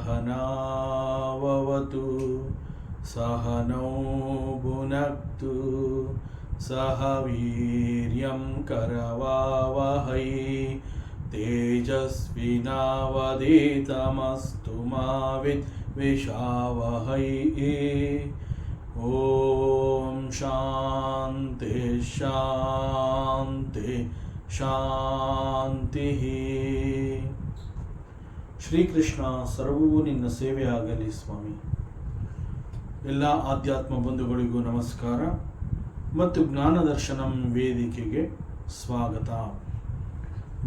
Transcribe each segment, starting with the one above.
सहनाववतु सहनौ भुनक्तु सह वीर्यं करवावहै तेजस्विनावधीतमस्तु मा विद्विषावहै। ओम शांति शांति ಶಾಂತಿ. ಶ್ರೀಕೃಷ್ಣ ಸರ್ವವೂ ನಿನ್ನ ಸೇವೆಯಾಗಲಿ ಸ್ವಾಮಿ. ಎಲ್ಲ ಆಧ್ಯಾತ್ಮ ಬಂಧುಗಳಿಗೂ ನಮಸ್ಕಾರ ಮತ್ತು ಜ್ಞಾನದರ್ಶನಂ ವೇದಿಕೆಗೆ ಸ್ವಾಗತ.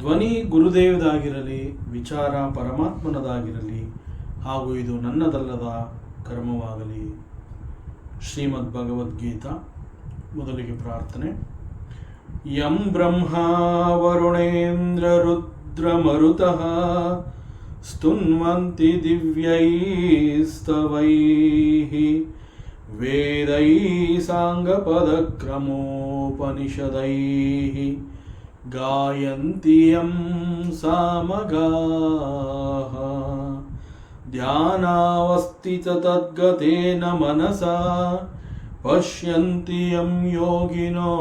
ಧ್ವನಿ ಗುರುದೇವದಾಗಿರಲಿ, ವಿಚಾರ ಪರಮಾತ್ಮನದಾಗಿರಲಿ, ಹಾಗೂ ಇದು ನನ್ನದಲ್ಲದ ಕರ್ಮವಾಗಲಿ. ಶ್ರೀಮದ್ ಭಗವದ್ಗೀತಾ. ಮೊದಲಿಗೆ ಪ್ರಾರ್ಥನೆ. ಯಂ ಬ್ರಹ್ಮಾ ವರುಣೇಂದ್ರ ರುದ್ರಮರುತಃ ಸ್ತುನ್ವಂತಿ ದಿವ್ಯೈಸ್ತವೈಃ ವೇದೈಃ ಸಾಂಗಪದಕ್ರಮೋಪನಿಷದೈಃ ಗಾಯಂತಿ ಯಂ ಸಾಮಗಾಃ ಧ್ಯಾನಾವಸ್ಥಿತ ತದ್ಗತೇನ ಮನಸಾ ಪಶ್ಯಂತಿ ಯಂ ಯೋಗಿನೋ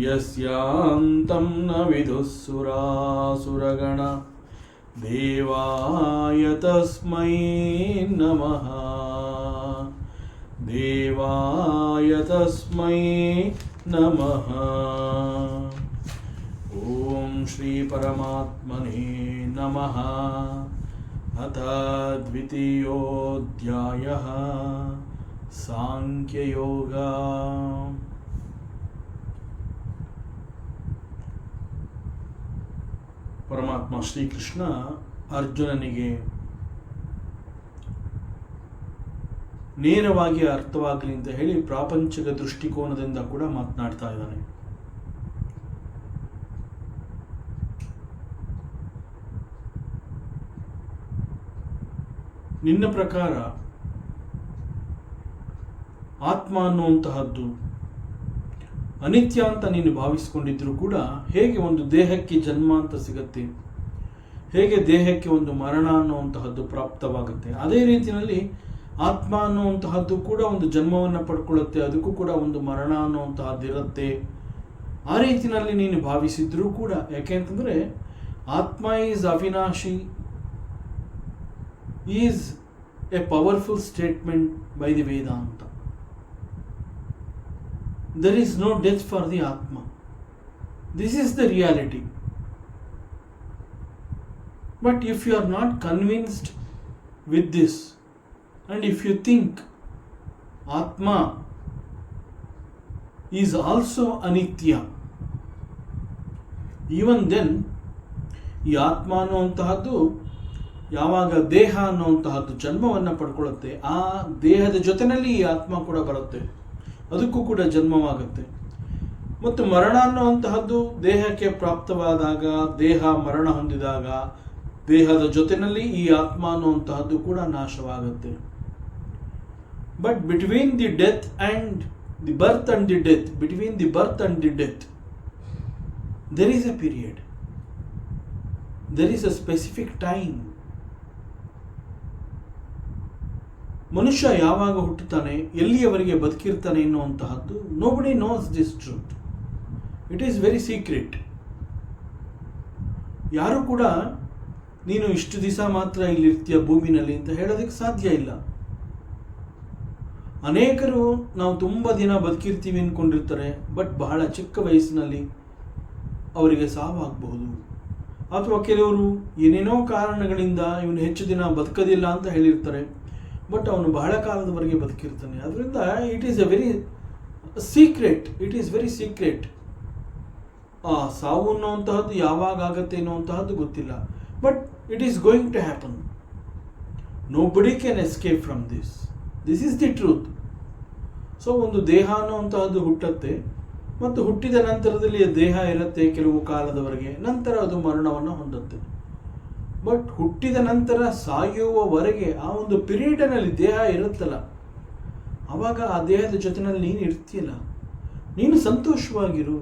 ಯಸ್ಯಾಂತಂ ನ ವಿದುಃಸುರಾಸುರಗಣ ದೇವಾಯ ತಸ್ಮೈ ನಮಃ ದೇವಾಯ ತಸ್ಮೈ ನಮಃ. ಓಂ ಶ್ರೀ ಪರಮಾತ್ಮನೇ ನಮಃ. ಅಥ ದ್ವಿತೀಯೋಧ್ಯಾಯಃ ಸಾಂಖ್ಯಯೋಗ. ಪರಮಾತ್ಮ ಶ್ರೀಕೃಷ್ಣ ಅರ್ಜುನನಿಗೆ ನೇರವಾಗಿ ಅರ್ಥವಾಗಲಿ ಅಂತ ಹೇಳಿ ಪ್ರಾಪಂಚಿಕ ದೃಷ್ಟಿಕೋನದಿಂದ ಕೂಡ ಮಾತನಾಡ್ತಾ ಇದ್ದಾನೆ. ನಿನ್ನ ಪ್ರಕಾರ ಆತ್ಮ ಅನ್ನುವಂತಹದ್ದು ಅನಿತ್ಯ ಅಂತ ನೀನು ಭಾವಿಸಿಕೊಂಡಿದ್ರೂ ಕೂಡ ಹೇಗೆ ಒಂದು ದೇಹಕ್ಕೆ ಜನ್ಮ ಅಂತ ಸಿಗತ್ತೆ, ಹೇಗೆ ದೇಹಕ್ಕೆ ಒಂದು ಮರಣ ಅನ್ನುವಂತಹದ್ದು ಪ್ರಾಪ್ತವಾಗುತ್ತೆ, ಅದೇ ರೀತಿಯಲ್ಲಿ ಆತ್ಮ ಅನ್ನುವಂತಹದ್ದು ಕೂಡ ಒಂದು ಜನ್ಮವನ್ನು ಪಡ್ಕೊಳ್ಳುತ್ತೆ, ಅದಕ್ಕೂ ಕೂಡ ಒಂದು ಮರಣ ಅನ್ನುವಂತಹದ್ದು ಇರುತ್ತೆ. ಆ ರೀತಿಯಲ್ಲಿ ನೀನು ಭಾವಿಸಿದ್ರೂ ಕೂಡ, ಯಾಕೆಂತಂದರೆ ಆತ್ಮ is Avinashi is A powerful statement by the Vedanta. There is no death for the Atma. This is the reality. But if you are not convinced with this, and if you think Atma is also Anitya, even then ಈ ಆತ್ಮ ಅನ್ನುವಂತಹದ್ದು ಯಾವಾಗ ದೇಹ ಅನ್ನುವಂತಹದ್ದು ಜನ್ಮವನ್ನು ಪಡ್ಕೊಳ್ಳುತ್ತೆ, ಆ ದೇಹದ ಜೊತೆಯಲ್ಲಿ ಈ ಆತ್ಮ ಕೂಡ ಬರುತ್ತೆ, ಅದಕ್ಕೂ ಕೂಡ ಜನ್ಮವಾಗುತ್ತೆ. ಮತ್ತು ಮರಣ ಅನ್ನುವಂತಹದ್ದು ದೇಹಕ್ಕೆ ಪ್ರಾಪ್ತವಾದಾಗ, ದೇಹ ಮರಣ ಹೊಂದಿದಾಗ ದೇಹದ ಜೊತೆಯಲ್ಲಿ ಈ ಆತ್ಮ ಅನ್ನುವಂತಹದ್ದು ಕೂಡ ನಾಶವಾಗುತ್ತೆ. But between the death and the birth and the death, between the birth and the death there is a period, there is a specific time. ಮನುಷ್ಯ ಯಾವಾಗ ಹುಟ್ಟುತ್ತಾನೆ, ಎಲ್ಲಿಯವರೆಗೆ ಬದುಕಿರ್ತಾನೆ ಎನ್ನುವಂತಹದ್ದು nobody knows this truth. It is very secret. ಯಾರು ಕೂಡ ನೀನು ಇಷ್ಟು ದಿವಸ ಮಾತ್ರ ಇಲ್ಲಿರ್ತೀಯ ಭೂಮಿನಲ್ಲಿ ಅಂತ ಹೇಳೋದಕ್ಕೆ ಸಾಧ್ಯ ಇಲ್ಲ. ಅನೇಕರು ನಾವು ತುಂಬ ದಿನ ಬದುಕಿರ್ತೀವಿ ಅಂದ್ಕೊಂಡಿರ್ತಾರೆ, ಬಟ್ ಬಹಳ ಚಿಕ್ಕ ವಯಸ್ಸಿನಲ್ಲಿ ಅವರಿಗೆ ಸಾವಾಗಬಹುದು. ಅಥವಾ ಕೆಲವರು ಏನೇನೋ ಕಾರಣಗಳಿಂದ ಇವನು ಹೆಚ್ಚು ದಿನ ಬದುಕೋದಿಲ್ಲ ಅಂತ ಹೇಳಿರ್ತಾರೆ, ಬಟ್ ಅವನು ಬಹಳ ಕಾಲದವರೆಗೆ ಬದುಕಿರ್ತಾನೆ. ಅದರಿಂದ it is a very secret, it is very secret. ಆ ಸಾವು ಅನ್ನುವಂತಹದ್ದು ಯಾವಾಗ ಆಗುತ್ತೆ ಅನ್ನುವಂತಹದ್ದು ಗೊತ್ತಿಲ್ಲ, but it is going to happen. Nobody can escape from this. This is the truth. So ಒಂದು ದೇಹ ಅನ್ನುವಂತಹದ್ದು ಹುಟ್ಟುತ್ತೆ, ಮತ್ತು ಹುಟ್ಟಿದ ನಂತರದಲ್ಲಿ ದೇಹ ಇರುತ್ತೆ ಕೆಲವು ಕಾಲದವರೆಗೆ, ನಂತರ ಅದು ಮರಣವನ್ನು ಹೊಂದುತ್ತೆ. ಬಟ್ ಹುಟ್ಟಿದ ನಂತರ ಸಾಯುವವರೆಗೆ ಆ ಒಂದು ಪಿರಿಯಡ್ನಲ್ಲಿ ದೇಹ ಇರುತ್ತಲ್ಲ, ಆವಾಗ ಆ ದೇಹದ ಜೊತೆನಲ್ಲಿ ನೀನು ಇರ್ತೀಯಲ್ಲ, ನೀನು ಸಂತೋಷವಾಗಿರು.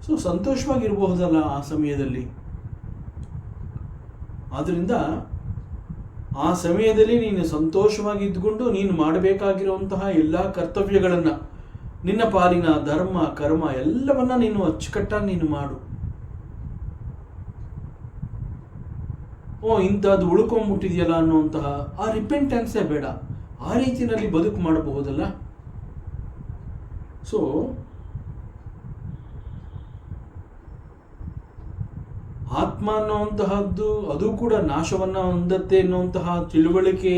ಸೊ ಸಂತೋಷವಾಗಿರಬಹುದಲ್ಲ ಆ ಸಮಯದಲ್ಲಿ. ಆದ್ದರಿಂದ ಆ ಸಮಯದಲ್ಲಿ ನೀನು ಸಂತೋಷವಾಗಿ ಇದ್ದುಕೊಂಡು ನೀನು ಮಾಡಬೇಕಾಗಿರುವಂತಹ ಎಲ್ಲ ಕರ್ತವ್ಯಗಳನ್ನು, ನಿನ್ನ ಪಾಲಿನ ಧರ್ಮ ಕರ್ಮ ಎಲ್ಲವನ್ನ ನೀನು ಅಚ್ಚುಕಟ್ಟಾಗಿ ನೀನು ಮಾಡು. ಇಂಥದ್ದು ಉಳ್ಕೊಂಡ್ಬಿಟ್ಟಿದೆಯಲ್ಲ ಅನ್ನುವಂತಹ ಆ ರಿಪೆಂಟೆನ್ಸೇ ಬೇಡ. ಆ ರೀತಿಯಲ್ಲಿ ಬದುಕು ಮಾಡಬಹುದಲ್ಲ. ಸೊ ಆತ್ಮ ಅನ್ನುವಂತಹದ್ದು ಅದು ಕೂಡ ನಾಶವನ್ನ ಹೊಂದತ್ತೆ ಎನ್ನುವಂತಹ ತಿಳುವಳಿಕೆ,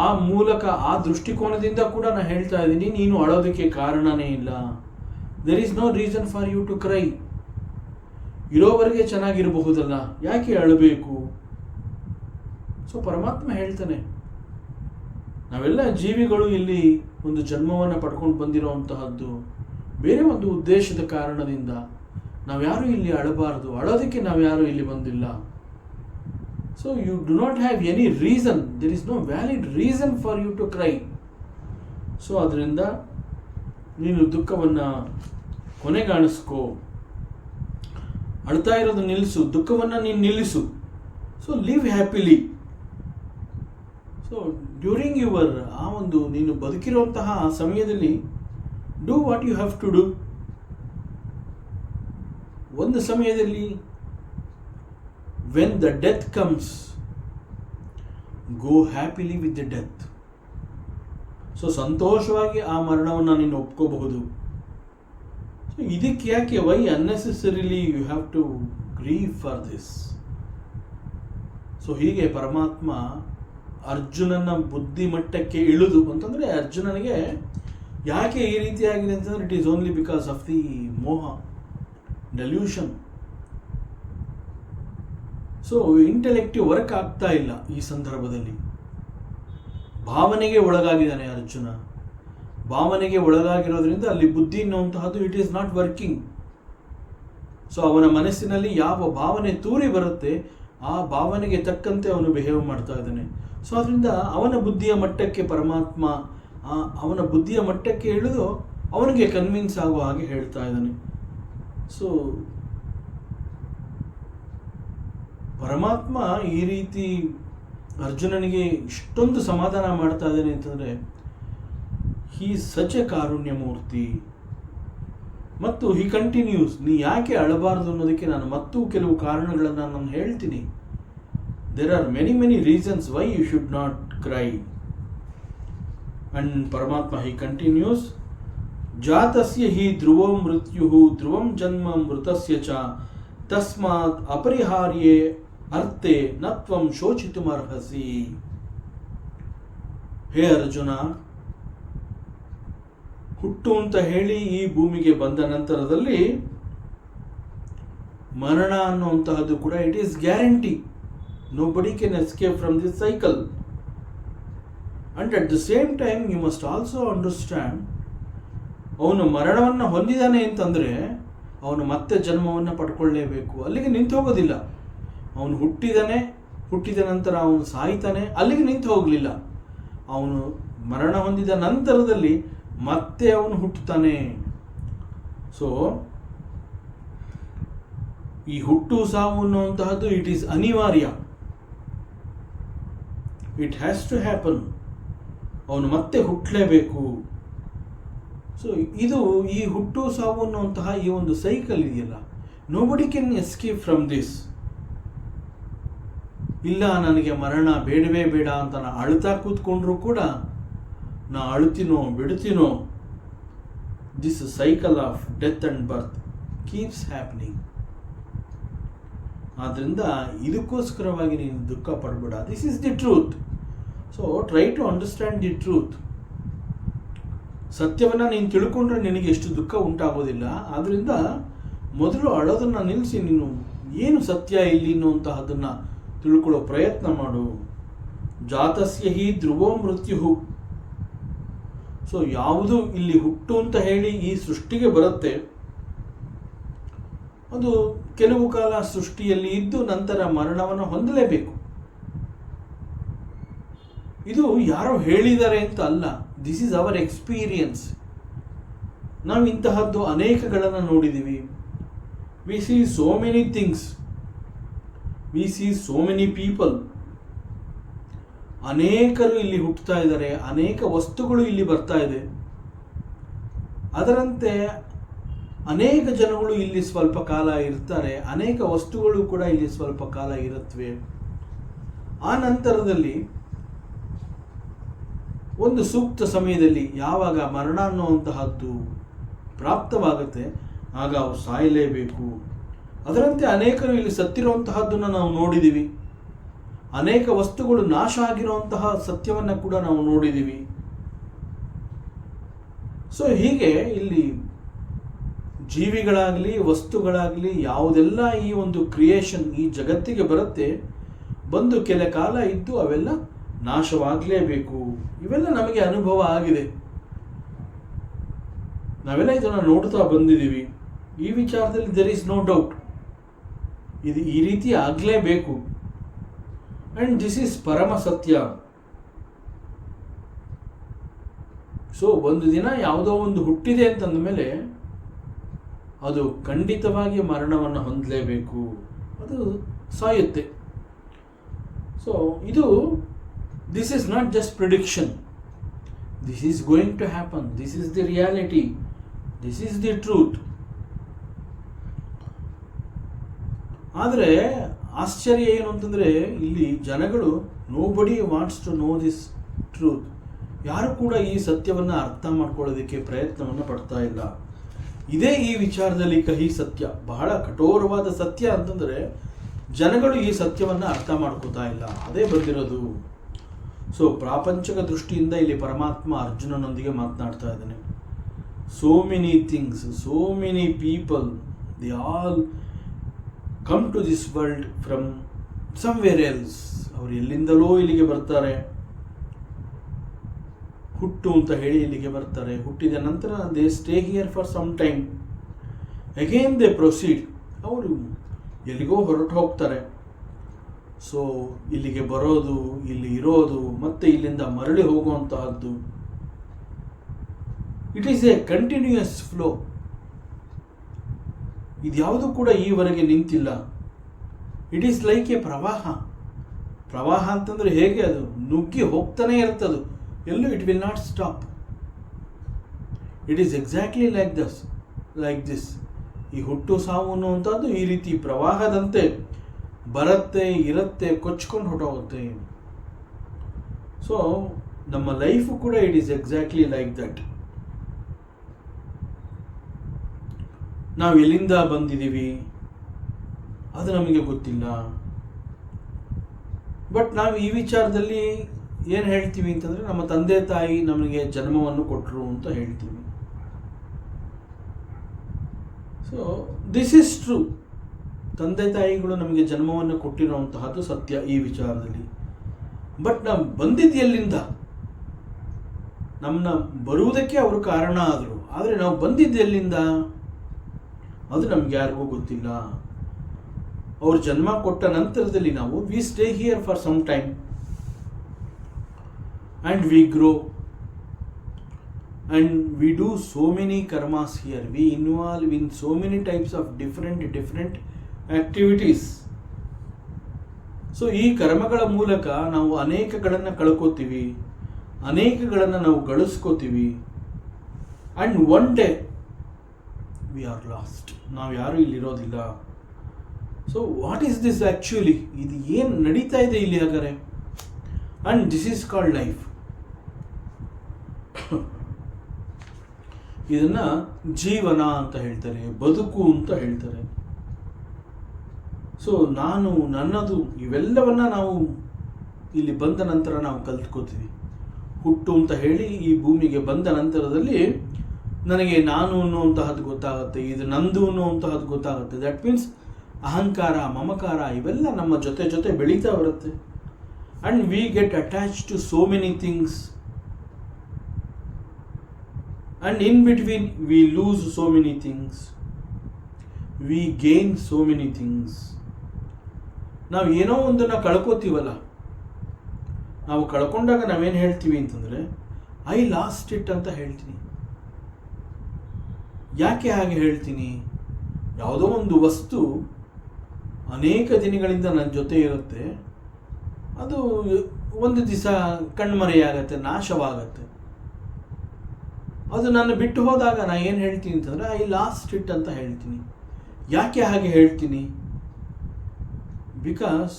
ಆ ಮೂಲಕ ಆ ದೃಷ್ಟಿಕೋನದಿಂದ ಕೂಡ ನಾನು ಹೇಳ್ತಾ ಇದ್ದೀನಿ, ನೀನು ಅಳೋದಕ್ಕೆ ಕಾರಣನೇ ಇಲ್ಲ. There is no reason for you to cry. ಇರೋವರೆಗೆ ಚೆನ್ನಾಗಿರಬಹುದಲ್ಲ, ಯಾಕೆ ಅಳಬೇಕು? ಸೊ ಪರಮಾತ್ಮ ಹೇಳ್ತಾನೆ, ನಾವೆಲ್ಲ ಜೀವಿಗಳು ಇಲ್ಲಿ ಒಂದು ಜನ್ಮವನ್ನು ಪಡ್ಕೊಂಡು ಬಂದಿರೋಂತಹದ್ದು ಬೇರೆ ಒಂದು ಉದ್ದೇಶದ ಕಾರಣದಿಂದ. ನಾವ್ಯಾರು ಇಲ್ಲಿ ಅಳಬಾರದು, ಅಳೋದಕ್ಕೆ ನಾವ್ಯಾರು ಇಲ್ಲಿ ಬಂದಿಲ್ಲ. So you do not have any reason, there is no valid reason for you to cry. So ಅದರಿಂದ ನೀನು ದುಃಖವನ್ನು ಕೊನೆಗಾಣಿಸ್ಕೋ, ಅಳ್ತಾ ಇರೋದು ನಿಲ್ಲಿಸು, ದುಃಖವನ್ನು ನೀನು ನಿಲ್ಲಿಸು. So live happily. So during your ಆ ಒಂದು ನೀನು ಬದುಕಿರುವಂತಹ ಆ ಸಮಯದಲ್ಲಿ do what you have to do. ಒಂದು ಸಮಯದಲ್ಲಿ when the death comes, go happily with the death. So ಸಂತೋಷವಾಗಿ ಆ ಮರಣವನ್ನು ನೀನು ಒಪ್ಕೋಬಹುದು. ಸೊ ಇದಕ್ಕೆ ಯಾಕೆ, why unnecessarily you have to grieve for this. So ಹೀಗೆ ಪರಮಾತ್ಮ ಅರ್ಜುನನ ಬುದ್ಧಿಮಟ್ಟಕ್ಕೆ ಇಳಿದು ಅಂತಂದರೆ, ಅರ್ಜುನನಿಗೆ ಯಾಕೆ ಈ ರೀತಿಯಾಗಿದೆ ಅಂತಂದರೆ, it is only because of the ಮೋಹ, ಡೆಲ್ಯೂಷನ್. ಸೊ ಇಂಟೆಲೆಕ್ಟಿವ್ ವರ್ಕ್ ಆಗ್ತಾ ಇಲ್ಲ ಈ ಸಂದರ್ಭದಲ್ಲಿ. ಭಾವನೆಗೆ ಒಳಗಾಗಿದ್ದಾನೆ ಅರ್ಜುನ. ಭಾವನೆಗೆ ಒಳಗಾಗಿರೋದ್ರಿಂದ ಅಲ್ಲಿ ಬುದ್ಧಿ ಅನ್ನುವಂತಹದ್ದು it is not working. So ಅವನ ಮನಸ್ಸಿನಲ್ಲಿ ಯಾವ ಭಾವನೆ ತೂರಿ ಬರುತ್ತೆ ಆ ಭಾವನೆಗೆ ತಕ್ಕಂತೆ ಅವನು ಬಿಹೇವ್ ಮಾಡ್ತಾ ಇದ್ದಾನೆ. ಸೊ ಅದರಿಂದ ಅವನ ಬುದ್ಧಿಯ ಮಟ್ಟಕ್ಕೆ ಪರಮಾತ್ಮ ಅವನ ಬುದ್ಧಿಯ ಮಟ್ಟಕ್ಕೆ ಇಳಿದು ಅವನಿಗೆ ಕನ್ವಿನ್ಸ್ ಆಗುವ ಹಾಗೆ ಹೇಳ್ತಾ ಇದ್ದಾನೆ. ಸೊ ಪರಮಾತ್ಮ ಈ ರೀತಿ ಅರ್ಜುನನಿಗೆ ಇಷ್ಟೊಂದು ಸಮಾಧಾನ ಮಾಡ್ತಾ ಇದ್ದಾನೆ ಅಂತಂದರೆ, ಹೀ ಸಚ್ ಎ ಕಾರುಣ್ಯ ಮೂರ್ತಿ. ಮತ್ತು ಹಿ ಕಂಟಿನ್ಯೂಸ್, ನೀ ಯಾಕೆ ಅಳಬಾರದು ಅನ್ನೋದಕ್ಕೆ ನಾನು ಮತ್ತೂ ಕೆಲವು ಕಾರಣಗಳನ್ನು ನಾನು ಹೇಳ್ತೀನಿ. There are many reasons why you should not cry. And ಪರಮಾತ್ಮ ಹಿ ಕಂಟಿನ್ಯೂಸ್, ಜಾತಸ್ಯ ಹಿ ಧ್ರುವೋ ಮೃತ್ಯು ಧ್ರುವಂ ಜನ್ಮ ಮೃತಸ್ಯ ಚ ತಸ್ಮಾತ್ ಅಪರಿಹಾರ್ಯೇ ಅರ್ಥೆ ನತ್ವಂ ಶೋಚಿತುಮರ್ಹಸಿ. ಹೇ ಅರ್ಜುನ, ಹುಟ್ಟು ಅಂತ ಹೇಳಿ ಈ ಭೂಮಿಗೆ ಬಂದ ನಂತರದಲ್ಲಿ ಮರಣ ಅನ್ನುವಂತಹದ್ದು ಕೂಡ it is guarantee. Nobody can escape from this cycle. And at the same time you must also understand, ಅವನು ಮರಣವನ್ನು ಹೊಂದಿದ್ದಾನೆ ಅಂತಂದರೆ ಅವನು ಮತ್ತೆ ಜನ್ಮವನ್ನು ಪಡ್ಕೊಳ್ಳೇಬೇಕು, ಅಲ್ಲಿಗೆ ನಿಂತು ಹೋಗೋದಿಲ್ಲ. ಅವನು ಹುಟ್ಟಿದ ನಂತರ ಅವನು ಸಾಯ್ತಾನೆ, ಅಲ್ಲಿಗೆ ನಿಂತು ಹೋಗಲಿಲ್ಲ. ಅವನು ಮರಣ ಹೊಂದಿದ ನಂತರದಲ್ಲಿ ಮತ್ತೆ ಅವನು ಹುಟ್ಟುತ್ತಾನೆ. ಸೊ ಈ ಹುಟ್ಟು ಸಾವು ಅನ್ನುವಂತಹದ್ದು ಇಟ್ ಈಸ್ ಅನಿವಾರ್ಯ, ಇಟ್ ಹ್ಯಾಸ್ ಟು ಹ್ಯಾಪನ್. ಅವನು ಮತ್ತೆ ಹುಟ್ಟಲೇಬೇಕು. ಸೊ ಇದು ಈ ಹುಟ್ಟು ಸಾವು ಅನ್ನುವಂತಹ ಈ ಒಂದು ಸೈಕಲ್ ಇದೆಯಲ್ಲ, nobody can escape from this. ಇಲ್ಲ ನನಗೆ ಮರಣ ಬೇಡವೇ ಬೇಡ ಅಂತ ನಾ ಅಳ್ತಾ ಕೂತ್ಕೊಂಡ್ರೂ ಕೂಡ, ನಾ ಅಳ್ತೀನೋ ಬಿಡ್ತೀನೋ, this cycle of death and birth keeps happening. ಆದ್ದರಿಂದ ಇದಕ್ಕೋಸ್ಕರವಾಗಿ ನೀನು ದುಃಖ ಪಡಬೇಡ. This is the truth. So try to understand the truth. ಸತ್ಯವನ್ನು ನೀನು ತಿಳ್ಕೊಂಡ್ರೆ ನಿನಗೆ ಎಷ್ಟು ದುಃಖ ಉಂಟಾಗೋದಿಲ್ಲ. ಆದ್ದರಿಂದ ಮೊದಲು ಅಳೋದನ್ನು ನಿಲ್ಲಿಸಿ, ನೀನು ಏನು ಸತ್ಯ ಇಲ್ಲಿ ಅನ್ನುವಂತಹದನ್ನು ತಿಳ್ಕೊಳ್ಳೋ ಪ್ರಯತ್ನ ಮಾಡು. ಜಾತಸ್ಯ ಹಿ ಧ್ರುವೋ ಮೃತ್ಯು. ಸೊ ಯಾವುದು ಇಲ್ಲಿ ಹುಟ್ಟು ಅಂತ ಹೇಳಿ ಈ ಸೃಷ್ಟಿಗೆ ಬರುತ್ತೆ, ಅದು ಕೆಲವು ಕಾಲ ಸೃಷ್ಟಿಯಲ್ಲಿ ಇದ್ದು ನಂತರ ಮರಣವನ್ನು ಹೊಂದಲೇಬೇಕು. ಇದು ಯಾರೋ ಹೇಳಿದ್ದಾರೆ ಅಂತ ಅಲ್ಲ, ದಿಸ್ ಈಸ್ ಅವರ್ ಎಕ್ಸ್ಪೀರಿಯನ್ಸ್. ನಾವು ಇಂತಹದ್ದು ಅನೇಕಗಳನ್ನು ನೋಡಿದ್ದೀವಿ. We see so many things. We see so many people. ಅನೇಕರು ಇಲ್ಲಿ ಹುಟ್ಟುತ್ತಾ ಇದ್ದಾರೆ, ಅನೇಕ ವಸ್ತುಗಳು ಇಲ್ಲಿ ಬರ್ತಾ ಇದೆ. ಅದರಂತೆ ಅನೇಕ ಜನಗಳು ಇಲ್ಲಿ ಸ್ವಲ್ಪ ಕಾಲ ಇರ್ತಾರೆ, ಅನೇಕ ವಸ್ತುಗಳು ಕೂಡ ಇಲ್ಲಿ ಸ್ವಲ್ಪ ಕಾಲ ಇರುತ್ತವೆ. ಆ ನಂತರದಲ್ಲಿ ಒಂದು ಸೂಕ್ತ ಸಮಯದಲ್ಲಿ ಯಾವಾಗ ಮರಣ ಅನ್ನುವಂತಹದ್ದು ಪ್ರಾಪ್ತವಾಗುತ್ತೆ, ಆಗ ಅವರು ಸಾಯಲೇಬೇಕು. ಅದರಂತೆ ಅನೇಕರು ಇಲ್ಲಿ ಸತ್ತಿರುವಂತಹದ್ದನ್ನು ನಾವು ನೋಡಿದ್ದೀವಿ. ಅನೇಕ ವಸ್ತುಗಳು ನಾಶ ಆಗಿರುವಂತಹ ಸತ್ಯವನ್ನು ಕೂಡ ನಾವು ನೋಡಿದ್ದೀವಿ. ಸೊ ಹೀಗೆ ಇಲ್ಲಿ ಜೀವಿಗಳಾಗಲಿ ವಸ್ತುಗಳಾಗಲಿ ಯಾವುದೆಲ್ಲ ಈ ಒಂದು ಕ್ರಿಯೇಷನ್ ಈ ಜಗತ್ತಿಗೆ ಬರುತ್ತೆ, ಬಂದು ಕೆಲ ಕಾಲ ಇದ್ದು ಅವೆಲ್ಲ ನಾಶವಾಗಲೇಬೇಕು. ಇವೆಲ್ಲ ನಮಗೆ ಅನುಭವ ಆಗಿದೆ, ನಾವೆಲ್ಲ ಇದನ್ನು ನೋಡ್ತಾ ಬಂದಿದ್ದೀವಿ. ಈ ವಿಚಾರದಲ್ಲಿ ದೇರ್ ಇಸ್ ನೋ ಡೌಟ್, ಇದು ಈ ರೀತಿ ಆಗಲೇಬೇಕು. ಅಂಡ್ ದಿಸ್ ಈಸ್ ಪರಮ ಸತ್ಯ. ಸೊ ಒಂದು ದಿನ ಯಾವುದೋ ಒಂದು ಹುಟ್ಟಿದೆ ಅಂತಂದ ಮೇಲೆ ಅದು ಖಂಡಿತವಾಗಿ ಮರಣವನ್ನು ಹೊಂದಲೇಬೇಕು, ಅದು ಸಾಯುತ್ತೆ. ಸೊ ಇದು this is not just prediction, this is going to happen, this is the reality, this is the truth. ಆದರೆ ಆಶ್ಚರ್ಯ ಏನು ಅಂತಂದರೆ, ಇಲ್ಲಿ ಜನಗಳು nobody wants to know this truth. ಯಾರು ಕೂಡ ಈ ಸತ್ಯವನ್ನು ಅರ್ಥ ಮಾಡ್ಕೊಳ್ಳೋದಕ್ಕೆ ಪ್ರಯತ್ನವನ್ನು ಪಡ್ತಾ ಇಲ್ಲ. ಇದೇ ಈ ವಿಚಾರದಲ್ಲಿ ಕಹಿ ಸತ್ಯ, ಬಹಳ ಕಠೋರವಾದ ಸತ್ಯ ಅಂತಂದರೆ ಜನಗಳು ಈ ಸತ್ಯವನ್ನು ಅರ್ಥ ಮಾಡ್ಕೋತಾ ಇಲ್ಲ, ಅದೇ ಬಂದಿರೋದು. ಸೊ ಪ್ರಾಪಂಚಿಕ ದೃಷ್ಟಿಯಿಂದ ಇಲ್ಲಿ ಪರಮಾತ್ಮ ಅರ್ಜುನನೊಂದಿಗೆ ಮಾತನಾಡ್ತಾ ಇದ್ದಾನೆ. So many things, so many people, they all come to this world from somewhere else. ಅವರು ಎಲ್ಲಿಂದಲೋ ಇಲ್ಲಿಗೆ ಬರ್ತಾರೆ, ಹುಟ್ಟು ಅಂತ ಹೇಳಿ ಇಲ್ಲಿಗೆ ಬರ್ತಾರೆ. ಹುಟ್ಟಿದ ನಂತರ they stay here for some time, again they proceed. ಅವರು ಎಲ್ಲಿಗೋ ಹೊರಟು ಹೋಗ್ತಾರೆ. ಸೊ ಇಲ್ಲಿಗೆ ಬರೋದು, ಇಲ್ಲಿ ಇರೋದು, ಮತ್ತೆ ಇಲ್ಲಿಂದ ಮರಳಿ ಹೋಗುವಂತಹದ್ದು, it is a continuous flow. ಇದ್ಯಾವುದು ಕೂಡ ಈವರೆಗೆ ನಿಂತಿಲ್ಲ. ಇಟ್ ಈಸ್ ಲೈಕ್ ಎ ಪ್ರವಾಹ. ಪ್ರವಾಹ ಅಂತಂದ್ರೆ ಹೇಗೆ, ಅದು ನುಗ್ಗಿ ಹೋಗ್ತಾನೆ ಇರ್ತದು, ಎಲ್ಲೂ it will not stop. It is exactly like this. ಈ ಹುಟ್ಟು ಸಾವು ಅನ್ನುವಂಥದ್ದು ಈ ರೀತಿ ಪ್ರವಾಹದಂತೆ ಬರುತ್ತೆ, ಇರುತ್ತೆ, ಕೊಚ್ಕೊಂಡು ಹೊಟ್ಟೋಗುತ್ತೆ. ಸೊ ನಮ್ಮ ಲೈಫು ಕೂಡ it is exactly like that. ನಾವು ಎಲ್ಲಿಂದ ಬಂದಿದ್ದೀವಿ ಅದು ನಮಗೆ ಗೊತ್ತಿಲ್ಲ. ಬಟ್ ನಾವು ಈ ವಿಚಾರದಲ್ಲಿ ಏನು ಹೇಳ್ತೀವಿ ಅಂತಂದರೆ, ನಮ್ಮ ತಂದೆ ತಾಯಿ ನಮಗೆ ಜನ್ಮವನ್ನು ಕೊಟ್ಟರು ಅಂತ ಹೇಳ್ತೀವಿ. So this is true. ತಂದೆ ತಾಯಿಗಳು ನಮಗೆ ಜನ್ಮವನ್ನು ಕೊಟ್ಟಿರುವಂತಹದ್ದು ಸತ್ಯ ಈ ವಿಚಾರದಲ್ಲಿ. ಬಟ್ ನಾವು ಬಂದಿದ್ದು ಎಲ್ಲಿಂದ? ನಮ್ಮನ್ನ ಬರುವುದಕ್ಕೆ ಅವರು ಕಾರಣ ಆದರು, ಆದರೆ ನಾವು ಬಂದಿದ್ದು ಎಲ್ಲಿಂದ ಅದು ನಮ್ಗೆ ಯಾರಿಗೂ ಗೊತ್ತಿಲ್ಲ. ಅವ್ರು ಜನ್ಮ ಕೊಟ್ಟ ನಂತರದಲ್ಲಿ ನಾವು we stay here for some time and we grow and we do so many karmas here. We involve in so many types of different activities. So ಈ ಕರ್ಮಗಳ ಮೂಲಕ ನಾವು ಅನೇಕಗಳನ್ನು ಕಳ್ಕೋತೀವಿ, ಅನೇಕಗಳನ್ನು ನಾವು ಗಳಿಸ್ಕೋತೀವಿ. And one day we are lost, ನಾವು ಯಾರೂ ಇಲ್ಲಿರೋದಿಲ್ಲ. So what is this actually? ಇದು ಏನು ನಡೀತಾ ಇದೆ ಇಲ್ಲಿ ಹಾಗಾದ್ರೆ? And this is called life. ಇದನ್ನ ಜೀವನ ಅಂತ ಹೇಳ್ತಾರೆ, ಬದುಕು ಅಂತ ಹೇಳ್ತಾರೆ. ಸೊ ನಾನು, ನನ್ನದು, ಇವೆಲ್ಲವನ್ನ ನಾವು ಇಲ್ಲಿ ಬಂದ ನಂತರ ನಾವು ಕಲ್ತ್ಕೋತೀವಿ. ಹುಟ್ಟು ಅಂತ ಹೇಳಿ ಈ ಭೂಮಿಗೆ ಬಂದ ನಂತರದಲ್ಲಿ ನನಗೆ ನಾನು ಅನ್ನುವಂತಹದ್ದು ಗೊತ್ತಾಗುತ್ತೆ, ಇದು ನಂದು ಅನ್ನುವಂತಹದ್ದು ಗೊತ್ತಾಗುತ್ತೆ. ದಟ್ ಮೀನ್ಸ್ ಅಹಂಕಾರ, ಮಮಕಾರ ಇವೆಲ್ಲ ನಮ್ಮ ಜೊತೆ ಬೆಳೀತಾ ಬರುತ್ತೆ. And we get attached to so many things, and in between we lose so many things, we gain so many things. ನಾವು ಏನೋ ಒಂದನ್ನು ಕಳ್ಕೋತೀವಲ್ಲ, ನಾವು ಕಳ್ಕೊಂಡಾಗ ನಾವೇನು ಹೇಳ್ತೀವಿ ಅಂತಂದರೆ ಐ ಲಾಸ್ಟ್ ಇಟ್ ಅಂತ ಹೇಳ್ತೀನಿ. ಯಾಕೆ ಹಾಗೆ ಹೇಳ್ತೀನಿ? ಯಾವುದೋ ಒಂದು ವಸ್ತು ಅನೇಕ ದಿನಗಳಿಂದ ನನ್ನ ಜೊತೆ ಇರುತ್ತೆ, ಅದು ಒಂದು ದಿವಸ ಕಣ್ಮರೆಯಾಗತ್ತೆ, ನಾಶವಾಗತ್ತೆ. ಅದು ನನ್ನ ಬಿಟ್ಟು ಹೋದಾಗ ನಾನು ಏನು ಹೇಳ್ತೀನಿ ಅಂತಂದರೆ ಐ ಲಾಸ್ಟ್ ಇಟ್ ಅಂತ ಹೇಳ್ತೀನಿ. ಯಾಕೆ ಹಾಗೆ ಹೇಳ್ತೀನಿ? ಬಿಕಾಸ್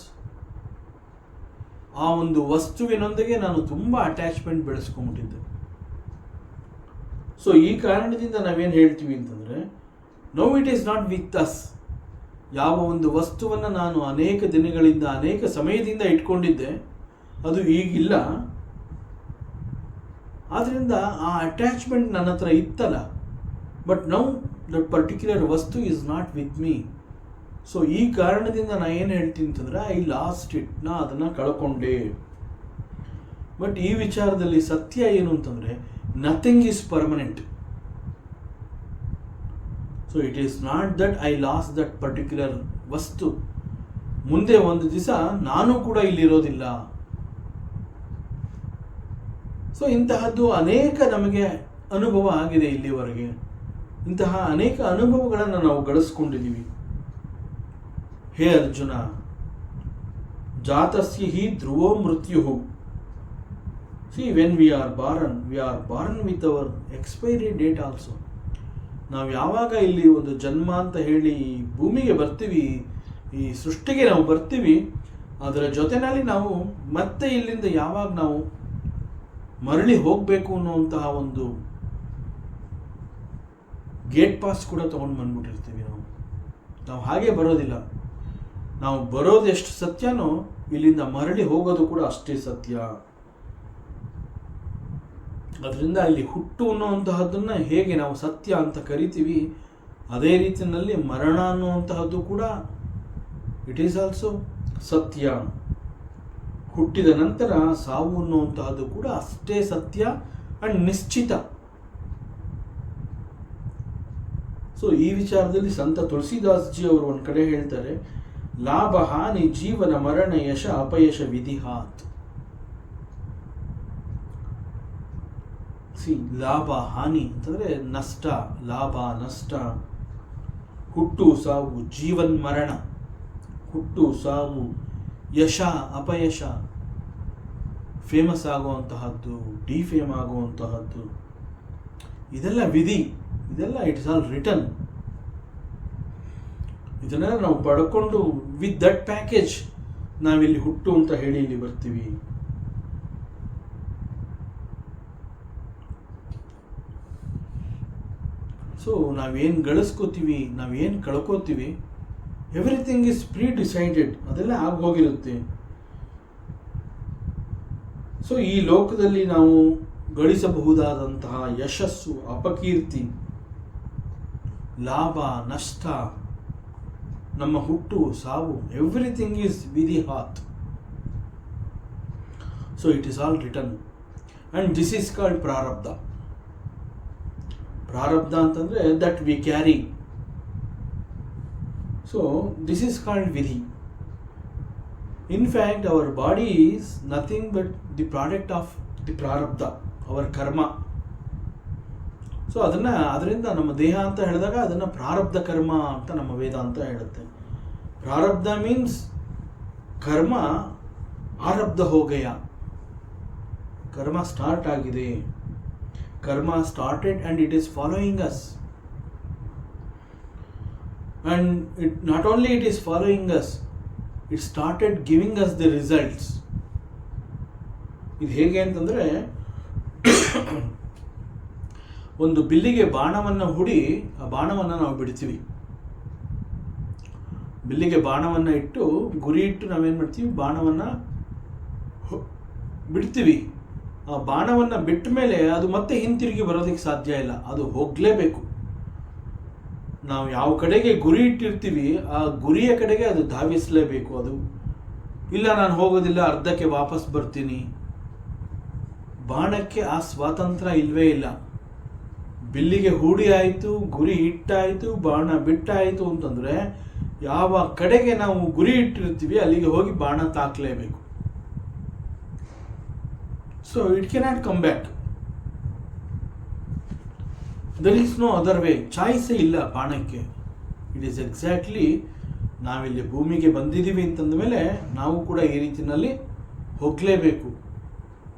ಆ ಒಂದು ವಸ್ತುವಿನೊಂದಿಗೆ ನಾನು ತುಂಬ ಅಟ್ಯಾಚ್ಮೆಂಟ್ ಬೆಳೆಸ್ಕೊಂಡ್ಬಿಟ್ಟಿದ್ದೆ. ಸೊ ಈ ಕಾರಣದಿಂದ ನಾವೇನು ಹೇಳ್ತೀವಿ ಅಂತಂದರೆ, no it is not with us. ಯಾವ ಒಂದು ವಸ್ತುವನ್ನು ನಾನು ಅನೇಕ ದಿನಗಳಿಂದ ಅನೇಕ ಸಮಯದಿಂದ ಇಟ್ಕೊಂಡಿದ್ದೆ, ಅದು ಈಗಿಲ್ಲ. ಆದ್ದರಿಂದ ಆ ಅಟ್ಯಾಚ್ಮೆಂಟ್ ನನ್ನ ಹತ್ರ ಇತ್ತಲ್ಲ, ಬಟ್ ನೌ ದಟ್ ಪರ್ಟಿಕ್ಯುಲರ್ ವಸ್ತು is not with me. So ಈ ಕಾರಣದಿಂದ ನಾನು ಏನು ಹೇಳ್ತೀನಿ ಅಂತಂದರೆ ಐ ಲಾಸ್ಟ್ ಇಟ್, ನಾ ಅದನ್ನು ಕಳ್ಕೊಂಡೆ. ಬಟ್ ಈ ವಿಚಾರದಲ್ಲಿ ಸತ್ಯ ಏನು ಅಂತಂದರೆ, nothing is permanent. So it is not that I lost that particular ವಸ್ತು. ಮುಂದೆ ಒಂದು ದಿವಸ ನಾನು ಕೂಡ ಇಲ್ಲಿರೋದಿಲ್ಲ. ಸೊ ಇಂತಹದ್ದು ಅನೇಕ ನಮಗೆ ಅನುಭವ ಆಗಿದೆ ಇಲ್ಲಿವರೆಗೆ. ಇಂತಹ ಅನೇಕ ಅನುಭವಗಳನ್ನು ನಾವು ಗಳಿಸ್ಕೊಂಡಿದ್ದೀವಿ. ಹೇ ಅರ್ಜುನ, ಜಾತಸ್ಯ ಹಿ ಧ್ರುವೋ ಮೃತ್ಯು. See when we are born with our expiry date also. ನಾವು ಯಾವಾಗ ಇಲ್ಲಿ ಒಂದು ಜನ್ಮ ಅಂತ ಹೇಳಿ ಈ ಭೂಮಿಗೆ ಬರ್ತೀವಿ, ಈ ಸೃಷ್ಟಿಗೆ ನಾವು ಬರ್ತೀವಿ, ಅದರ ಜೊತೆಯಲ್ಲಿ ನಾವು ಮತ್ತೆ ಇಲ್ಲಿಂದ ಯಾವಾಗ ನಾವು ಮರಳಿ ಹೋಗಬೇಕು ಅನ್ನುವಂತಹ ಒಂದು ಗೇಟ್ ಪಾಸ್ ಕೂಡ ತೊಗೊಂಡು ಬಂದ್ಬಿಟ್ಟಿರ್ತೀವಿ. ನಾವು ಹಾಗೆ ಬರೋದಿಲ್ಲ. ನಾವು ಬರೋದು ಎಷ್ಟು ಸತ್ಯನೋ ಇಲ್ಲಿಂದ ಮರಳಿ ಹೋಗೋದು ಕೂಡ ಅಷ್ಟೇ ಸತ್ಯ. ಅದರಿಂದ ಇಲ್ಲಿ ಹುಟ್ಟು ಅನ್ನುವಂತಹದ್ದನ್ನು ಹೇಗೆ ನಾವು ಸತ್ಯ ಅಂತ ಕರಿತೀವಿ, ಅದೇ ರೀತಿಯಲ್ಲಿ ಮರಣ ಅನ್ನುವಂತಹದ್ದು ಕೂಡ ಇಟ್ ಈಸ್ ಆಲ್ಸೋ ಸತ್ಯ. ಹುಟ್ಟಿದ ನಂತರ ಸಾವು ಅನ್ನುವಂತಹದ್ದು ಕೂಡ ಅಷ್ಟೇ ಸತ್ಯ ಅಂಡ್ ನಿಶ್ಚಿತ. ಸೊ ಈ ವಿಚಾರದಲ್ಲಿ ಸಂತ ತುಳಸಿದಾಸ್ಜಿ ಅವರು ಒಂದು ಕಡೆ ಹೇಳ್ತಾರೆ, ಲಾಭ ಹಾನಿ ಜೀವನ ಮರಣ ಯಶ ಅಪಯಶ ವಿಧಿಹಾತ್. ಲಾಭ ಹಾನಿ ಅಂತಂದರೆ ನಷ್ಟ, ಲಾಭ ನಷ್ಟ, ಹುಟ್ಟು ಸಾವು, ಜೀವನ್ ಮರಣ, ಹುಟ್ಟು ಸಾವು, ಯಶ ಅಪಯಶ, ಫೇಮಸ್ ಆಗುವಂತಹದ್ದು, ಡಿಫೇಮ್ ಆಗುವಂತಹದ್ದು, ಇದೆಲ್ಲ ವಿಧಿ, ಇದೆಲ್ಲ ಇಟ್ಸ್ ಆಲ್ ರಿಟರ್ನ್. ಇದನ್ನೆಲ್ಲ ನಾವು ಪಡ್ಕೊಂಡು ವಿತ್ ದಟ್ ಪ್ಯಾಕೇಜ್ ನಾವಿಲ್ಲಿ ಹುಟ್ಟು ಅಂತ ಹೇಳಿ ಇಲ್ಲಿ ಬರ್ತೀವಿ. ಸೊ ನಾವೇನು ಗಳಿಸ್ಕೋತೀವಿ, ನಾವೇನು ಕಳ್ಕೋತೀವಿ, ಎವ್ರಿಥಿಂಗ್ ಇಸ್ ಪ್ರೀ ಡಿಸೈಡೆಡ್, ಅದೆಲ್ಲ ಆಗೋಗಿರುತ್ತೆ. ಸೊ ಈ ಲೋಕದಲ್ಲಿ ನಾವು ಗಳಿಸಬಹುದಾದಂತಹ ಯಶಸ್ಸು, ಅಪಕೀರ್ತಿ, ಲಾಭ ನಷ್ಟ, ನಮ್ಮ ಹುಟ್ಟು ಸಾವು, ಎವ್ರಿಥಿಂಗ್ ಈಸ್ ವಿಧಿಹಾತ್. So it is all return and this is called ಪ್ರಾರಬ್ಧ. ಪ್ರಾರಬ್ಧ ಅಂತಂದರೆ that we carry. So this is called ವಿಧಿ. In fact our body is nothing but the product of the ಪ್ರಾರಬ್ಧ, ಅವರ್ ಕರ್ಮ. ಸೊ ಅದರಿಂದ ನಮ್ಮ ದೇಹ ಅಂತ ಹೇಳಿದಾಗ ಅದನ್ನು ಪ್ರಾರಬ್ಧ ಕರ್ಮ ಅಂತ ನಮ್ಮ ವೇದಾಂತ ಹೇಳುತ್ತೆ. ಪ್ರಾರಬ್ಧ ಮೀನ್ಸ್ ಕರ್ಮ ಆರಬ್ಧ ಹೋಗಯ, ಕರ್ಮ ಸ್ಟಾರ್ಟ್ ಆಗಿದೆ. Karma started and it is following us. And not only it is following us, it started giving us the results. ಇದು ಹೇಗೆ ಅಂತಂದರೆ, ಒಂದು ಬಿಲ್ಲಿಗೆ ಬಾಣವನ್ನು ಹೂಡಿ ಆ ಬಾಣವನ್ನು ನಾವು ಬಿಡ್ತೀವಿ. ಬಿಲ್ಲಿಗೆ ಬಾಣವನ್ನು ಇಟ್ಟು ಗುರಿ ಇಟ್ಟು ನಾವೇನು ಮಾಡ್ತೀವಿ, ಬಾಣವನ್ನು ಬಿಡ್ತೀವಿ. ಆ ಬಾಣವನ್ನು ಬಿಟ್ಟ ಮೇಲೆ ಅದು ಮತ್ತೆ ಹಿಂತಿರುಗಿ ಬರೋದಕ್ಕೆ ಸಾಧ್ಯ ಇಲ್ಲ, ಅದು ಹೋಗಲೇಬೇಕು. ನಾವು ಯಾವ ಕಡೆಗೆ ಗುರಿ ಇಟ್ಟಿರ್ತೀವಿ ಆ ಗುರಿಯ ಕಡೆಗೆ ಅದು ಧಾವಿಸಲೇಬೇಕು. ಅದು ಇಲ್ಲ ನಾನು ಹೋಗೋದಿಲ್ಲ, ಅರ್ಧಕ್ಕೆ ವಾಪಸ್ ಬರ್ತೀನಿ, ಬಾಣಕ್ಕೆ ಆ ಸ್ವಾತಂತ್ರ್ಯ ಇಲ್ಲವೇ ಇಲ್ಲ. ಬಿಲ್ಲಿಗೆ ಹೂಡಿ ಆಯಿತು, ಗುರಿ ಇಟ್ಟಾಯಿತು, ಬಾಣ ಬಿಟ್ಟಾಯಿತು ಅಂತಂದರೆ ಯಾವ ಕಡೆಗೆ ನಾವು ಗುರಿ ಇಟ್ಟಿರ್ತೀವಿ ಅಲ್ಲಿಗೆ ಹೋಗಿ ಬಾಣ ತಾಕಲೇಬೇಕು. So it cannot come back. There is no other way. Choice ಇಲ್ಲ ಬಾಣಕ್ಕೆ. It is exactly ನಾವಿಲ್ಲಿ ಭೂಮಿಗೆ ಬಂದಿದ್ದೀವಿ ಅಂತಂದ ಮೇಲೆ ನಾವು ಕೂಡ ಈ ರೀತಿಯಲ್ಲಿ ಹೋಗಲೇಬೇಕು.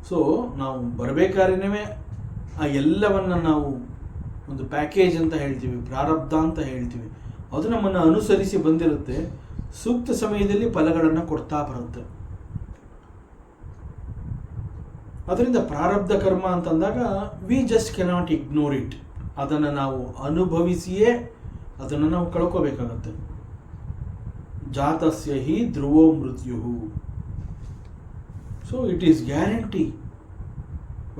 ಸೊ ನಾವು ಬರಬೇಕಾದ್ರೇ ಆ ಎಲ್ಲವನ್ನು ನಾವು ಒಂದು ಪ್ಯಾಕೇಜ್ ಅಂತ ಹೇಳ್ತೀವಿ, ಪ್ರಾರಬ್ಧ ಅಂತ ಹೇಳ್ತೀವಿ, ಅದು ನಮ್ಮನ್ನು ಅನುಸರಿಸಿ ಬಂದಿರುತ್ತೆ. ಸೂಕ್ತ ಸಮಯದಲ್ಲಿ ಫಲಗಳನ್ನು ಕೊಡ್ತಾ ಬರುತ್ತೆ. ಅದರಿಂದ ಪ್ರಾರಬ್ಧ ಕರ್ಮ ಅಂತಂದಾಗ we just cannot ignore it. ಅದನ್ನು ನಾವು ಅನುಭವಿಸಿಯೇ ಅದನ್ನು ನಾವು ಕಳ್ಕೋಬೇಕಾಗತ್ತೆ. ಜಾತಸ್ಯ ಹಿ ಧ್ರುವೋ ಮೃತ್ಯು. So it is guarantee,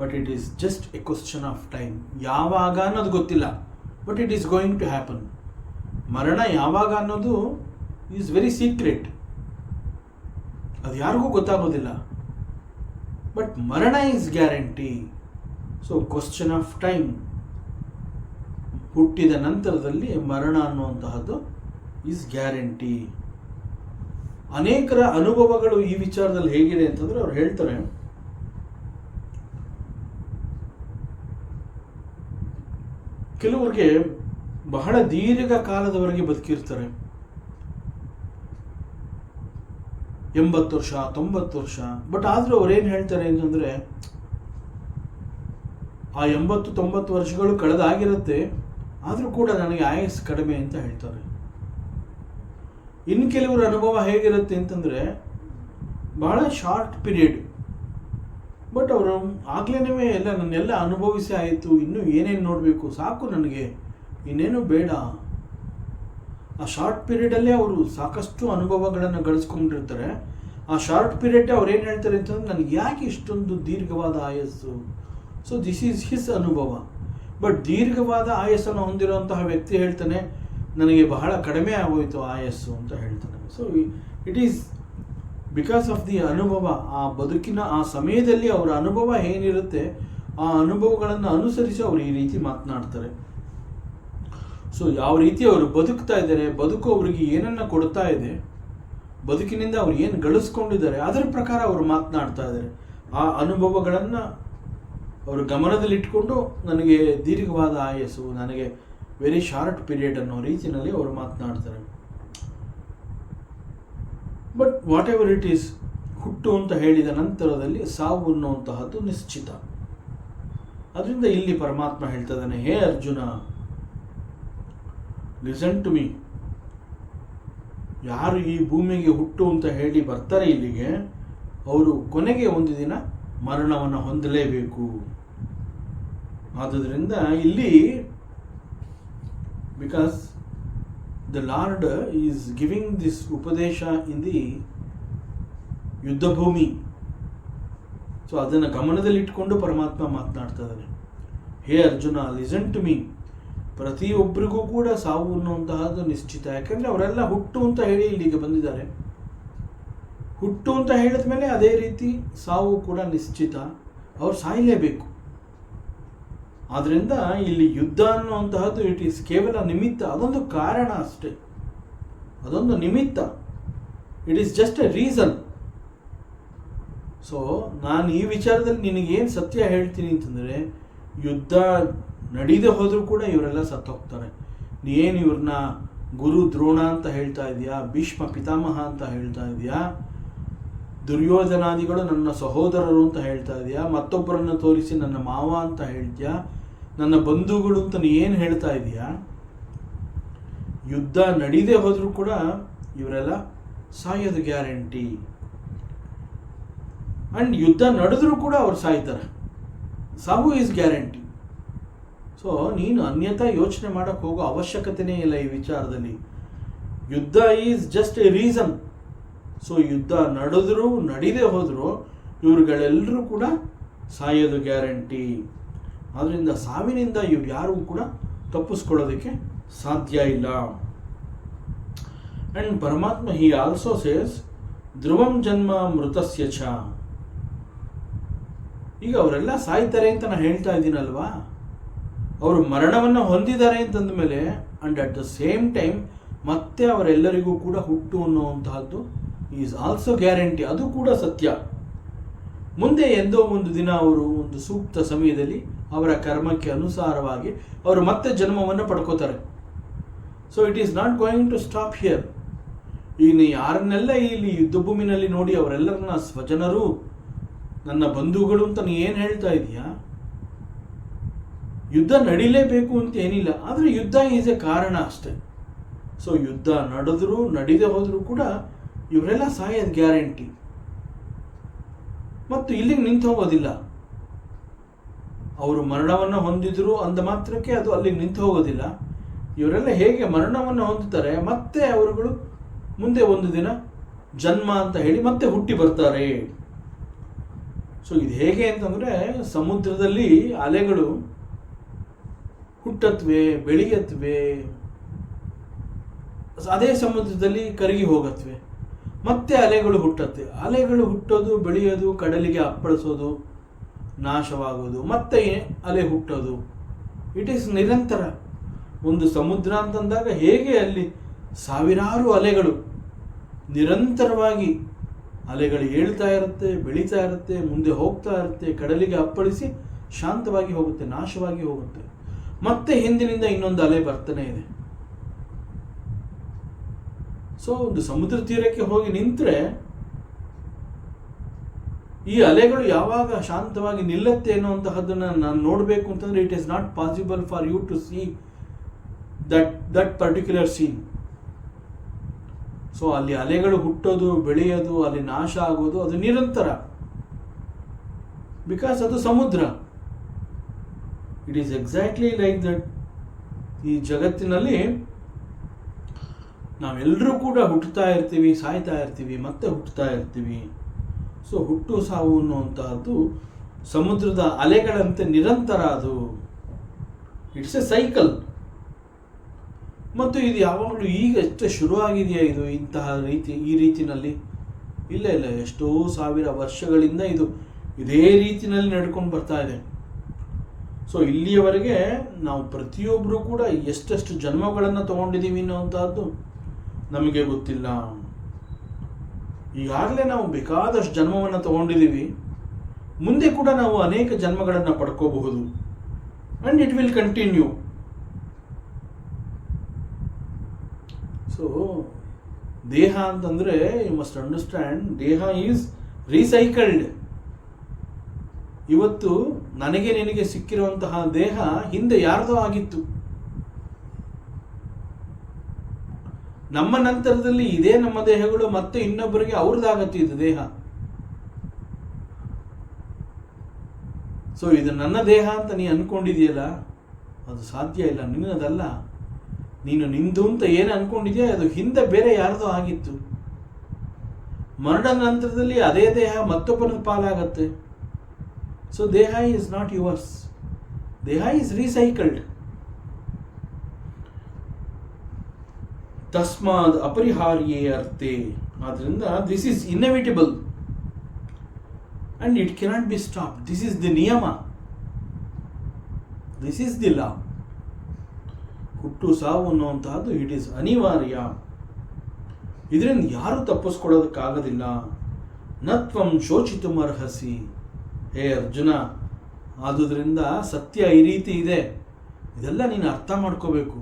but it is just a question of time. ಯಾವಾಗ ಅನ್ನೋದು ಗೊತ್ತಿಲ್ಲ, but it is going to happen. ಮರಣ ಯಾವಾಗ ಅನ್ನೋದು ಈಸ್ ವೆರಿ ಸೀಕ್ರೆಟ್, ಅದು ಯಾರಿಗೂ ಗೊತ್ತಾಗೋದಿಲ್ಲ. ಬಟ್ ಮರಣ is guarantee. So question of time. ಹುಟ್ಟಿದ ನಂತರದಲ್ಲಿ ಮರಣ ಅನ್ನುವಂತಹದ್ದು ಈಸ್ ಗ್ಯಾರಂಟಿ. ಅನೇಕರ ಅನುಭವಗಳು ಈ ವಿಚಾರದಲ್ಲಿ ಹೇಗಿದೆ ಅಂತಂದ್ರೆ ಅವ್ರು ಹೇಳ್ತಾರೆ, ಕೆಲವರಿಗೆ ಬಹಳ ದೀರ್ಘ ಕಾಲದವರೆಗೆ ಬದುಕಿರ್ತಾರೆ, 80 ವರ್ಷ 90 ವರ್ಷ. ಬಟ್ ಆದರೂ ಅವ್ರೇನು ಹೇಳ್ತಾರೆ ಅಂತಂದರೆ, ಆ 80-90 ವರ್ಷಗಳು ಕಳೆದಾಗಿರುತ್ತೆ, ಆದರೂ ಕೂಡ ನನಗೆ ಆಯಸ್ಸು ಕಡಿಮೆ ಅಂತ ಹೇಳ್ತಾರೆ. ಇನ್ನು ಕೆಲವರ ಅನುಭವ ಹೇಗಿರುತ್ತೆ ಅಂತಂದರೆ, ಬಹಳ ಶಾರ್ಟ್ ಪೀರಿಯಡ್, ಬಟ್ ಅವರು ಆಗ್ಲೇನೇ ನನ್ನೆಲ್ಲ ಅನುಭವಿಸಿ ಆಯಿತು, ಇನ್ನೂ ಏನೇನು ನೋಡಬೇಕು, ಸಾಕು ನನಗೆ, ಇನ್ನೇನು ಬೇಡ. ಆ ಶಾರ್ಟ್ ಪೀರಿಯಡಲ್ಲೇ ಅವರು ಸಾಕಷ್ಟು ಅನುಭವಗಳನ್ನು ಗಳಿಸ್ಕೊಂಡಿರ್ತಾರೆ. ಆ ಶಾರ್ಟ್ ಪೀರಿಯಡ್ ಅವ್ರು ಏನು ಹೇಳ್ತಾರೆ ಅಂತಂದ್ರೆ, ನನಗೆ ಯಾಕೆ ಇಷ್ಟೊಂದು ದೀರ್ಘವಾದ ಆಯಸ್ಸು. ಸೊ ದಿಸ್ ಈಸ್ ಹಿಸ್ ಅನುಭವ. ಬಟ್ ದೀರ್ಘವಾದ ಆಯಸ್ಸನ್ನು ಹೊಂದಿರುವಂತಹ ವ್ಯಕ್ತಿ ಹೇಳ್ತಾನೆ, ನನಗೆ ಬಹಳ ಕಡಿಮೆ ಆಗೋಯಿತು ಆಯಸ್ಸು ಅಂತ ಹೇಳ್ತಾನೆ. So it is because of the ಅನುಭವ. ಆ ಬದುಕಿನ ಆ ಸಮಯದಲ್ಲಿ ಅವರ ಅನುಭವ ಏನಿರುತ್ತೆ, ಆ ಅನುಭವಗಳನ್ನು ಅನುಸರಿಸಿ ಅವರು ಈ ರೀತಿ ಮಾತನಾಡ್ತಾರೆ. ಸೊ ಯಾವ ರೀತಿ ಅವರು ಬದುಕ್ತಾ ಇದ್ದಾರೆ, ಬದುಕು ಅವರಿಗೆ ಏನನ್ನ ಕೊಡ್ತಾ ಇದೆ, ಬದುಕಿನಿಂದ ಅವ್ರು ಏನು ಗಳಿಸ್ಕೊಂಡಿದ್ದಾರೆ, ಅದರ ಪ್ರಕಾರ ಅವರು ಮಾತನಾಡ್ತಾ ಇದ್ದಾರೆ. ಆ ಅನುಭವಗಳನ್ನು ಅವರು ಗಮನದಲ್ಲಿಟ್ಕೊಂಡು ನನಗೆ ದೀರ್ಘವಾದ ಆಯಸ್ಸು, ನನಗೆ ವೆರಿ ಶಾರ್ಟ್ ಪೀರಿಯಡ್ ಅನ್ನೋ ರೀತಿಯಲ್ಲಿ ಅವರು ಮಾತನಾಡ್ತಾರೆ. But whatever it is, ಹುಟ್ಟು ಅಂತ ಹೇಳಿದ ನಂತರದಲ್ಲಿ ಸಾವು ಅನ್ನುವಂತಹದ್ದು ನಿಶ್ಚಿತ. ಅದರಿಂದ ಇಲ್ಲಿ ಪರಮಾತ್ಮ ಹೇಳ್ತಾ ಇದ್ದಾನೆ, ಹೇ ಅರ್ಜುನ, ಲಿಸನ್ ಟು ಮೀ. ಯಾರು ಈ ಭೂಮಿಗೆ ಹುಟ್ಟು ಅಂತ ಹೇಳಿ ಬರ್ತಾರೆ ಇಲ್ಲಿಗೆ, ಅವರು ಕೊನೆಗೆ ಒಂದು ದಿನ ಮರಣವನ್ನು ಹೊಂದಲೇಬೇಕು. ಆದುದರಿಂದ ಇಲ್ಲಿ because the lord is giving this ಉಪದೇಶ ಇನ್ ದಿ ಯುದ್ಧ ಭೂಮಿ. ಸೊ ಅದನ್ನು ಗಮನದಲ್ಲಿಟ್ಕೊಂಡು ಪರಮಾತ್ಮ ಮಾತನಾಡ್ತಾ ಇದ್ದಾನೆ. ಹೇ ಅರ್ಜುನ, ಲಿಸನ್ ಟು ಮೀ. ಪ್ರತಿಯೊಬ್ಬರಿಗೂ ಕೂಡ ಸಾವು ಅನ್ನುವಂತಹದ್ದು ನಿಶ್ಚಿತ. ಯಾಕಂದರೆ ಅವರೆಲ್ಲ ಹುಟ್ಟು ಅಂತ ಹೇಳಿ ಇಲ್ಲಿಗೆ ಬಂದಿದ್ದಾರೆ. ಹುಟ್ಟು ಅಂತ ಹೇಳಿದ ಮೇಲೆ ಅದೇ ರೀತಿ ಸಾವು ಕೂಡ ನಿಶ್ಚಿತ, ಅವ್ರು ಸಾಯಲೇಬೇಕು. ಆದ್ದರಿಂದ ಇಲ್ಲಿ ಯುದ್ಧ ಅನ್ನುವಂತಹದ್ದು ಇಟ್ ಈಸ್ ಕೇವಲ ನಿಮಿತ್ತ, ಅದೊಂದು ಕಾರಣ ಅಷ್ಟೇ, ಅದೊಂದು ನಿಮಿತ್ತ. It is just A reason. So ನಾನು ಈ ವಿಚಾರದಲ್ಲಿ ನಿನಗೇನು ಸತ್ಯ ಹೇಳ್ತೀನಿ ಅಂತಂದರೆ, ಯುದ್ಧ ನಡೀದೇ ಹೋದರೂ ಕೂಡ ಇವರೆಲ್ಲ ಸತ್ತೋಗ್ತಾರೆ. ನೀನು ಇವ್ರನ್ನ ಗುರು ದ್ರೋಣ ಅಂತ ಹೇಳ್ತಾ ಇದೆಯಾ, ಭೀಷ್ಮ ಪಿತಾಮಹ ಅಂತ ಹೇಳ್ತಾ ಇದೆಯಾ, ದುರ್ಯೋಧನಾದಿಗಳು ನನ್ನ ಸಹೋದರರು ಅಂತ ಹೇಳ್ತಾ ಇದೆಯಾ, ಮತ್ತೊಬ್ಬರನ್ನು ತೋರಿಸಿ ನನ್ನ ಮಾವ ಅಂತ ಹೇಳ್ತೀಯಾ, ನನ್ನ ಬಂಧುಗಳು ಅಂತ ನೀ ಏನು ಹೇಳ್ತಾ ಇದೆಯಾ. ಯುದ್ಧ ನಡೀದೇ ಹೋದರೂ ಕೂಡ ಇವರೆಲ್ಲ ಸಾಯೋದು ಗ್ಯಾರಂಟಿ. ಅಂಡ್ ಯುದ್ಧ ನಡೆದರೂ ಕೂಡ ಅವ್ರು ಸಾಯ್ತಾರೆ. ಸಾವು ಈಸ್ ಗ್ಯಾರಂಟಿ. ಸೊ ನೀನು ಅನ್ಯಥಾ ಯೋಚನೆ ಮಾಡೋಕ್ಕೆ ಹೋಗೋ ಅವಶ್ಯಕತೆನೇ ಇಲ್ಲ ಈ ವಿಚಾರದಲ್ಲಿ. ಯುದ್ಧ is just A reason. So ಯುದ್ಧ ನಡೆದರೂ ನಡೀದೇ ಹೋದರೂ ಇವ್ರುಗಳೆಲ್ಲರೂ ಕೂಡ ಸಾಯೋದು ಗ್ಯಾರಂಟಿ. ಆದ್ದರಿಂದ ಸಾವಿನಿಂದ ಇವ್ರು ಯಾರೂ ಕೂಡ ತಪ್ಪಿಸ್ಕೊಳ್ಳೋದಕ್ಕೆ ಸಾಧ್ಯ ಇಲ್ಲ. ಅಂಡ್ ಪರಮಾತ್ಮ ಹಿ ಆಲ್ಸೋ ಸೇಸ್ ಧ್ರುವಂ ಜನ್ಮ ಮೃತಸ್ಯ ಛ. ಈಗ ಅವರೆಲ್ಲ ಸಾಯ್ತಾರೆ ಅಂತ ನಾನು ಹೇಳ್ತಾ ಇದ್ದೀನಲ್ವಾ, ಅವರು ಮರಣವನ್ನು ಹೊಂದಿದ್ದಾರೆ ಅಂತಂದ ಮೇಲೆ and at the same time ಮತ್ತೆ ಅವರೆಲ್ಲರಿಗೂ ಕೂಡ ಹುಟ್ಟು ಅನ್ನುವಂತಹದ್ದು ಈಸ್ ಆಲ್ಸೋ ಗ್ಯಾರಂಟಿ. ಅದು ಕೂಡ ಸತ್ಯ. ಮುಂದೆ ಎಂದೋ ಒಂದು ದಿನ ಅವರು ಒಂದು ಸೂಕ್ತ ಸಮಯದಲ್ಲಿ ಅವರ ಕರ್ಮಕ್ಕೆ ಅನುಸಾರವಾಗಿ ಅವರು ಮತ್ತೆ ಜನ್ಮವನ್ನು ಪಡ್ಕೋತಾರೆ. So it is not going to stop here. ಇನ್ನು ಯಾರನ್ನೆಲ್ಲ ಇಲ್ಲಿ ಯುದ್ಧ ಭೂಮಿನಲ್ಲಿ ನೋಡಿ ಅವರೆಲ್ಲರನ್ನ ಸ್ವಜನರು, ನನ್ನ ಬಂಧುಗಳು ಅಂತ ನೀ ಏನು ಹೇಳ್ತಾ ಇದೀಯಾ? ಯುದ್ಧ ನಡೀಲೇಬೇಕು ಅಂತ ಏನಿಲ್ಲ, ಆದರೆ ಯುದ್ಧ ಈಸ್ ಎ ಕಾರಣ ಅಷ್ಟೆ. ಸೊ ಯುದ್ಧ ನಡೆದರೂ ನಡೀದೆ ಹೋದರೂ ಕೂಡ ಇವರೆಲ್ಲ ಸಾಯೋದು ಗ್ಯಾರಂಟಿ. ಮತ್ತು ಇಲ್ಲಿಗೆ ನಿಂತು ಹೋಗೋದಿಲ್ಲ. ಅವರು ಮರಣವನ್ನು ಹೊಂದಿದ್ರು ಅಂದ ಮಾತ್ರಕ್ಕೆ ಅದು ಅಲ್ಲಿಗೆ ನಿಂತು ಹೋಗೋದಿಲ್ಲ. ಇವರೆಲ್ಲ ಹೇಗೆ ಮರಣವನ್ನು ಹೊಂದುತ್ತಾರೆ, ಮತ್ತೆ ಅವರುಗಳು ಮುಂದೆ ಒಂದು ದಿನ ಜನ್ಮ ಅಂತ ಹೇಳಿ ಮತ್ತೆ ಹುಟ್ಟಿ ಬರ್ತಾರೆ. ಸೊ ಇದು ಹೇಗೆ ಅಂತಂದರೆ, ಸಮುದ್ರದಲ್ಲಿ ಅಲೆಗಳು ಹುಟ್ಟತ್ವೆ, ಬೆಳೆಯತ್ವೆ, ಅದೇ ಸಮುದ್ರದಲ್ಲಿ ಕರಗಿ ಹೋಗತ್ವೆ, ಮತ್ತೆ ಅಲೆಗಳು ಹುಟ್ಟತ್ವೆ. ಅಲೆಗಳು ಹುಟ್ಟೋದು, ಬೆಳೆಯೋದು, ಕಡಲಿಗೆ ಅಪ್ಪಳಿಸೋದು, ನಾಶವಾಗೋದು, ಮತ್ತೆ ಅಲೆ ಹುಟ್ಟೋದು. ಇಟ್ ಈಸ್ ನಿರಂತರ. ಒಂದು ಸಮುದ್ರ ಅಂತಂದಾಗ ಹೇಗೆ ಅಲ್ಲಿ ಸಾವಿರಾರು ಅಲೆಗಳು ನಿರಂತರವಾಗಿ ಅಲೆಗಳು ಏಳ್ತಾ ಇರುತ್ತೆ, ಬೆಳೀತಾ ಇರುತ್ತೆ, ಮುಂದೆ ಹೋಗ್ತಾ ಇರುತ್ತೆ, ಕಡಲಿಗೆ ಅಪ್ಪಳಿಸಿ ಶಾಂತವಾಗಿ ಹೋಗುತ್ತೆ, ನಾಶವಾಗಿ ಹೋಗುತ್ತೆ, ಮತ್ತೆ ಹಿಂದಿನಿಂದ ಇನ್ನೊಂದು ಅಲೆ ಬರ್ತಾನೆ ಇದೆ. ಸೊ ಒಂದು ಸಮುದ್ರ ತೀರಕ್ಕೆ ಹೋಗಿ ನಿಂತರೆ ಈ ಅಲೆಗಳು ಯಾವಾಗ ಶಾಂತವಾಗಿ ನಿಲ್ಲುತ್ತೆ ಅನ್ನುವಂತಹದ್ದನ್ನು ನಾನು ನೋಡಬೇಕು ಅಂತಂದ್ರೆ it is not possible for you to see that particular scene. So ಅಲ್ಲಿ ಅಲೆಗಳು ಹುಟ್ಟೋದು, ಬೆಳೆಯೋದು, ಅಲ್ಲಿ ನಾಶ ಆಗೋದು ಅದು ನಿರಂತರ. ಬಿಕಾಸ್ ಅದು ಸಮುದ್ರ. It is exactly like that. ಈ ಜಗತ್ತಿನಲ್ಲಿ ನಾವೆಲ್ಲರೂ ಕೂಡ ಹುಟ್ಟುತ್ತಾ ಇರ್ತೀವಿ, ಸಾಯ್ತಾ ಇರ್ತೀವಿ, ಮತ್ತೆ ಹುಟ್ಟುತ್ತಾ ಇರ್ತೀವಿ. ಸೊ ಹುಟ್ಟು ಸಾವು ಅನ್ನುವಂತಹದ್ದು ಸಮುದ್ರದ ಅಲೆಗಳಂತೆ ನಿರಂತರ. ಅದು ಇಟ್ಸ್ ಎ ಸೈಕಲ್. ಮತ್ತು ಇದು ಯಾವಾಗಲೂ ಈಗ ಎಷ್ಟೇ ಶುರುವಾಗಿದೆಯಾ ಇದು ಇಂತಹ ರೀತಿ, ಈ ರೀತಿನಲ್ಲಿ? ಇಲ್ಲ, ಎಷ್ಟೋ ಸಾವಿರ ವರ್ಷಗಳಿಂದ ಇದು ಇದೇ ರೀತಿನಲ್ಲಿ ನಡ್ಕೊಂಡು ಬರ್ತಾ ಇದೆ. ಸೊ ಇಲ್ಲಿಯವರೆಗೆ ನಾವು ಪ್ರತಿಯೊಬ್ಬರು ಕೂಡ ಎಷ್ಟೆಷ್ಟು ಜನ್ಮಗಳನ್ನು ತಗೊಂಡಿದ್ದೀವಿ ಅನ್ನೋಂಥದ್ದು ನಮಗೆ ಗೊತ್ತಿಲ್ಲ. ಈಗಾಗಲೇ ನಾವು ಬೇಕಾದಷ್ಟು ಜನ್ಮವನ್ನು ತಗೊಂಡಿದ್ದೀವಿ. ಮುಂದೆ ಕೂಡ ನಾವು ಅನೇಕ ಜನ್ಮಗಳನ್ನು ಪಡ್ಕೋಬಹುದು. And it will continue. So ದೇಹ ಅಂತಂದರೆ ಯು ಮಸ್ಟ್ ಅಂಡರ್ಸ್ಟ್ಯಾಂಡ್, ದೇಹ ಈಸ್ ರೀಸೈಕಲ್ಡ್. ಇವತ್ತು ನನಗೆ ನಿನಗೆ ಸಿಕ್ಕಿರುವಂತಹ ದೇಹ ಹಿಂದೆ ಯಾರ್ದೋ ಆಗಿತ್ತು. ನಮ್ಮ ನಂತರದಲ್ಲಿ ಇದೇ ನಮ್ಮ ದೇಹಗಳು ಮತ್ತೆ ಇನ್ನೊಬ್ಬರಿಗೆ ಅವ್ರದ್ದಾಗತ್ತೆ ಇದು ದೇಹ. ಸೊ ಇದು ನನ್ನ ದೇಹ ಅಂತ ನೀ ಅನ್ಕೊಂಡಿದೆಯಲ್ಲ, ಅದು ಸಾಧ್ಯ ಇಲ್ಲ, ನಿನ್ನದಲ್ಲ. ನೀನು ನಿಂದು ಅಂತ ಏನು ಅನ್ಕೊಂಡಿದ್ಯಾ ಅದು ಹಿಂದೆ ಬೇರೆ ಯಾರ್ದೋ ಆಗಿತ್ತು. ಮರಣದ ನಂತರದಲ್ಲಿ ಅದೇ ದೇಹ ಮತ್ತೊಬ್ಬನ ಪಾಲಾಗತ್ತೆ. ಸೊ ದೇಹ ಈಸ್ ನಾಟ್ ಯುವರ್ಸ್, ದೇಹ ಈಸ್ ರೀಸೈಕಲ್ಡ್. ತಸ್ಮಾದ್ ಅಪರಿಹಾರ್ಯೇ ಅರ್ಥೆ. ಆದ್ರಿಂದ this is inevitable and it cannot B stop. This is the ನಿಯಮ, ದಿಸ್ ಈಸ್ ದಿ ಲಾ. ಹುಟ್ಟು ಸಾವು ಅನ್ನುವಂತಹದ್ದು ಇಟ್ ಈಸ್ ಅನಿವಾರ್ಯ. ಇದರಿಂದ ಯಾರು ತಪ್ಪಿಸ್ಕೊಳ್ಳೋದಕ್ಕಾಗೋದಿಲ್ಲ. ನತ್ವಂ ಶೋಚಿತುಮರ್ಹಸಿ. ಹೇ ಅರ್ಜುನ, ಆದುದರಿಂದ ಸತ್ಯ ಈ ರೀತಿ ಇದೆ, ಇದೆಲ್ಲ ನೀನು ಅರ್ಥ ಮಾಡ್ಕೋಬೇಕು.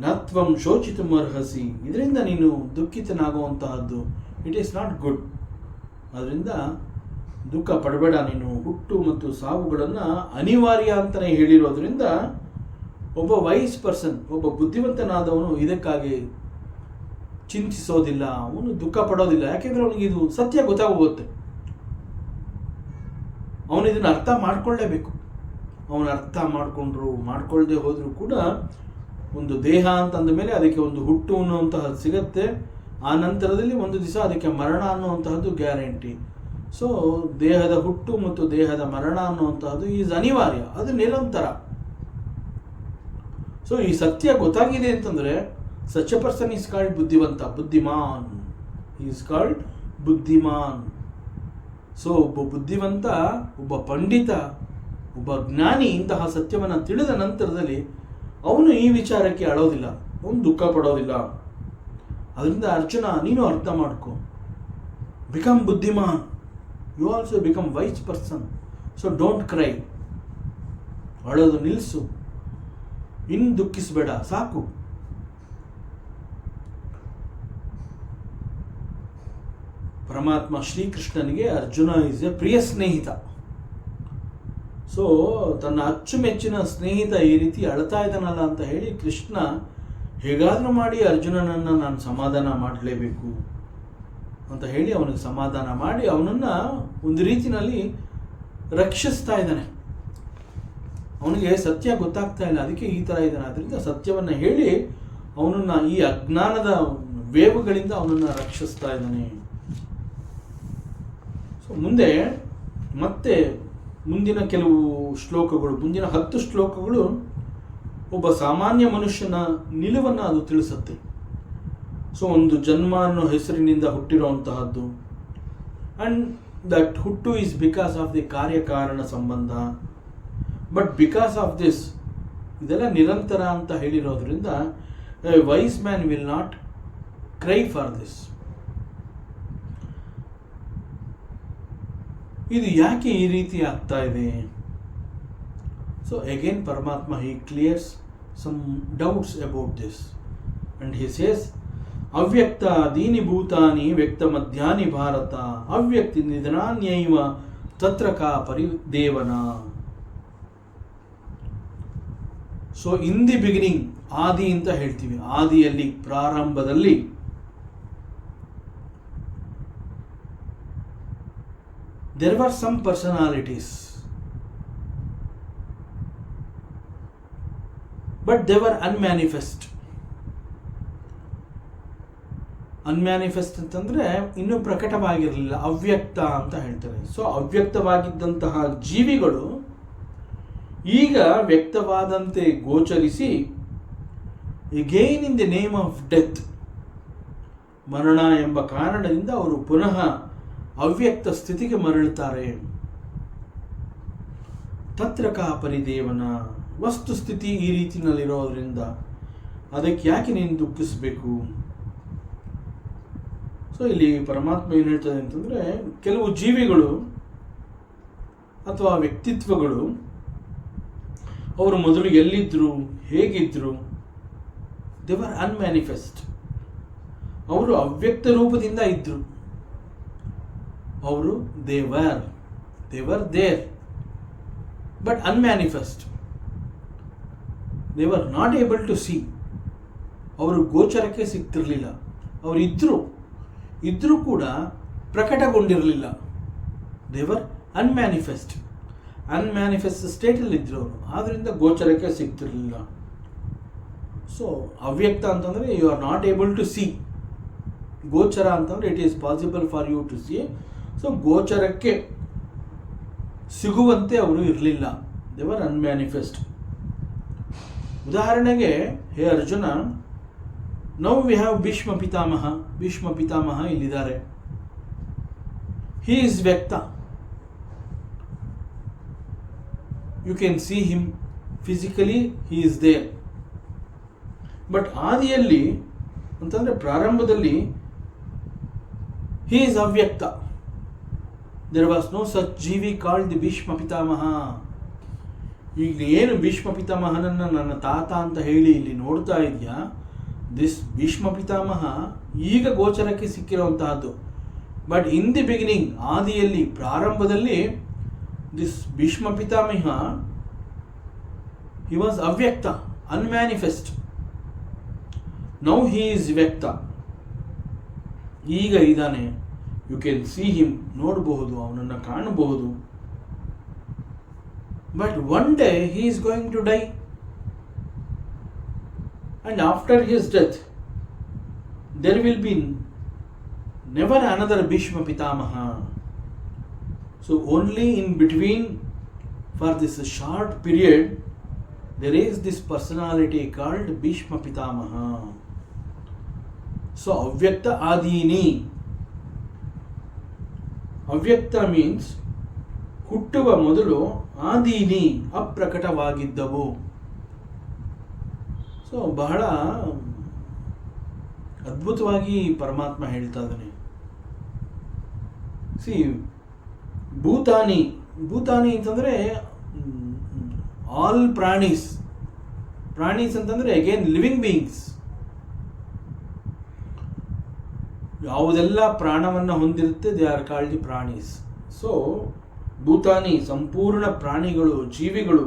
ನತ್ವಂ ಶೋಚಿತುಮರ್ಹಸಿ, ಇದರಿಂದ ನೀನು ದುಃಖಿತನಾಗುವಂತಹದ್ದು ಇಟ್ ಈಸ್ ನಾಟ್ ಗುಡ್. ಅದರಿಂದ ದುಃಖ ಪಡಬೇಡ ನೀನು. ಹುಟ್ಟು ಮತ್ತು ಸಾವುಗಳನ್ನು ಅನಿವಾರ್ಯ ಅಂತಲೇ ಹೇಳಿರೋದ್ರಿಂದ ಒಬ್ಬ ವೈಸ್ ಪರ್ಸನ್, ಒಬ್ಬ ಬುದ್ಧಿವಂತನಾದವನು ಇದಕ್ಕಾಗಿ ಚಿಂತಿಸೋದಿಲ್ಲ, ಅವನು ದುಃಖ ಪಡೋದಿಲ್ಲ. ಯಾಕೆಂದರೆ ಅವನಿಗೆ ಇದು ಸತ್ಯ ಗೊತ್ತಾಗೋಗುತ್ತೆ. ಅವನು ಇದನ್ನು ಅರ್ಥ ಮಾಡ್ಕೊಳ್ಳೇಬೇಕು. ಅವನು ಅರ್ಥ ಮಾಡಿಕೊಂಡ್ರು ಮಾಡ್ಕೊಳ್ಳದೆ ಹೋದರೂ ಕೂಡ ಒಂದು ದೇಹ ಅಂತಂದ ಮೇಲೆ ಅದಕ್ಕೆ ಒಂದು ಹುಟ್ಟು ಅನ್ನುವಂತಹದ್ದು ಸಿಗತ್ತೆ. ಆ ನಂತರದಲ್ಲಿ ಒಂದು ದಿವಸ ಅದಕ್ಕೆ ಮರಣ ಅನ್ನುವಂತಹದ್ದು ಗ್ಯಾರಂಟಿ. ಸೊ ದೇಹದ ಹುಟ್ಟು ಮತ್ತು ದೇಹದ ಮರಣ ಅನ್ನುವಂತಹದ್ದು ಈಸ್ ಅನಿವಾರ್ಯ, ಅದು ನಿರಂತರ. ಸೊ ಈ ಸತ್ಯ ಗೊತ್ತಾಗಿದೆ ಅಂತಂದರೆ such a person is called ಬುದ್ಧಿವಂತ, ಬುದ್ಧಿಮಾನ್. ಈಸ್ ಕಾಲ್ಡ್ ಬುದ್ಧಿಮಾನ್. ಸೊ ಒಬ್ಬ ಬುದ್ಧಿವಂತ, ಒಬ್ಬ ಪಂಡಿತ, ಒಬ್ಬ ಜ್ಞಾನಿ ಇಂತಹ ಸತ್ಯವನ್ನು ತಿಳಿದ ನಂತರದಲ್ಲಿ ಅವನು ಈ ವಿಚಾರಕ್ಕೆ ಅಳೋದಿಲ್ಲ, ಅವನು ದುಃಖ ಪಡೋದಿಲ್ಲ. ಅದರಿಂದ ಅರ್ಜುನ, ನೀನು ಅರ್ಥ ಮಾಡ್ಕೊ. ಬಿಕಮ್ ಬುದ್ಧಿಮಾನ್. You also become wise person. So don't cry. ಅಳೋದು ನಿಲ್ಲಿಸು, ಇನ್ನು ದುಃಖಿಸಬೇಡ, ಸಾಕು. ಪರಮಾತ್ಮ ಶ್ರೀಕೃಷ್ಣನಿಗೆ ಅರ್ಜುನ ಈಸ್ ಎ ಪ್ರಿಯ ಸ್ನೇಹಿತ. ಸೊ ತನ್ನ ಅಚ್ಚುಮೆಚ್ಚಿನ ಸ್ನೇಹಿತ ಈ ರೀತಿ ಅಳ್ತಾ ಇದ್ದಾನಲ್ಲ ಅಂತ ಹೇಳಿ ಕೃಷ್ಣ ಹೇಗಾದರೂ ಮಾಡಿ ಅರ್ಜುನನನ್ನು ನಾನು ಸಮಾಧಾನ ಮಾಡಲೇಬೇಕು ಅಂತ ಹೇಳಿ ಅವನಿಗೆ ಸಮಾಧಾನ ಮಾಡಿ ಅವನನ್ನು ಒಂದು ರೀತಿಯಲ್ಲಿ ರಕ್ಷಿಸ್ತಾ ಇದ್ದಾನೆ. ಅವನಿಗೆ ಸತ್ಯ ಗೊತ್ತಾಗ್ತಾ ಇಲ್ಲ, ಅದಕ್ಕೆ ಈ ಥರ ಇದ್ದಾನೆ. ಅದರಿಂದ ಸತ್ಯವನ್ನು ಹೇಳಿ ಅವನನ್ನು ಈ ಅಜ್ಞಾನದ ವೇವುಗಳಿಂದ ಅವನನ್ನು ರಕ್ಷಿಸ್ತಾ ಇದ್ದಾನೆ. ಸೊ ಮುಂದೆ ಮತ್ತೆ ಮುಂದಿನ ಕೆಲವು ಶ್ಲೋಕಗಳು, ಮುಂದಿನ 10 ಶ್ಲೋಕಗಳು ಒಬ್ಬ ಸಾಮಾನ್ಯ ಮನುಷ್ಯನ ನಿಲುವನ್ನು ಅದು ತಿಳಿಸುತ್ತೆ. ಸೊ ಒಂದು ಜನ್ಮ ಅನ್ನೋ ಹೆಸರಿನಿಂದ ಹುಟ್ಟಿರುವಂತಹದ್ದು, ಆ್ಯಂಡ್ ದಟ್ ಹುಟ್ಟು ಈಸ್ ಬಿಕಾಸ್ ಆಫ್ ದಿ ಕಾರ್ಯಕಾರಣ ಸಂಬಂಧ, ಬಟ್ ಬಿಕಾಸ್ ಆಫ್ ದಿಸ್ ಇದೆಲ್ಲ ನಿರಂತರ ಅಂತ ಹೇಳಿರೋದ್ರಿಂದ a wise man will not cry for this. ಇದು ಯಾಕೆ ಈ ರೀತಿ ಆಗ್ತಾ ಇದೆ? So again Paramatma he clears some doubts about this and he says ಅವ್ಯಕ್ತ ದೀನಿ ಭೂತಾನಿ ವ್ಯಕ್ತ ಮಧ್ಯಾನಿ ಭಾರತ ಅವ್ಯಕ್ತಿ ನಿಧನಾನ್ಯೈವ ತತ್ರ ಕಾ ಪರಿದೇವನ. ಸೊ ಇನ್ ದಿ ಬಿಗಿನಿಂಗ್, ಆದಿ ಅಂತ ಹೇಳ್ತೀವಿ, ಆದಿಯಲ್ಲಿ ಪ್ರಾರಂಭದಲ್ಲಿ there were some personalities, but they were unmanifest. ಅಂತಂದ್ರೆ ಇನ್ನೂ ಪ್ರಕಟವಾಗಿರಲಿಲ್ಲ, ಅವ್ಯಕ್ತ ಅಂತ ಹೇಳ್ತಾರೆ. ಸೊ ಅವ್ಯಕ್ತವಾಗಿದ್ದಂತಹ ಜೀವಿಗಳು ಈಗ ವ್ಯಕ್ತವಾದಂತೆ ಗೋಚರಿಸಿ again in the name of death, ಮರಣ ಎಂಬ ಕಾರಣದಿಂದ ಅವರು ಪುನಃ ಅವ್ಯಕ್ತ ಸ್ಥಿತಿಗೆ ಮರಳುತ್ತಾರೆ. ತತ್ರಕ ಪರಿದೇವನ, ವಸ್ತುಸ್ಥಿತಿ ಈ ರೀತಿಯಲ್ಲಿರೋದ್ರಿಂದ ಅದಕ್ಕೆ ಯಾಕೆ ನೀನು ದುಃಖಿಸಬೇಕು? ಸೊ ಇಲ್ಲಿ ಪರಮಾತ್ಮ ಏನು ಹೇಳ್ತದೆ ಅಂತಂದರೆ, ಕೆಲವು ಜೀವಿಗಳು ಅಥವಾ ವ್ಯಕ್ತಿತ್ವಗಳು ಅವರು ಮೊದಲು ಎಲ್ಲಿದ್ದರು, ಹೇಗಿದ್ದರು, ದೇ ವರ್ ಅನ್ಮ್ಯಾನಿಫೆಸ್ಟ್. ಅವರು ಅವ್ಯಕ್ತ ರೂಪದಿಂದ ಇದ್ದರು. ಅವರು they were there but unmanifest. They were not able to see. ಅವರು ಗೋಚರಕ್ಕೆ ಸಿಗ್ತಿರಲಿಲ್ಲ. ಅವರು ಇದ್ರೂ ಕೂಡ ಪ್ರಕಟಗೊಂಡಿರಲಿಲ್ಲ. they were unmanifest ಸ್ಟೇಟಲ್ಲಿ ಇದ್ರು ಅವರು, ಆದ್ದರಿಂದ ಗೋಚರಕ್ಕೆ ಸಿಗ್ತಿರಲಿಲ್ಲ. ಸೊ ಅವ್ಯಕ್ತ ಅಂತಂದರೆ you are not able to see. ಗೋಚರ ಅಂತಂದರೆ it is possible for you to see. So ಗೋಚರಕ್ಕೆ ಸಿಗುವಂತೆ ಅವರು ಇರಲಿಲ್ಲ. They were unmanifest. ಉದಾಹರಣೆಗೆ, ಹೇ Arjuna, now we have Bhishma Pitamah ಇಲ್ಲಿದ್ದಾರೆ. ಹಿ ಈಸ್ ವ್ಯಕ್ತ, you can see him physically, he is there. But ಆದಿಯಲ್ಲಿ ಅಂತಂದರೆ ಪ್ರಾರಂಭದಲ್ಲಿ ಹಿ ಈಸ್ ಅವ್ಯಕ್ತ. ದೇರ್ ವಾಸ್ ನೋ ಸಚ್ ಜೀವಿ ಕಾಲ್ಡ್ ದಿ ಭೀಷ್ಮ ಪಿತಾಮಹ. ಈಗ ಏನು ಭೀಷ್ಮ ಪಿತಾಮಹನನ್ನು ನನ್ನ ತಾತ ಅಂತ ಹೇಳಿ ಇಲ್ಲಿ ನೋಡ್ತಾ ಇದೆಯಾ, ದಿಸ್ ಭೀಷ್ಮ ಪಿತಾಮಹ ಈಗ ಗೋಚರಕ್ಕೆ ಸಿಕ್ಕಿರುವಂತಹದ್ದು. ಬಟ್ ಇನ್ ದಿ ಬಿಗಿನಿಂಗ್, ಆದಿಯಲ್ಲಿ ಪ್ರಾರಂಭದಲ್ಲಿ, ದಿಸ್ ಭೀಷ್ಮ ಪಿತಾಮಹ ಹಿ ವಾಸ್ ಅವ್ಯಕ್ತ, ಅನ್ಮ್ಯಾನಿಫೆಸ್ಟ್. ನೌ ಹಿ ಈಸ್ ವ್ಯಕ್ತ, ಈಗ ಇದ್ದಾನೆ. ಯು ಕ್ಯಾನ್ ಸಿ ಹಿಮ್, ನೋಡಬಹುದು, ಅವನನ್ನು ಕಾಣಬಹುದು. But one day he is going to die, and after his death there will be never another Bhishma Pitamaha. So only in between, for this short period, there is this personality called Bhishma Pitamaha. So Avyakta Adini. Avyakta means ಹುಟ್ಟುವ ಮೊದಲು, ಆದೀನಿ ಅಪ್ರಕಟವಾಗಿದ್ದವು. So ಬಹಳ ಅದ್ಭುತವಾಗಿ ಪರಮಾತ್ಮ ಹೇಳ್ತಾ ಇದ್ದಾನೆ. C ಭೂತಾನಿ ಅಂತಂದರೆ all ಪ್ರಾಣೀಸ್ ಅಂತಂದರೆ ಅಗೇನ್ ಲಿವಿಂಗ್ ಬೀಯಿಂಗ್ಸ್. ಯಾವುದೆಲ್ಲ ಪ್ರಾಣವನ್ನು ಹೊಂದಿರುತ್ತೆ ದೇ ಆರ್ ಕಾಲ್ಡ್ ದಿ ಪ್ರಾಣೀಸ್. ಸೊ ಭೂತಾನಿ ಸಂಪೂರ್ಣ ಪ್ರಾಣಿಗಳು, ಜೀವಿಗಳು,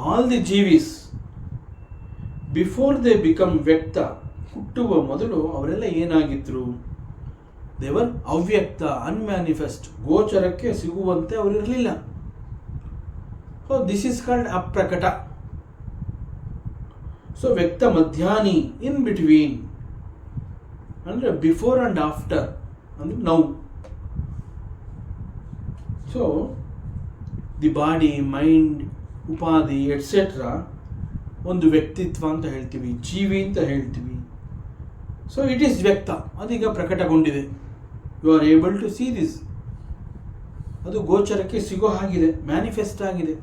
ಆಲ್ ದಿ ಜೀವೀಸ್ ಬಿಫೋರ್ ದೇ ಬಿಕಮ್ ವ್ಯಕ್ತ, ಹುಟ್ಟುವ ಮೊದಲು ಅವರೆಲ್ಲ ಏನಾಗಿದ್ರು? ದೇವರ್ ಅವ್ಯಕ್ತ, ಅನ್ಮ್ಯಾನಿಫೆಸ್ಟ್, ಗೋಚರಕ್ಕೆ ಸಿಗುವಂತೆ ಅವರಿರಲಿಲ್ಲ. ಸೊ ದಿಸ್ ಈಸ್ ಕಾಲ್ಡ್ ಅಪ್ರಕಟ. ಸೊ ವ್ಯಕ್ತ ಮಧ್ಯಾಹ್ನಿ, ಇನ್ ಬಿಟ್ವೀನ್ ಅಂದರೆ ಬಿಫೋರ್ ಆ್ಯಂಡ್ ಆಫ್ಟರ್ ಅಂದರೆ now. So the body, mind, ಉಪಾಧಿ ಎಟ್ಸೆಟ್ರಾ ಒಂದು ವ್ಯಕ್ತಿತ್ವ ಅಂತ ಹೇಳ್ತೀವಿ, ಜೀವಿ ಅಂತ ಹೇಳ್ತೀವಿ. ಸೊ ಇಟ್ ಈಸ್ ವ್ಯಕ್ತ, ಅದೀಗ ಪ್ರಕಟಗೊಂಡಿದೆ. You are able to see this. ಅದು ಗೋಚರಕ್ಕೆ ಸಿಗೋ ಹಾಗಿದೆ, ಮ್ಯಾನಿಫೆಸ್ಟ್ ಆಗಿದೆ.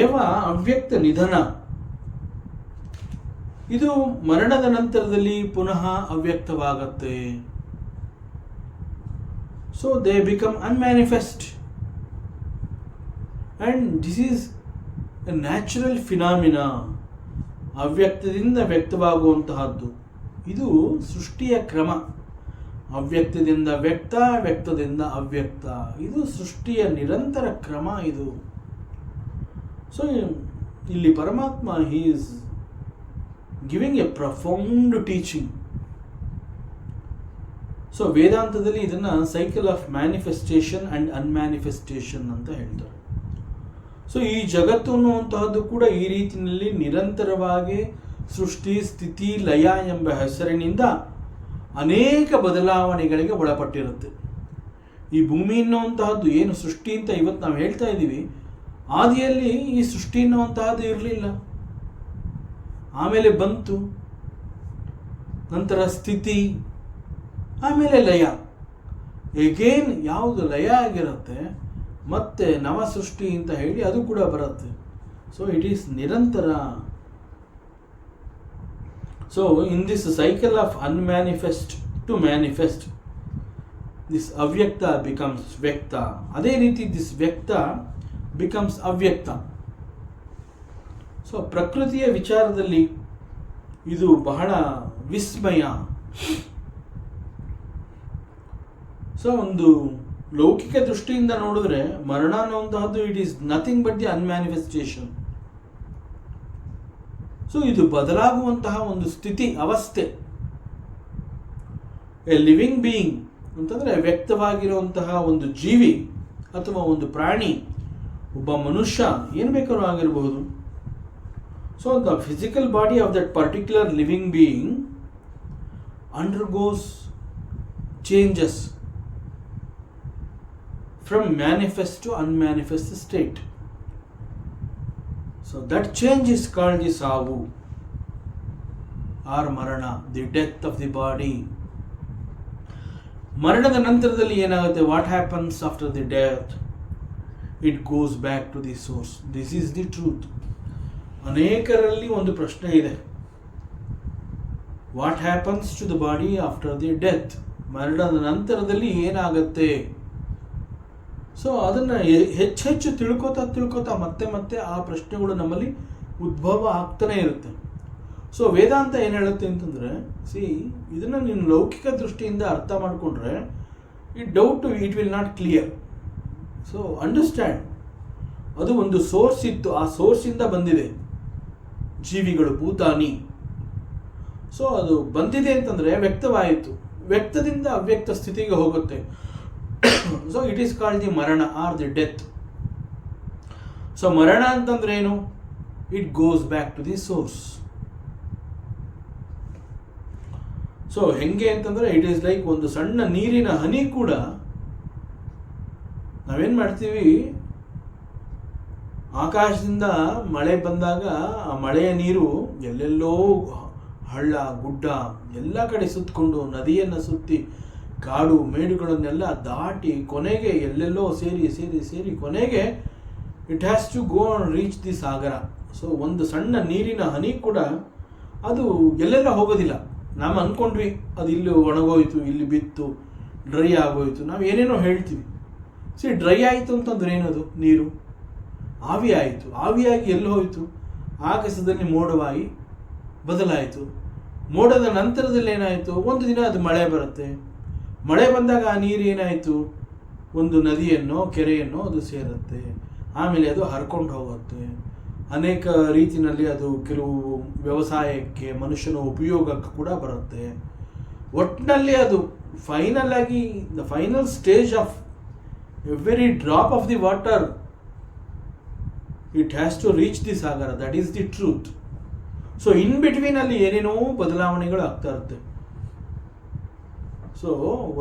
ಏವ ಅವ್ಯಕ್ತ ನಿಧನ, ಇದು ಮರಣದ ನಂತರದಲ್ಲಿ ಪುನಃ ಅವ್ಯಕ್ತವಾಗತ್ತೆ. So they become unmanifest and this is a natural phenomena. ಅವ್ಯಕ್ತದಿಂದ ವ್ಯಕ್ತವಾಗುವಂತಹದ್ದು ಇದು ಸೃಷ್ಟಿಯ ಕ್ರಮ. ಅವ್ಯಕ್ತದಿಂದ ವ್ಯಕ್ತ, ವ್ಯಕ್ತದಿಂದ ಅವ್ಯಕ್ತ, ಇದು ಸೃಷ್ಟಿಯ ನಿರಂತರ ಕ್ರಮ ಇದು. ಸೊ ಇಲ್ಲಿ Paramatma he is giving a profound teaching. So ವೇದಾಂತದಲ್ಲಿ ಇದನ್ನು cycle of manifestation and unmanifestation ಅಂತ ಹೇಳ್ತಾರೆ. ಸೊ ಈ ಜಗತ್ತು ಅನ್ನುವಂತಹದ್ದು ಕೂಡ ಈ ರೀತಿಯಲ್ಲಿ ನಿರಂತರವಾಗಿ ಸೃಷ್ಟಿ, ಸ್ಥಿತಿ, ಲಯ ಎಂಬ ಹೆಸರಿನಿಂದ ಅನೇಕ ಬದಲಾವಣೆಗಳಿಗೆ ಒಳಪಟ್ಟಿರುತ್ತೆ. ಈ ಭೂಮಿ ಅನ್ನುವಂತಹದ್ದು ಏನು ಸೃಷ್ಟಿ ಅಂತ ಇವತ್ತು ನಾವು ಹೇಳ್ತಾ ಇದ್ದೀವಿ, ಆದಿಯಲ್ಲಿ ಈ ಸೃಷ್ಟಿ ಅನ್ನುವಂತಹದ್ದು ಇರಲಿಲ್ಲ. ಆಮೇಲೆ ಬಂತು, ನಂತರ ಸ್ಥಿತಿ, ಆಮೇಲೆ ಲಯ. ಎಗೇನ್ ಯಾವುದು ಲಯ ಆಗಿರುತ್ತೆ ಮತ್ತೆ ನವ ಸೃಷ್ಟಿ ಅಂತ ಹೇಳಿ ಅದು ಕೂಡ ಬರುತ್ತೆ. ಸೊ ಇಟ್ ಈಸ್ ನಿರಂತರ. So in this cycle of unmanifest to manifest, this ಅವ್ಯಕ್ತ ಬಿಕಮ್ಸ್ ವ್ಯಕ್ತ. ಅದೇ ರೀತಿ ದಿಸ್ ವ್ಯಕ್ತ ಬಿಕಮ್ಸ್ ಅವ್ಯಕ್ತ. ಸೊ ಪ್ರಕೃತಿಯ ವಿಚಾರದಲ್ಲಿ ಇದು ಬಹಳ ವಿಸ್ಮಯ. ಸೊ ಒಂದು ಲೌಕಿಕ ದೃಷ್ಟಿಯಿಂದ ನೋಡಿದ್ರೆ ಮರಣ ಅನ್ನುವಂತಹದ್ದು it is nothing but the unmanifestation. So ಇದು ಬದಲಾಗುವಂತಹ ಒಂದು ಸ್ಥಿತಿ, ಅವಸ್ಥೆ. ಎ ಲಿವಿಂಗ್ ಬೀಯಿಂಗ್ ಅಂತಂದರೆ ವ್ಯಕ್ತವಾಗಿರುವಂತಹ ಒಂದು ಜೀವಿ ಅಥವಾ ಒಂದು ಪ್ರಾಣಿ, ಒಬ್ಬ ಮನುಷ್ಯ, ಏನು ಬೇಕಾದ್ರೂ ಆಗಿರಬಹುದು. So the physical body of that particular living being undergoes changes from manifest to unmanifest state. So that change is called the savu or marana, the death of the body. ಮರಣದ ನಂತರದಲ್ಲಿ ಏನಾಗುತ್ತೆ? What happens after the death? It goes back to the source. This is the truth. ಅನೇಕರಲ್ಲಿ ಒಂದು ಪ್ರಶ್ನೆ ಇದೆ, what happens to the body after the death? ಮರಣದ ನಂತರದಲ್ಲಿ ಏನಾಗುತ್ತೆ? ಸೊ ಅದನ್ನು ಹೆಚ್ಚೆಚ್ಚು ತಿಳ್ಕೊತಾ ಮತ್ತೆ ಆ ಪ್ರಶ್ನೆಗಳು ನಮ್ಮಲ್ಲಿ ಉದ್ಭವ ಆಗ್ತಾನೆ ಇರುತ್ತೆ. ಸೊ ವೇದಾಂತ ಏನು ಹೇಳುತ್ತೆ ಅಂತಂದರೆ, ಇದನ್ನು ನೀನು ಲೌಕಿಕ ದೃಷ್ಟಿಯಿಂದ ಅರ್ಥ ಮಾಡಿಕೊಂಡ್ರೆ it will not clear. So understand, ಅದು ಒಂದು ಸೋರ್ಸ್ ಇತ್ತು, ಆ ಸೋರ್ಸಿಂದ ಬಂದಿದೆ ಜೀವಿಗಳು, ಭೂತಾನಿ. ಸೊ ಅದು ಬಂದಿದೆ ಅಂತಂದರೆ ವ್ಯಕ್ತವಾಯಿತು, ವ್ಯಕ್ತದಿಂದ ಅವ್ಯಕ್ತ ಸ್ಥಿತಿಗೆ ಹೋಗುತ್ತೆ. So it is called the ಮರಣ ಆರ್ ದಿ ಡೆತ್. ಸೊ ಮರಣ ಅಂತಂದ್ರೆ ಏನು? It goes back to the source. So ಹೆಂಗೆ ಅಂತಂದ್ರೆ ಇಟ್ ಈಸ್ ಲೈಕ್ ಒಂದು ಸಣ್ಣ ನೀರಿನ ಹನಿ ಕೂಡ ನಾವೇನ್ ಮಾಡ್ತೀವಿ, ಆಕಾಶದಿಂದ ಮಳೆ ಬಂದಾಗ ಆ ಮಳೆಯ ನೀರು ಎಲ್ಲೆಲ್ಲೋ ಹಳ್ಳ ಗುಡ್ಡ ಎಲ್ಲ ಕಡೆ ಸುತ್ತಕೊಂಡು, ನದಿಯನ್ನು ಸುತ್ತಿ, ಕಾಡು ಮೇಡುಗಳನ್ನೆಲ್ಲ ದಾಟಿ ಕೊನೆಗೆ ಎಲ್ಲೆಲ್ಲೋ ಸೇರಿ ಕೊನೆಗೆ it has to go and reach the ಸಾಗರ. ಸೊ ಒಂದು ಸಣ್ಣ ನೀರಿನ ಹನಿ ಕೂಡ ಅದು ಎಲ್ಲೆಲ್ಲ ಹೋಗೋದಿಲ್ಲ. ನಾವು ಅಂದ್ಕೊಂಡ್ವಿ ಅದು ಇಲ್ಲಿ ಒಣಗೋಯ್ತು, ಇಲ್ಲಿ ಬಿತ್ತು, ಡ್ರೈ ಆಗೋಯ್ತು, ನಾವು ಏನೇನೋ ಹೇಳ್ತೀವಿ. ಡ್ರೈ ಆಯಿತು ಅಂತಂದ್ರೆ ಏನದು? ನೀರು ಆವಿ ಆಯಿತು. ಆವಿಯಾಗಿ ಎಲ್ಲಿ ಹೋಯಿತು? ಆಕಾಶದಲ್ಲಿ ಮೋಡವಾಗಿ ಬದಲಾಯಿತು. ಮೋಡದ ನಂತರದಲ್ಲಿ ಏನಾಯಿತು, ಒಂದು ದಿನ ಅದು ಮಳೆ ಬರುತ್ತೆ. ಮಳೆ ಬಂದಾಗ ಆ ನೀರು ಏನಾಯಿತು, ಒಂದು ನದಿಯನ್ನು ಕೆರೆಯನ್ನು ಅದು ಸೇರುತ್ತೆ. ಆಮೇಲೆ ಅದು ಹರ್ಕೊಂಡು ಹೋಗುತ್ತೆ. ಅನೇಕ ರೀತಿಯಲ್ಲಿ ಅದು ಕೆಲವು ವ್ಯವಸಾಯಕ್ಕೆ, ಮನುಷ್ಯನ ಉಪಯೋಗಕ್ಕೆ ಕೂಡ ಬರುತ್ತೆ. ಒಟ್ಟಿನಲ್ಲಿ ಅದು ಫೈನಲ್ ಆಗಿ the final stage of every drop of the water it has to reach the ಸಾಗರ. That is the truth. So in between ಅಲ್ಲಿ ಏನೇನೋ ಬದಲಾವಣೆಗಳು ಆಗ್ತಾ ಇರುತ್ತೆ. ಸೊ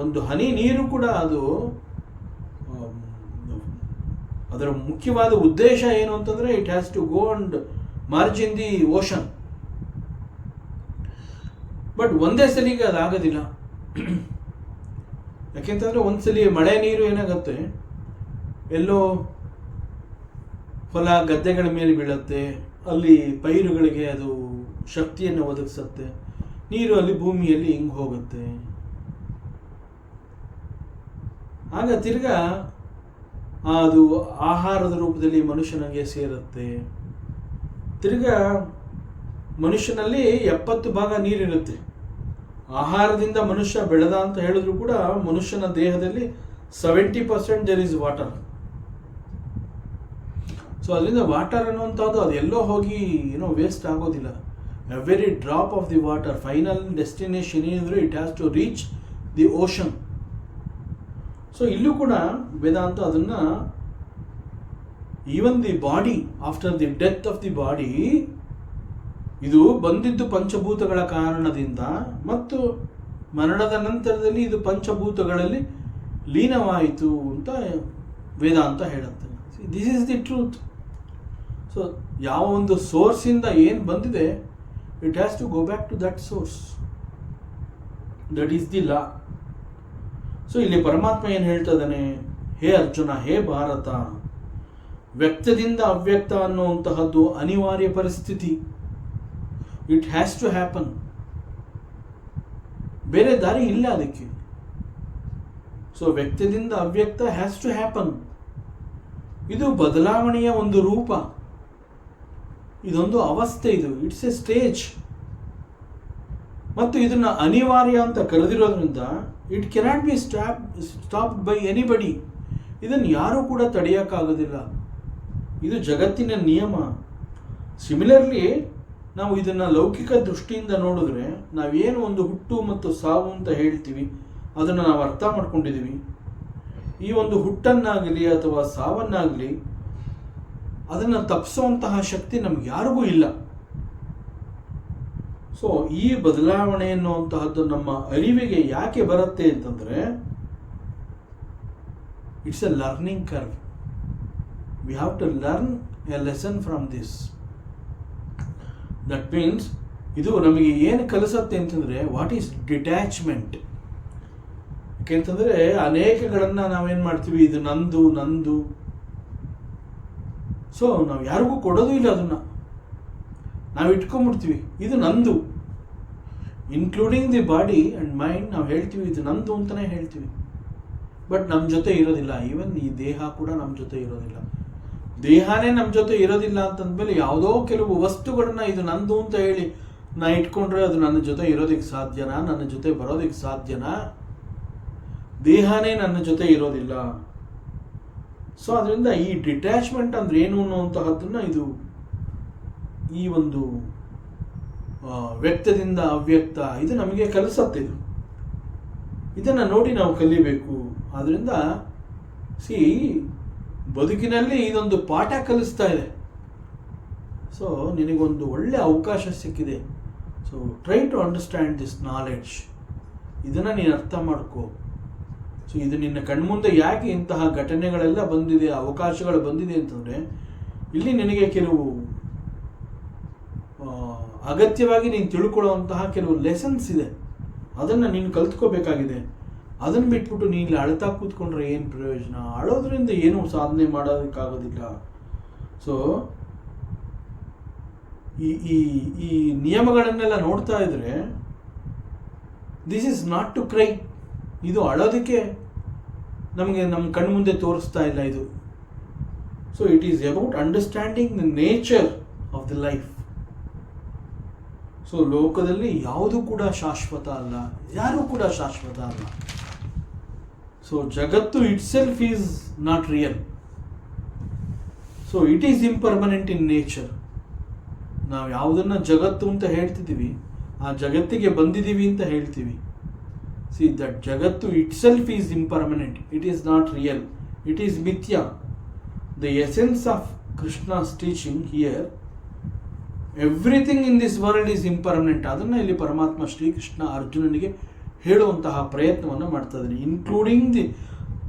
ಒಂದು ಹನಿ ನೀರು ಕೂಡ ಅದು ಅದರ ಮುಖ್ಯವಾದ ಉದ್ದೇಶ ಏನು ಅಂತಂದ್ರೆ it has to go and merge in the ocean. But ಒಂದೇ ಸಲಿಗೆ ಅದಾಗೋದಿಲ್ಲ. ಯಾಕೆಂತಂದ್ರೆ ಒಂದ್ಸಲಿ ಮಳೆ ನೀರು ಏನಾಗುತ್ತೆ, ಎಲ್ಲೋ ಹೊಲ ಗದ್ದೆಗಳ ಮೇಲೆ ಬೀಳುತ್ತೆ, ಅಲ್ಲಿ ಪೈರುಗಳಿಗೆ ಅದು ಶಕ್ತಿಯನ್ನು ಒದಗಿಸುತ್ತೆ. ನೀರು ಅಲ್ಲಿ ಭೂಮಿಯಲ್ಲಿ ಹಿಂಗೆ ಹೋಗುತ್ತೆ. ಆಗ ತಿರ್ಗಾ ಅದು ಆಹಾರದ ರೂಪದಲ್ಲಿ ಮನುಷ್ಯನಿಗೆ ಸೇರುತ್ತೆ. ತಿರ್ಗಾ ಮನುಷ್ಯನಲ್ಲಿ 70 ಭಾಗ ನೀರಿರುತ್ತೆ. ಆಹಾರದಿಂದ ಮನುಷ್ಯ ಬೆಳೆದ ಅಂತ ಹೇಳಿದ್ರು ಕೂಡ ಮನುಷ್ಯನ ದೇಹದಲ್ಲಿ 70% ದೇರ್ ಇಸ್ ವಾಟರ್. ಸೊ ಅದರಿಂದ ವಾಟರ್ ಅನ್ನುವಂಥದ್ದು ಅದೆಲ್ಲೋ ಹೋಗಿ ಏನೋ ವೇಸ್ಟ್ ಆಗೋದಿಲ್ಲ. Every drop of the water final destination ಏನಿದ್ರು it has to reach the ocean. So ಇಲ್ಲೂ ಕೂಡ ವೇದಾಂತ ಅದನ್ನ even the body after the death of the body, ಇದು ಬಂದಿದ್ದು ಪಂಚಭೂತಗಳ ಕಾರಣದಿಂದ ಮತ್ತು ಮರಣದ ನಂತರದಲ್ಲಿ ಇದು ಪಂಚಭೂತಗಳಲ್ಲಿ ಲೀನವಾಯಿತು ಅಂತ ವೇದಾಂತ ಹೇಳುತ್ತೆ. This is the truth. So ಯಾವ ಒಂದು ಸೋರ್ಸಿಂದ ಏನು ಬಂದಿದೆ it has to go back to that source. That is the law. So ಇಲ್ಲಿ ಪರಮಾತ್ಮ ಏನು ಹೇಳ್ತಾ ಇದ್ದಾನೆ, ಹೇ ಅರ್ಜುನ, ಹೇ ಭಾರತ, ವ್ಯಕ್ತದಿಂದ ಅವ್ಯಕ್ತ ಅನ್ನುವಂತಹದ್ದು ಅನಿವಾರ್ಯ ಪರಿಸ್ಥಿತಿ. It has to happen. ಬೇರೆ ದಾರಿ ಇಲ್ಲ ಅದಕ್ಕೆ. ಸೊ ವ್ಯಕ್ತದಿಂದ ಅವ್ಯಕ್ತ ಹ್ಯಾಸ್ ಟು ಹ್ಯಾಪನ್. ಇದು ಬದಲಾವಣೆಯ ಒಂದು ರೂಪ, ಇದೊಂದು ಅವಸ್ಥೆ, ಇದು ಇಟ್ಸ್ ಎ ಸ್ಟೇಜ್. ಮತ್ತು ಇದನ್ನ ಅನಿವಾರ್ಯ ಅಂತ ಕರೆದಿರೋದ್ರಿಂದ it cannot be stopped by anybody. ಇದನ್ನು ಯಾರೂ ಕೂಡ ತಡೆಯೋಕ್ಕಾಗೋದಿಲ್ಲ. ಇದು ಜಗತ್ತಿನ ನಿಯಮ. ಸಿಮಿಲರ್ಲಿ ನಾವು ಇದನ್ನು ಲೌಕಿಕ ದೃಷ್ಟಿಯಿಂದ ನೋಡಿದ್ರೆ ನಾವೇನು ಒಂದು ಹುಟ್ಟು ಮತ್ತು ಸಾವು ಅಂತ ಹೇಳ್ತೀವಿ ಅದನ್ನು ನಾವು ಅರ್ಥ ಮಾಡ್ಕೊಂಡಿದ್ದೀವಿ. ಈ ಒಂದು ಹುಟ್ಟನ್ನಾಗಲಿ ಅಥವಾ ಸಾವನ್ನಾಗಲಿ ಅದನ್ನು ತಪ್ಪಿಸುವಂತಹ ಶಕ್ತಿ ನಮ್ಗೆ ಯಾರಿಗೂ ಇಲ್ಲ. ಸೊ ಈ ಬದಲಾವಣೆ ಎನ್ನುವಂತಹದ್ದು ನಮ್ಮ ಅರಿವಿಗೆ ಯಾಕೆ ಬರುತ್ತೆ ಅಂತಂದರೆ it's a learning curve. We have to learn a lesson from this. That means ಇದು ನಮಗೆ ಏನು ಕಲಿಸುತ್ತೆ ಅಂತಂದರೆ ವಾಟ್ ಈಸ್ ಡಿಟ್ಯಾಚ್ಮೆಂಟ್. ಯಾಕೆಂತಂದರೆ ಅನೇಕಗಳನ್ನು ನಾವೇನು ಮಾಡ್ತೀವಿ, ಇದು ನಂದು ನಂದು. ಸೊ ನಾವು ಯಾರಿಗೂ ಕೊಡೋದು ಇಲ್ಲ, ಅದನ್ನು ನಾವು ಇಟ್ಕೊಂಡ್ಬಿಡ್ತೀವಿ, ಇದು ನಂದು. Including the body and mind ನಾವು ಹೇಳ್ತೀವಿ ಇದು ನಂದು ಅಂತಲೇ ಹೇಳ್ತೀವಿ. ಬಟ್ ನಮ್ಮ ಜೊತೆ ಇರೋದಿಲ್ಲ. ಈವನ್ ಈ ದೇಹ ಕೂಡ ನಮ್ಮ ಜೊತೆ ಇರೋದಿಲ್ಲ. ದೇಹನೇ ನಮ್ಮ ಜೊತೆ ಇರೋದಿಲ್ಲ ಅಂತಂದ್ಮೇಲೆ ಯಾವುದೋ ಕೆಲವು ವಸ್ತುಗಳನ್ನ ಇದು ನಂದು ಅಂತ ಹೇಳಿ ನಾ ಇಟ್ಕೊಂಡ್ರೆ ಅದು ನನ್ನ ಜೊತೆ ಇರೋದಕ್ಕೆ ಸಾಧ್ಯನಾ, ನನ್ನ ಜೊತೆ ಬರೋದಕ್ಕೆ ಸಾಧ್ಯನಾ? ದೇಹನೇ ನನ್ನ ಜೊತೆ ಇರೋದಿಲ್ಲ. ಸೊ ಅದರಿಂದ ಈ ಡಿಟ್ಯಾಚ್ಮೆಂಟ್ ಅಂದ್ರೆ ಏನು ಅನ್ನುವಂತಹದ್ದನ್ನು ಇದು ಈ ಒಂದು ವ್ಯಕ್ತದಿಂದ ಅವ್ಯಕ್ತ ಇದು ನಮಗೆ ಕಲಿಸುತ್ತೆ. ಇದನ್ನು ನೋಡಿ ನಾವು ಕಲಿಬೇಕು. ಆದ್ದರಿಂದ ಬದುಕಿನಲ್ಲಿ ಇದೊಂದು ಪಾಠ ಕಲಿಸ್ತಾ ಇದೆ. ಸೊ ನಿನಗೊಂದು ಒಳ್ಳೆ ಅವಕಾಶ ಸಿಕ್ಕಿದೆ. So try to understand this knowledge. ಇದನ್ನು ನೀನು ಅರ್ಥ ಮಾಡ್ಕೋ. ಸೊ ಇದು ನಿನ್ನ ಕಣ್ಮುಂದೆ ಯಾಕೆ ಇಂತಹ ಘಟನೆಗಳೆಲ್ಲ ಬಂದಿದೆ, ಅವಕಾಶಗಳು ಬಂದಿದೆ ಅಂತಂದರೆ ಇಲ್ಲಿ ನಿನಗೆ ಕೆಲವು ಅಗತ್ಯವಾಗಿ ನೀನು ತಿಳ್ಕೊಳ್ಳುವಂತಹ ಕೆಲವು ಲೆಸನ್ಸ್ ಇದೆ. ಅದನ್ನು ನೀನು ಕಲ್ತ್ಕೋಬೇಕಾಗಿದೆ. ಅದನ್ನು ಬಿಟ್ಬಿಟ್ಟು ನೀನು ಅಳ್ತಾ ಕೂತ್ಕೊಂಡ್ರೆ ಏನು ಪ್ರಯೋಜನ? ಅಳೋದ್ರಿಂದ ಏನೂ ಸಾಧನೆ ಮಾಡೋದಕ್ಕಾಗೋದಿಲ್ಲ. ಸೊ ಈ ನಿಯಮಗಳನ್ನೆಲ್ಲ ನೋಡ್ತಾ ಇದ್ರೆ this is not to cry. ಇದು ಅಳೋದಕ್ಕೆ ನಮಗೆ ನಮ್ಮ ಕಣ್ಮುಂದೆ ತೋರಿಸ್ತಾ ಇಲ್ಲ ಇದು. So it is about understanding the nature of the life. So ಲೋಕದಲ್ಲಿ ಯಾವುದು ಕೂಡ ಶಾಶ್ವತ ಅಲ್ಲ, ಯಾರು ಕೂಡ ಶಾಶ್ವತ ಅಲ್ಲ. ಸೊ ಜಗತ್ತು itself is not real. So it is impermanent in nature. ನಾವು ಯಾವುದನ್ನು ಜಗತ್ತು ಅಂತ ಹೇಳ್ತಿದ್ದೀವಿ, ಆ ಜಗತ್ತಿಗೆ ಬಂದಿದ್ದೀವಿ ಅಂತ ಹೇಳ್ತೀವಿ. ಸಿ ದಟ್ ಜಗತ್ತು itself is impermanent, it is not real, it is ಮಿಥ್ಯಾ. The essence of Krishna's teaching here, everything in this world is impermanent. ಅದನ್ನು ಇಲ್ಲಿ ಪರಮಾತ್ಮ ಶ್ರೀಕೃಷ್ಣ ಅರ್ಜುನನಿಗೆ ಹೇಳುವಂತಹ ಪ್ರಯತ್ನವನ್ನು ಮಾಡ್ತಾ ಇದ್ದಾನೆ. Including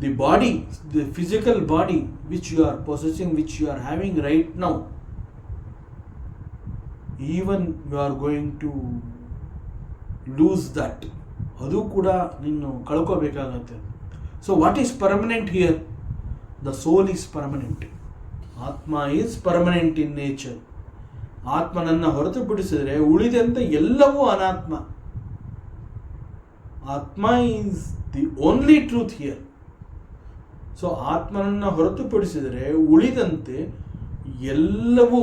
the body, the physical body which you are possessing, which you are having right now. Even you are going to lose that, ಅದು ಕೂಡ ನೀನು ಕಳ್ಕೋಬೇಕಾಗತ್ತೆ. So what is permanent here? The soul is permanent. Atma is permanent in nature. ಆತ್ಮನನ್ನು ಹೊರತುಪಡಿಸಿದರೆ ಉಳಿದಂತೆ ಎಲ್ಲವೂ ಅನಾತ್ಮ. Atma is the only truth here. So ಆತ್ಮನನ್ನು ಹೊರತುಪಡಿಸಿದರೆ ಉಳಿದಂತೆ ಎಲ್ಲವೂ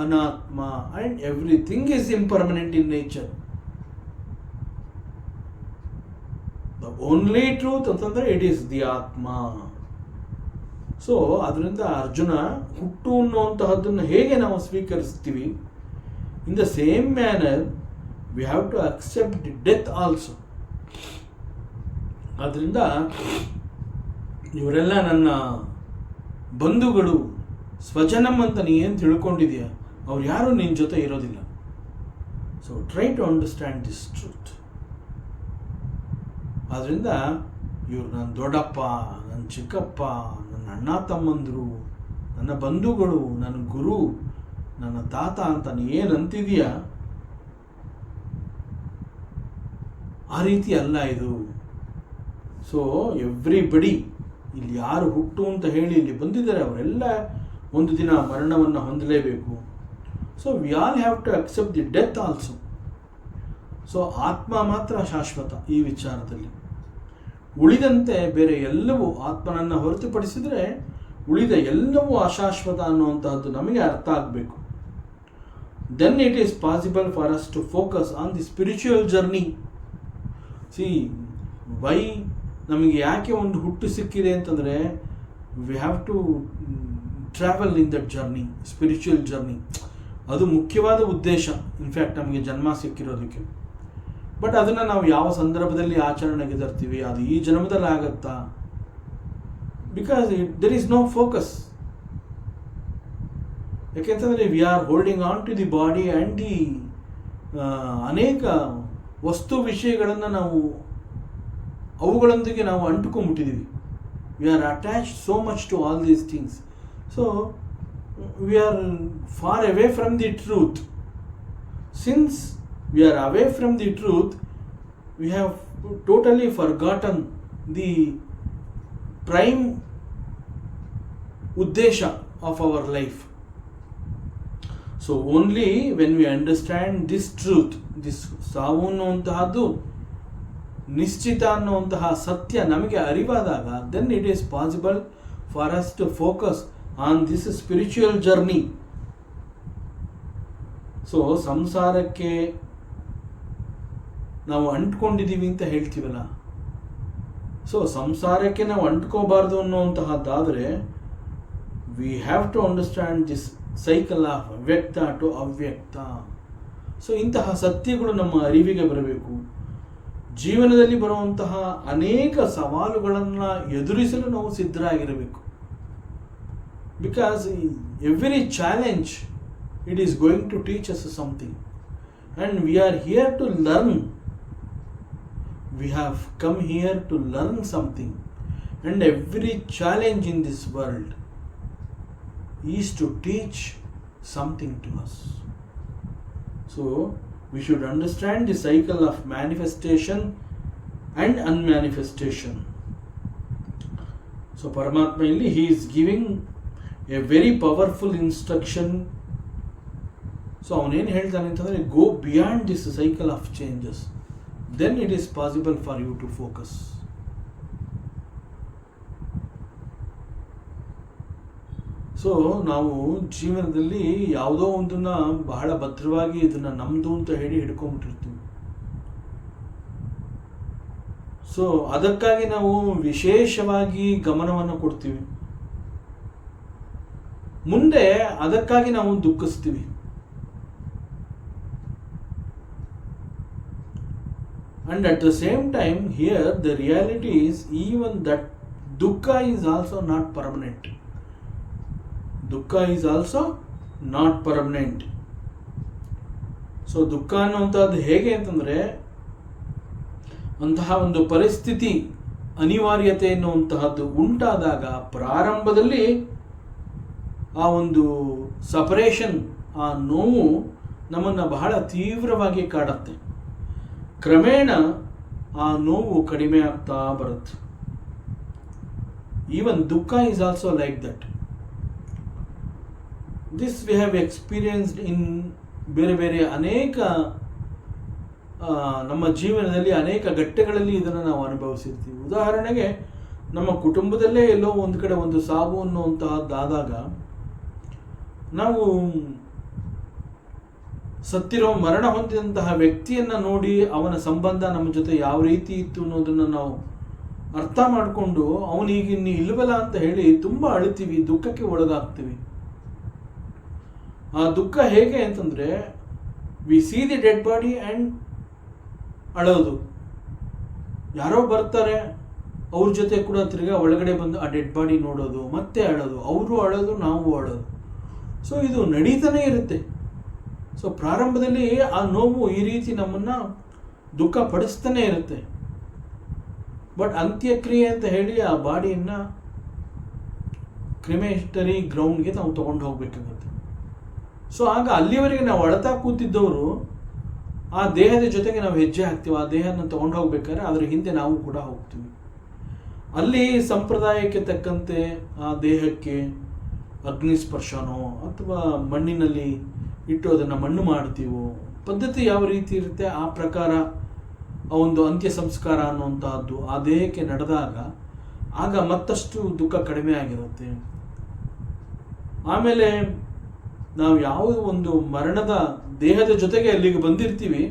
ಅನಾತ್ಮ, and everything is impermanent in nature. The only truth ಅಂತಂದರೆ it is the atma. So ಅದರಿಂದ ಅರ್ಜುನ, ಹುಟ್ಟು ಅನ್ನುವಂತಹದ್ದನ್ನು ಹೇಗೆ ನಾವು ಸ್ವೀಕರಿಸ್ತೀವಿ, in the same manner we have to accept death also. ಅದರಿಂದ ಇವರೆಲ್ಲ ನನ್ನ ಬಂಧುಗಳು, ಸ್ವಜನಂ ಅಂತ ನೀ ಏನು ತಿಳ್ಕೊಂಡಿದೀಯ, ಅವ್ರು ಯಾರು ನಿನ್ನ ಜೊತೆ ಇರೋದಿಲ್ಲ. So try to understand this truth. ಆದ್ದರಿಂದ ಇವರು ನನ್ನ ದೊಡ್ಡಪ್ಪ, ನನ್ನ ಚಿಕ್ಕಪ್ಪ, ನನ್ನ ಅಣ್ಣ ತಮ್ಮಂದರು, ನನ್ನ ಬಂಧುಗಳು, ನನ್ನ ಗುರು, ನನ್ನ ತಾತ ಅಂತ ನೀ ಏನು ಅಂತಿದೀಯ, ಆ ರೀತಿ ಅಲ್ಲ ಇದು. ಸೊ ಎವ್ರಿಬಡಿ, ಇಲ್ಲಿ ಯಾರು ಹುಟ್ಟು ಅಂತ ಹೇಳಿ ಇಲ್ಲಿ ಬಂದಿದ್ದಾರೆ ಅವರೆಲ್ಲ ಒಂದು ದಿನ ಮರಣವನ್ನು ಹೊಂದಲೇಬೇಕು. So we all have to accept the death also. So ಆತ್ಮ ಮಾತ್ರ ಶಾಶ್ವತ ಈ ವಿಚಾರದಲ್ಲಿ. ಉಳಿದಂತೆ ಬೇರೆ ಎಲ್ಲವೂ, ಆತ್ಮನನ್ನು ಹೊರತುಪಡಿಸಿದರೆ ಉಳಿದ ಎಲ್ಲವೂ ಅಶಾಶ್ವತ ಅನ್ನುವಂತಹದ್ದು ನಮಗೆ ಅರ್ಥ ಆಗಬೇಕು. Then it is possible for us to focus on the spiritual journey. See why ನಮಗೆ ಯಾಕೆ ಒಂದು ಹುಟ್ಟು ಸಿಕ್ಕಿದೆ ಅಂತಂದರೆ, we have to travel in that journey, spiritual journey. ಅದು ಮುಖ್ಯವಾದ ಉದ್ದೇಶ ಇನ್ಫ್ಯಾಕ್ಟ್ ನಮಗೆ ಜನ್ಮ ಸಿಕ್ಕಿರೋದಕ್ಕೆ. ಬಟ್ ಅದನ್ನು ನಾವು ಯಾವ ಸಂದರ್ಭದಲ್ಲಿ ಆಚರಣೆಗೆ ತರ್ತೀವಿ, ಅದು ಈ ಜನ್ಮದಲ್ಲಿ ಆಗುತ್ತಾ? Because there is no focus. ಯಾಕೆಂತಂದರೆ we are holding on to the body and the ಅನೇಕ ವಸ್ತು ವಿಷಯಗಳನ್ನು ನಾವು ಅವುಗಳೊಂದಿಗೆ ನಾವು ಅಂಟುಕೊಂಡ್ಬಿಟ್ಟಿದ್ದೀವಿ. We are attached so much to all these things. So we are far away from the truth. Since we are away from the truth, we have totally forgotten the prime uddesha of our life. So only when we understand this truth, this ಸಾವು ಅನ್ನುವಂತಹದ್ದು ನಿಶ್ಚಿತ ಅನ್ನುವಂತಹ ಸತ್ಯ ನಮಗೆ ಅರಿವಾದಾಗ, then it is possible for us to focus on this spiritual journey. So ಸಂಸಾರಕ್ಕೆ ನಾವು ಅಂಟ್ಕೊಂಡಿದ್ದೀವಿ ಅಂತ ಹೇಳ್ತೀವಲ್ಲ, ಸೊ ಸಂಸಾರಕ್ಕೆ ನಾವು ಅಂಟ್ಕೋಬಾರ್ದು ಅನ್ನುವಂತಹದ್ದಾದರೆ we have to understand this cycle of avyakta to avyakta. So ಇಂತಹ ಸತ್ಯಗಳು ನಮ್ಮ ಅರಿವಿಗೆ ಬರಬೇಕು. ಜೀವನದಲ್ಲಿ ಬರುವಂತಹ ಅನೇಕ ಸವಾಲುಗಳನ್ನು ಎದುರಿಸಲು ನಾವು ಸಿದ್ಧರಾಗಿರಬೇಕು. Because every challenge it is going to teach us something, and we are here to learn. We have come here to learn something, and every challenge in this world is to teach something to us. So we should understand the cycle of manifestation and unmanifestation. So Paramatma illi he is giving a very powerful instruction. So avanu ಹೇಳ್ತಾನೆ ಅಂತಂದರೆ, go beyond this cycle of changes. Then it is possible for you to focus. So ನಾವು ಜೀವನದಲ್ಲಿ ಯಾವುದೋ ಒಂದನ್ನ ಬಹಳ ಭದ್ರವಾಗಿ ಇದನ್ನ ನಮ್ದು ಅಂತ ಹೇಳಿ ಹಿಡ್ಕೊಂಡ್ಬಿಟ್ಟಿರ್ತೀವಿ. ಸೊ ಅದಕ್ಕಾಗಿ ನಾವು ವಿಶೇಷವಾಗಿ ಗಮನವನ್ನು ಕೊಡ್ತೀವಿ. ಮುಂದೆ ಅದಕ್ಕಾಗಿ ನಾವು ದುಃಖಿಸ್ತೀವಿ. And at the same time, here the reality is even that dukkha is also not permanent. Dukkha is also not permanent. So ದುಃಖ ಅನ್ನುವಂಥದ್ದು ಹೇಗೆ ಅಂತಂದರೆ, ಅಂತಹ ಒಂದು ಪರಿಸ್ಥಿತಿ ಅನಿವಾರ್ಯತೆ ಎನ್ನುವಂತಹದ್ದು ಉಂಟಾದಾಗ ಪ್ರಾರಂಭದಲ್ಲಿ ಆ ಒಂದು ಸಪರೇಷನ್, ಆ ನೋವು ನಮ್ಮನ್ನು ಬಹಳ ತೀವ್ರವಾಗಿ ಕಾಡುತ್ತೆ. ಕ್ರಮೇಣ ಆ ನೋವು ಕಡಿಮೆ ಆಗ್ತಾ ಬರುತ್ತೆ. Even dukha is also like that. This we have experienced in ಬೇರೆ ಬೇರೆ ಅನೇಕ ನಮ್ಮ ಜೀವನದಲ್ಲಿ ಅನೇಕ ಘಟ್ಟಗಳಲ್ಲಿ ಇದನ್ನು ನಾವು ಅನುಭವಿಸಿರ್ತೀವಿ. ಉದಾಹರಣೆಗೆ ನಮ್ಮ ಕುಟುಂಬದಲ್ಲೇ ಎಲ್ಲೋ ಒಂದು ಕಡೆ ಒಂದು ಸಾವು ಅನ್ನುವಂತಹದ್ದಾದಾಗ ನಾವು ಸತ್ತಿರೋ ಮರಣ ಹೊಂದಿದಂತಹ ವ್ಯಕ್ತಿಯನ್ನು ನೋಡಿ ಅವನ ಸಂಬಂಧ ನಮ್ಮ ಜೊತೆ ಯಾವ ರೀತಿ ಇತ್ತು ಅನ್ನೋದನ್ನು ನಾವು ಅರ್ಥ ಮಾಡಿಕೊಂಡು ಅವನಿಗೆ ಇನ್ನು ಇಲ್ವಲ್ಲ ಅಂತ ಹೇಳಿ ತುಂಬ ಅಳ್ತೀವಿ, ದುಃಖಕ್ಕೆ ಒಳಗಾಗ್ತೀವಿ. ಆ ದುಃಖ ಹೇಗೆ ಅಂತಂದರೆ, we see the dead body and ಅಳೋದು. ಯಾರೋ ಬರ್ತಾರೆ, ಅವ್ರ ಜೊತೆ ಕೂಡ ತಿರ್ಗಾ ಒಳಗಡೆ ಬಂದು ಆ ಡೆಡ್ ಬಾಡಿ ನೋಡೋದು, ಮತ್ತೆ ಅಳೋದು, ಅವರು ಅಳೋದು, ನಾವು ಅಳೋದು. ಸೊ ಇದು ನಡೀತಾನೆ ಇರುತ್ತೆ. ಸೊ ಪ್ರಾರಂಭದಲ್ಲಿ ಆ ನೋವು ಈ ರೀತಿ ನಮ್ಮನ್ನು ದುಃಖ ಪಡಿಸ್ತಾನೆ ಇರುತ್ತೆ. ಬಟ್ ಅಂತ್ಯಕ್ರಿಯೆ ಅಂತ ಹೇಳಿ ಆ ಬಾಡಿಯನ್ನು ಕ್ರಿಮೇಟರಿ ಗ್ರೌಂಡ್ಗೆ ನಾವು ತೊಗೊಂಡು ಹೋಗ್ಬೇಕಾಗುತ್ತೆ. ಸೊ ಆಗ ಅಲ್ಲಿವರೆಗೆ ನಾವು ಅಳತಾ ಕೂತಿದ್ದವರು ಆ ದೇಹದ ಜೊತೆಗೆ ನಾವು ಹೆಜ್ಜೆ ಹಾಕ್ತೀವಿ. ಆ ದೇಹನ ತೊಗೊಂಡು ಹೋಗ್ಬೇಕಾದ್ರೆ ಅದರ ಹಿಂದೆ ನಾವು ಕೂಡ ಹೋಗ್ತೀವಿ. ಅಲ್ಲಿ ಸಂಪ್ರದಾಯಕ್ಕೆ ತಕ್ಕಂತೆ ಆ ದೇಹಕ್ಕೆ ಅಗ್ನಿ ಸ್ಪರ್ಶನೋ ಅಥವಾ ಮಣ್ಣಿನಲ್ಲಿ ಇಟ್ಟು ಅದನ್ನು ಮಣ್ಣು ಮಾಡ್ತೀವೋ, ಪದ್ಧತಿ ಯಾವ ರೀತಿ ಇರುತ್ತೆ ಆ ಪ್ರಕಾರ ಆ ಒಂದು ಅಂತ್ಯ ಸಂಸ್ಕಾರ ಅನ್ನುವಂತಹದ್ದು ಆ ದೇಹಕ್ಕೆ ನಡೆದಾಗ ಆಗ ಮತ್ತಷ್ಟು ದುಃಖ ಕಡಿಮೆ ಆಗಿರುತ್ತೆ. ಆಮೇಲೆ ನಾವು ಯಾವುದೋ ಒಂದು ಮರಣದ ದೇಹದ ಜೊತೆಗೆ ಅಲ್ಲಿಗೆ ಬಂದಿರ್ತೀವಿ,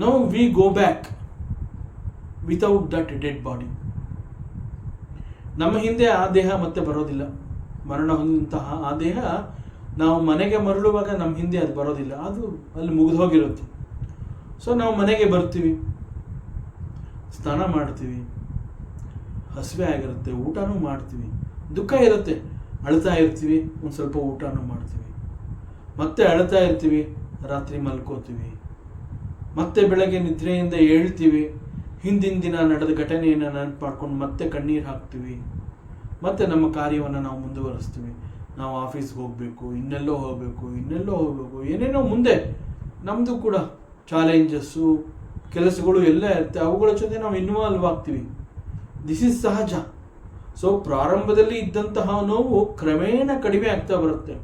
now we go back without that dead body. ನಮ್ಮ ಹಿಂದೆ ಆ ದೇಹ ಮತ್ತೆ ಬರೋದಿಲ್ಲ. ಮರಣ ಹೊಂದಿದಂತಹ ಆ ದೇಹ ನಾವು ಮನೆಗೆ ಮರಳುವಾಗ ನಮ್ಮ ಹಿಂದೆ ಅದು ಬರೋದಿಲ್ಲ, ಅದು ಅಲ್ಲಿ ಮುಗಿದು ಹೋಗಿರುತ್ತೆ. ಸೊ ನಾವು ಮನೆಗೆ ಬರ್ತೀವಿ, ಸ್ನಾನ ಮಾಡ್ತೀವಿ, ಹಸಿವೆ ಆಗಿರುತ್ತೆ, ಊಟನೂ ಮಾಡ್ತೀವಿ, ದುಃಖ ಇರುತ್ತೆ, ಅಳ್ತಾ ಇರ್ತೀವಿ, ಒಂದು ಸ್ವಲ್ಪ ಊಟನೂ ಮಾಡ್ತೀವಿ, ಮತ್ತೆ ಅಳ್ತಾ ಇರ್ತೀವಿ, ರಾತ್ರಿ ಮಲ್ಕೋತೀವಿ, ಮತ್ತೆ ಬೆಳಗ್ಗೆ ನಿದ್ರೆಯಿಂದ ಏಳ್ತೀವಿ, ಹಿಂದಿನ ದಿನ ನಡೆದ ಘಟನೆಯನ್ನು ನೆನಪು ಮಾಡ್ಕೊಂಡು ಮತ್ತೆ ಕಣ್ಣೀರು ಹಾಕ್ತೀವಿ, ಮತ್ತೆ ನಮ್ಮ ಕಾರ್ಯವನ್ನು ನಾವು ಮುಂದುವರಿಸ್ತೀವಿ. ನಾವು ಆಫೀಸ್ಗೆ ಹೋಗಬೇಕು, ಇನ್ನೆಲ್ಲೋ ಹೋಗಬೇಕು, ಏನೇನೋ ಮುಂದೆ ನಮ್ಮದು ಕೂಡ ಚಾಲೆಂಜಸ್ಸು, ಕೆಲಸಗಳು ಎಲ್ಲ ಇರುತ್ತೆ, ಅವುಗಳ ಜೊತೆ ನಾವು ಇನ್ವಾಲ್ವ್ ಆಗ್ತೀವಿ. ದಿಸ್ ಈಸ್ ಸಹಜ. ಸೊ ಪ್ರಾರಂಭದಲ್ಲಿ ಇದ್ದಂತಹ ನೋವು ಕ್ರಮೇಣ ಕಡಿಮೆ ಆಗ್ತಾ ಬರುತ್ತೆ.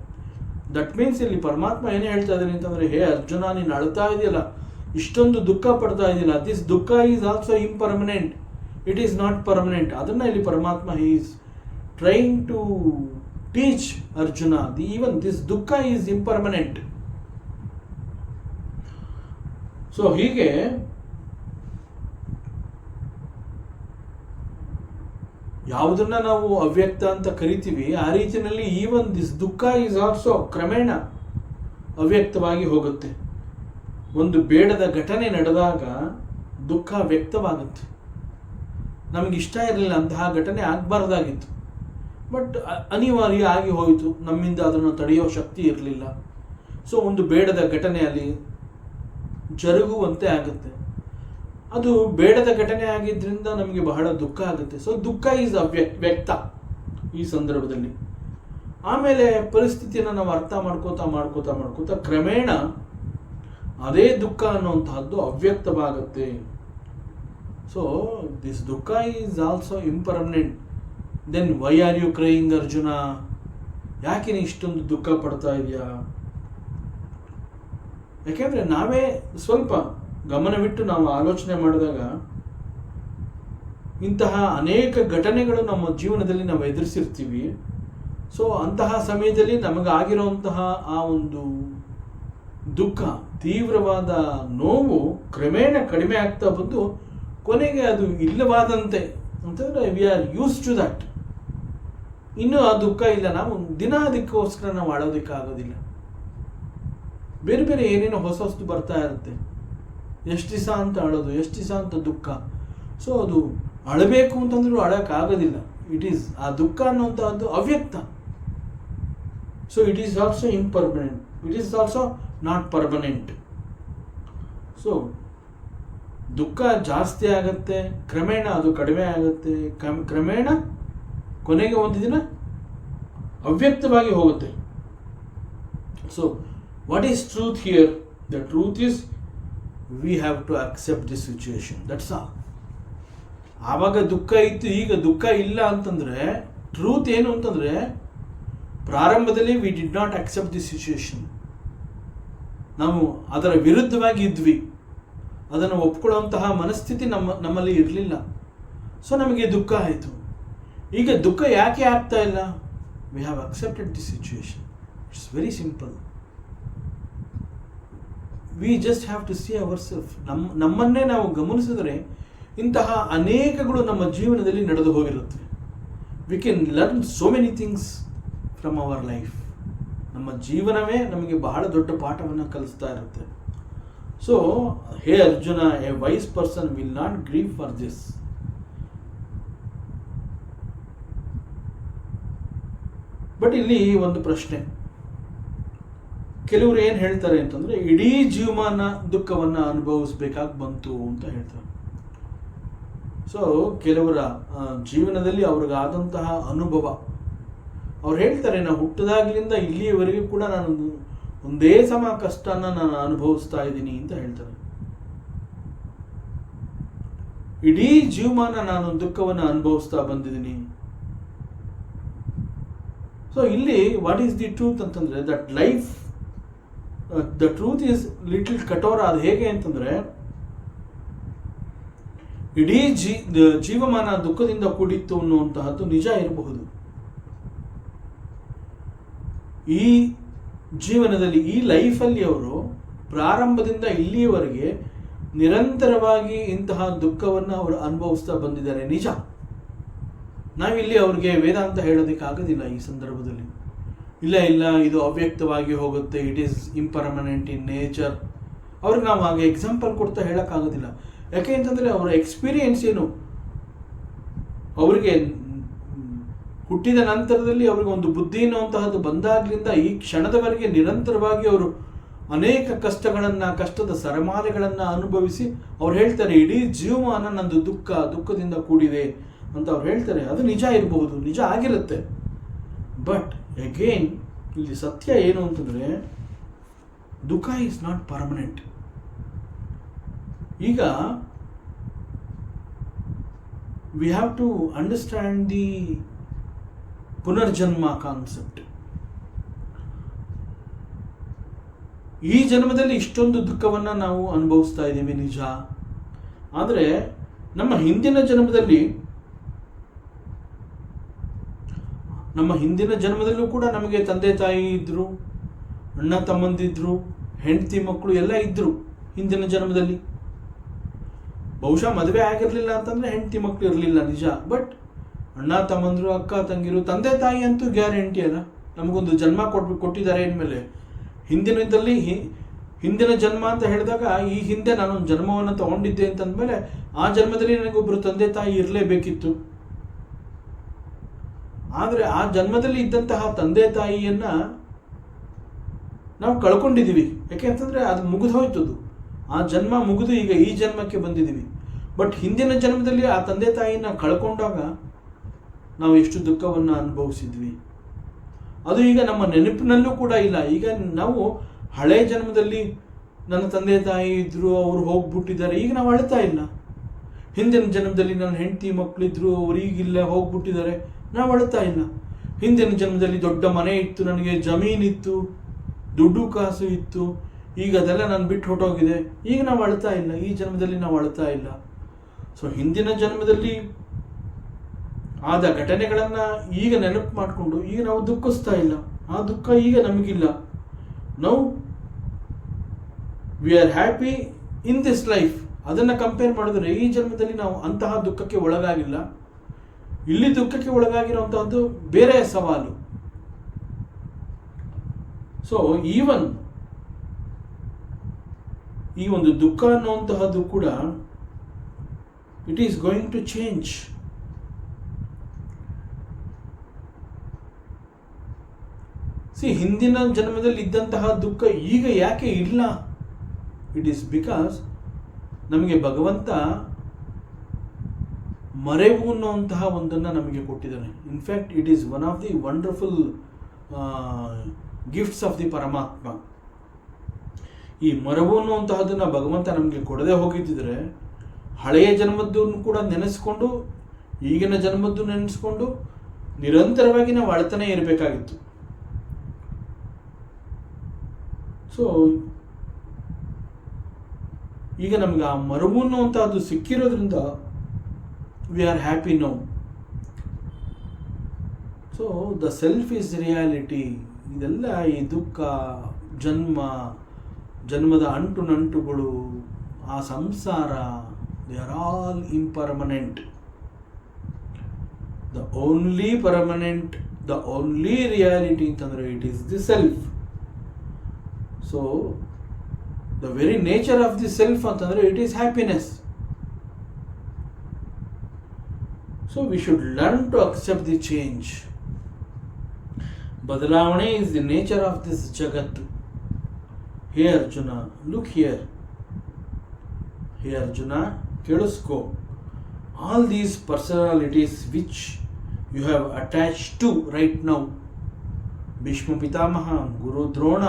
ದಟ್ ಮೀನ್ಸ್ ಇಲ್ಲಿ ಪರಮಾತ್ಮ ಏನೇ ಹೇಳ್ತಾ ಇದ್ದಾನೆ ಅಂತಂದರೆ, ಹೇ ಅರ್ಜುನ, ನೀನು ಅಳ್ತಾ ಇದೆಯಲ್ಲ, ಇಷ್ಟೊಂದು ದುಃಖ ಪಡ್ತಾ ಇದೆಯಲ್ಲ, ದಿಸ್ ದುಃಖ is also impermanent, it is not permanent. ಅದನ್ನು ಇಲ್ಲಿ ಪರಮಾತ್ಮ is trying to teach Arjuna, even this ದುಃಖ ಈಸ್ ಇಂಪರ್ಮನೆಂಟ್. ಸೊ ಹೀಗೆ ಯಾವುದನ್ನ ನಾವು ಅವ್ಯಕ್ತ ಅಂತ ಕರಿತೀವಿ, ಆ ರೀತಿಯಲ್ಲಿ ಈವನ್ ದಿಸ್ ದುಃಖ ಈಸ್ ಆಲ್ಸೋ ಕ್ರಮೇಣ ಅವ್ಯಕ್ತವಾಗಿ ಹೋಗುತ್ತೆ. ಒಂದು ಬೇಡದ ಘಟನೆ ನಡೆದಾಗ ದುಃಖ ವ್ಯಕ್ತವಾಗುತ್ತೆ. ನಮಗಿಷ್ಟ ಇರಲಿಲ್ಲ, ಅಂತಹ ಘಟನೆ ಆಗಬಾರ್ದಾಗಿತ್ತು, ಬಟ್ ಅನಿವಾರ್ಯ ಆಗಿ ಹೋಯಿತು, ನಮ್ಮಿಂದ ಅದನ್ನು ತಡೆಯೋ ಶಕ್ತಿ ಇರಲಿಲ್ಲ. ಸೊ ಒಂದು ಬೇಡದ ಘಟನೆ ಅಲ್ಲಿ ಜರುಗುವಂತೆ ಆಗುತ್ತೆ. ಅದು ಬೇಡದ ಘಟನೆ ಆಗಿದ್ದರಿಂದ ನಮಗೆ ಬಹಳ ದುಃಖ ಆಗುತ್ತೆ. ಸೊ ದುಃಖ ಈಸ್ ವ್ಯಕ್ತ ಈ ಸಂದರ್ಭದಲ್ಲಿ. ಆಮೇಲೆ ಪರಿಸ್ಥಿತಿಯನ್ನು ನಾವು ಅರ್ಥ ಮಾಡ್ಕೋತಾ ಕ್ರಮೇಣ ಅದೇ ದುಃಖ ಅನ್ನುವಂತಹದ್ದು ಅವ್ಯಕ್ತವಾಗುತ್ತೆ. ಸೊ ದಿಸ್ ದುಃಖ is also impermanent. Then why are you crying Arjuna? ಯಾಕೆ ನೀ ಇಷ್ಟೊಂದು ದುಃಖ ಪಡ್ತಾ ಇದೆಯಾ? ಯಾಕೆಂದರೆ ನಾವೇ ಸ್ವಲ್ಪ ಗಮನವಿಟ್ಟು ನಾವು ಆಲೋಚನೆ ಮಾಡಿದಾಗ ಇಂತಹ ಅನೇಕ ಘಟನೆಗಳು ನಮ್ಮ ಜೀವನದಲ್ಲಿ ನಾವು ಎದುರಿಸಿರ್ತೀವಿ. ಸೊ ಅಂತಹ ಸಮಯದಲ್ಲಿ ನಮಗಾಗಿರುವಂತಹ ಆ ಒಂದು ದುಃಖ, ತೀವ್ರವಾದ ನೋವು ಕ್ರಮೇಣ ಕಡಿಮೆ ಆಗ್ತಾ ಬಂದು ಕೊನೆಗೆ ಅದು ಇಲ್ಲವಾದಂತೆ ಅಂತಂದರೆ we are used to that. ಇನ್ನೂ ಆ ದುಃಖ ಇಲ್ಲ, ನಾವು ದಿನ ಅದಕ್ಕೋಸ್ಕರ ನಾವು ಆಡೋದಕ್ಕಾಗೋದಿಲ್ಲ. ಬೇರೆ ಬೇರೆ ಏನೇನೋ ಹೊಸದು ಬರ್ತಾ ಇರುತ್ತೆ. ಎಷ್ಟು ದಿವಸ ಅಂತ ಅಳೋದು, ಎಷ್ಟು ದಿವಸ ಅಂತ ದುಃಖ. ಸೊ ಅದು ಅಳಬೇಕು ಅಂತಂದ್ರೂ ಅಳೋಕ್ಕಾಗೋದಿಲ್ಲ. ಇಟ್ ಈಸ್, ಆ ದುಃಖ ಅನ್ನುವಂಥದ್ದು ಅವ್ಯಕ್ತ. So it is also impermanent, it is also not permanent. So ದುಃಖ ಜಾಸ್ತಿ ಆಗುತ್ತೆ, ಕ್ರಮೇಣ ಅದು ಕಡಿಮೆ ಆಗುತ್ತೆ, ಕ್ರಮೇಣ ಕೊನೆಗೆ ಒಂದು ದಿನ ಅವ್ಯಕ್ತವಾಗಿ ಹೋಗುತ್ತೆ. So what is truth here? The truth is we have to accept this situation, that's all. ಆವಾಗ ದುಃಖ ಇತ್ತು, ಈಗ ದುಃಖ ಇಲ್ಲ ಅಂತಂದರೆ ಟ್ರೂತ್ ಏನು ಅಂತಂದರೆ, ಪ್ರಾರಂಭದಲ್ಲಿ we did not accept this situation. ನಾವು ಅದರ ವಿರುದ್ಧವಾಗಿ ಇದ್ವಿ, ಅದನ್ನು ಒಪ್ಕೊಳ್ಳುವಂತಹ ಮನಸ್ಥಿತಿ ನಮ್ಮಲ್ಲಿ ಇರಲಿಲ್ಲ. ಸೊ ನಮಗೆ ದುಃಖ ಆಯಿತು. ಈಗ ದುಃಖ ಯಾಕೆ ಆಗ್ತಾ ಇಲ್ಲ? We have accepted this situation. It's very simple. We just have to see our self. ನಮ್ಮನ್ನೇ ನಾವು ಗಮನಿಸಿದರೆ ಇಂತಹ ಅನೇಕಗಳು ನಮ್ಮ ಜೀವನದಲ್ಲಿ ನಡೆದು ಹೋಗಿರುತ್ತವೆ. We can learn so many things from our life. ನಮ್ಮ ಜೀವನವೇ ನಮಗೆ ಬಹಳ ದೊಡ್ಡ ಪಾಠವನ್ನು ಕಲಿಸ್ತಾ ಇರುತ್ತೆ. ಸೊ ಹೇ Arjuna, a wise person will not grieve for this. But ಇಲ್ಲಿ ಒಂದು ಪ್ರಶ್ನೆ, ಕೆಲವರು ಏನು ಹೇಳ್ತಾರೆ ಅಂತಂದರೆ, ಇಡೀ ಜೀವಮಾನ ದುಃಖವನ್ನು ಅನುಭವಿಸ್ಬೇಕಾಗಿ ಬಂತು ಅಂತ ಹೇಳ್ತಾರೆ. ಸೊ ಕೆಲವರ ಜೀವನದಲ್ಲಿ ಅವ್ರಿಗಾದಂತಹ ಅನುಭವ, ಅವ್ರು ಹೇಳ್ತಾರೆ, ನಾನು ಹುಟ್ಟಿದಾಗಲಿಂದ ಇಲ್ಲಿಯವರೆಗೂ ಕೂಡ ನಾನು ಒಂದೇ ಸಮ ಕಷ್ಟನ ನಾನು ಅನುಭವಿಸ್ತಾ ಇದ್ದೀನಿ ಅಂತ ಹೇಳ್ತಾರೆ. ಇಡೀ ಜೀವಮಾನ ನಾನು ದುಃಖವನ್ನು ಅನುಭವಿಸ್ತಾ ಬಂದಿದ್ದೀನಿ. ಸೊ ಇಲ್ಲಿ ವಾಟ್ ಈಸ್ ದಿ ಟ್ರೂತ್ ಅಂತಂದರೆ, that life, the truth is little ಕಠೋರ. ಅದು ಹೇಗೆ ಅಂತಂದರೆ, ಇಡೀ ಜೀವಮಾನ ದುಃಖದಿಂದ ಕೂಡಿತ್ತು ಅನ್ನುವಂತಹದ್ದು ನಿಜ ಇರಬಹುದು. ಈ ಜೀವನದಲ್ಲಿ, ಈ ಲೈಫಲ್ಲಿ ಅವರು ಪ್ರಾರಂಭದಿಂದ ಇಲ್ಲಿಯವರೆಗೆ ನಿರಂತರವಾಗಿ ಇಂತಹ ದುಃಖವನ್ನು ಅವರು ಅನುಭವಿಸ್ತಾ ಬಂದಿದ್ದಾರೆ, ನಿಜ. ನಾವಿಲ್ಲಿ ಅವ್ರಿಗೆ ವೇದಾಂತ ಹೇಳೋದಕ್ಕಾಗೋದಿಲ್ಲ ಈ ಸಂದರ್ಭದಲ್ಲಿ. ಇಲ್ಲ ಇದು ಅವ್ಯಕ್ತವಾಗಿ ಹೋಗುತ್ತೆ, it is impermanent in nature. ಅವ್ರಿಗೆ ನಾವು ಹಾಗೆ ಎಕ್ಸಾಂಪಲ್ ಕೊಡ್ತಾ ಹೇಳೋಕ್ಕಾಗೋದಿಲ್ಲ. ಯಾಕೆ ಅಂತಂದರೆ ಅವರ ಎಕ್ಸ್ಪೀರಿಯೆನ್ಸ್ ಏನು, ಅವರಿಗೆ ಹುಟ್ಟಿದ ನಂತರದಲ್ಲಿ ಅವ್ರಿಗೆ ಒಂದು ಬುದ್ಧಿ ಅನ್ನುವಂತಹದ್ದು ಬಂದಾಗ್ಲಿಂದ ಈ ಕ್ಷಣದವರೆಗೆ ನಿರಂತರವಾಗಿ ಅವರು ಅನೇಕ ಕಷ್ಟದ ಸರಮಾಲೆಗಳನ್ನು ಅನುಭವಿಸಿ ಅವ್ರು ಹೇಳ್ತಾರೆ, ಇಡೀ ಜೀವಮಾನ ನಂದು ದುಃಖದಿಂದ ಕೂಡಿದೆ ಅಂತ ಅವ್ರು ಹೇಳ್ತಾರೆ. ಅದು ನಿಜ ಇರಬಹುದು, ನಿಜ ಆಗಿರುತ್ತೆ. ಬಟ್ ಅಗೇನ್ ಇಲ್ಲಿ ಸತ್ಯ ಏನು ಅಂತಂದರೆ, ದುಃಖ ಈಸ್ ನಾಟ್ ಪರ್ಮನೆಂಟ್. ಈಗ we have to understand the ಪುನರ್ಜನ್ಮ ಕಾನ್ಸೆಪ್ಟ್. ಈ ಜನ್ಮದಲ್ಲಿ ಇಷ್ಟೊಂದು ದುಃಖವನ್ನು ನಾವು ಅನುಭವಿಸ್ತಾ ಇದ್ದೀವಿ, ನಿಜ. ಆದರೆ ನಮ್ಮ ಹಿಂದಿನ ಜನ್ಮದಲ್ಲೂ ಕೂಡ ನಮಗೆ ತಂದೆ ತಾಯಿ ಇದ್ದರು, ಅಣ್ಣ ತಮ್ಮಂದಿದ್ರು, ಹೆಂಡತಿ ಮಕ್ಕಳು ಎಲ್ಲ ಇದ್ದರು ಹಿಂದಿನ ಜನ್ಮದಲ್ಲಿ. ಬಹುಶಃ ಮದುವೆ ಆಗಿರಲಿಲ್ಲ ಅಂತಂದರೆ ಹೆಂಡತಿ ಮಕ್ಕಳು ಇರಲಿಲ್ಲ, ನಿಜ. ಬಟ್ ಅಣ್ಣ ತಮ್ಮಂದರು, ಅಕ್ಕ ತಂಗಿರು, ತಂದೆ ತಾಯಿ ಅಂತೂ ಗ್ಯಾರಂಟಿ ಅಲ್ಲ. ನಮಗೊಂದು ಜನ್ಮ ಕೊಟ್ಟಿದ್ದಾರೆ ಅಂದಮೇಲೆ, ಹಿಂದಿನ ಜನ್ಮ ಅಂತ ಹೇಳಿದಾಗ, ಈ ಹಿಂದೆ ನಾನೊಂದು ಜನ್ಮವನ್ನು ತಗೊಂಡಿದ್ದೆ ಅಂತಂದಮೇಲೆ ಆ ಜನ್ಮದಲ್ಲಿ ನನಗೊಬ್ಬರು ತಂದೆ ತಾಯಿ ಇರಲೇಬೇಕಿತ್ತು. ಆದರೆ ಆ ಜನ್ಮದಲ್ಲಿ ಇದ್ದಂತಹ ತಂದೆ ತಾಯಿಯನ್ನು ನಾವು ಕಳ್ಕೊಂಡಿದ್ದೀವಿ. ಯಾಕೆ ಅಂತಂದರೆ ಅದು ಮುಗಿದು ಹೋಯ್ತದು, ಆ ಜನ್ಮ ಮುಗಿದು ಈಗ ಈ ಜನ್ಮಕ್ಕೆ ಬಂದಿದ್ದೀವಿ. ಬಟ್ ಹಿಂದಿನ ಜನ್ಮದಲ್ಲಿ ಆ ತಂದೆ ತಾಯಿನ ಕಳ್ಕೊಂಡಾಗ ನಾವು ಎಷ್ಟು ದುಃಖವನ್ನು ಅನುಭವಿಸಿದ್ವಿ, ಅದು ಈಗ ನಮ್ಮ ನೆನಪಿನಲ್ಲೂ ಕೂಡ ಇಲ್ಲ. ಈಗ ನಾವು ಹಳೆ ಜನ್ಮದಲ್ಲಿ ನನ್ನ ತಂದೆ ತಾಯಿ ಇದ್ದರು, ಅವರು ಹೋಗ್ಬಿಟ್ಟಿದ್ದಾರೆ, ಈಗ ನಾವು ಅಳ್ತಾ ಇಲ್ಲ. ಹಿಂದಿನ ಜನ್ಮದಲ್ಲಿ ನನ್ನ ಹೆಂಡತಿ ಮಕ್ಕಳಿದ್ರು, ಅವ್ರು ಈಗಿಲ್ಲ, ಹೋಗ್ಬಿಟ್ಟಿದ್ದಾರೆ, ನಾವು ಅಳ್ತಾ ಇಲ್ಲ. ಹಿಂದಿನ ಜನ್ಮದಲ್ಲಿ ದೊಡ್ಡ ಮನೆ ಇತ್ತು, ನನಗೆ ಜಮೀನಿತ್ತು, ದುಡ್ಡು ಕಾಸು ಇತ್ತು, ಈಗ ಅದೆಲ್ಲ ನಾನು ಬಿಟ್ಟು ಹೊಟ್ಟೋಗಿದೆ, ಈಗ ನಾವು ಅಳ್ತಾ ಇಲ್ಲ. ಈ ಜನ್ಮದಲ್ಲಿ ನಾವು ಅಳ್ತಾ ಇಲ್ಲ. ಸೊ ಹಿಂದಿನ ಜನ್ಮದಲ್ಲಿ ಆದ ಘಟನೆಗಳನ್ನು ಈಗ ನೆನಪು ಮಾಡಿಕೊಂಡು ಈಗ ನಾವು ದುಃಖಿಸ್ತಾ ಇಲ್ಲ. ಆ ದುಃಖ ಈಗ ನಮಗಿಲ್ಲ. ನಾವು V are happy in this life. ಅದನ್ನು ಕಂಪೇರ್ ಮಾಡಿದ್ರೆ ಈ ಜನ್ಮದಲ್ಲಿ ನಾವು ಅಂತಹ ದುಃಖಕ್ಕೆ ಒಳಗಾಗಿಲ್ಲ. ಇಲ್ಲಿ ದುಃಖಕ್ಕೆ ಒಳಗಾಗಿರುವಂತಹದ್ದು ಬೇರೆ ಸವಾಲು. ಸೊ ಈವನ್ ಈ ಒಂದು ದುಃಖ ಅನ್ನುವಂತಹದ್ದು ಕೂಡ it is going to change. ಹಿಂದಿನ ಜನ್ಮದಲ್ಲಿ ಇದ್ದಂತಹ ದುಃಖ ಈಗ ಯಾಕೆ ಇಲ್ಲ? ಇಟ್ ಈಸ್ ಬಿಕಾಸ್ ನಮಗೆ ಭಗವಂತ ಮರೆವು ಅನ್ನುವಂತಹ ಒಂದನ್ನು ನಮಗೆ ಕೊಟ್ಟಿದ್ದಾನೆ. In fact it is one of the wonderful gifts of the ಪರಮಾತ್ಮ. ಈ ಮರವು ಅನ್ನುವಂತಹದನ್ನು ಭಗವಂತ ನಮಗೆ ಕೊಡದೆ ಹೋಗಿದ್ದಿದ್ರೆ ಹಳೆಯ ಜನ್ಮದ್ದನ್ನು ಕೂಡ ನೆನೆಸ್ಕೊಂಡು ಈಗಿನ ಜನ್ಮದ್ದು ನೆನೆಸ್ಕೊಂಡು ನಿರಂತರವಾಗಿ ನಾವು ಅಳ್ತಾನೆ ಇರಬೇಕಾಗಿತ್ತು. ಸೊ ಈಗ ನಮ್ಗೆ ಆ ಮರವು ಅನ್ನುವಂತಹದ್ದು ಸಿಕ್ಕಿರೋದ್ರಿಂದ we are happy now. So the self is reality. ಇದೆಲ್ಲ ಈ ದುಃಖ, ಜನ್ಮದ ಅಂಟು ನಂಟುಗಳು, ಆ ಸಂಸಾರ, they are all impermanent. The only permanent, the only reality ಅಂತಂದರೆ it is the self. So the very nature of the self ಅಂತಂದರೆ it is happiness. So we should learn to accept the change. ಬದಲಾವಣೆ is the nature of this ಜಗತ್ತು. ಹೇ Arjuna, look here. ಹೇ Arjuna, ಕೇಳಿಸ್ಕೋ. All these personalities which you have attach to right now, Bhishma Pitamah, Guru Drona,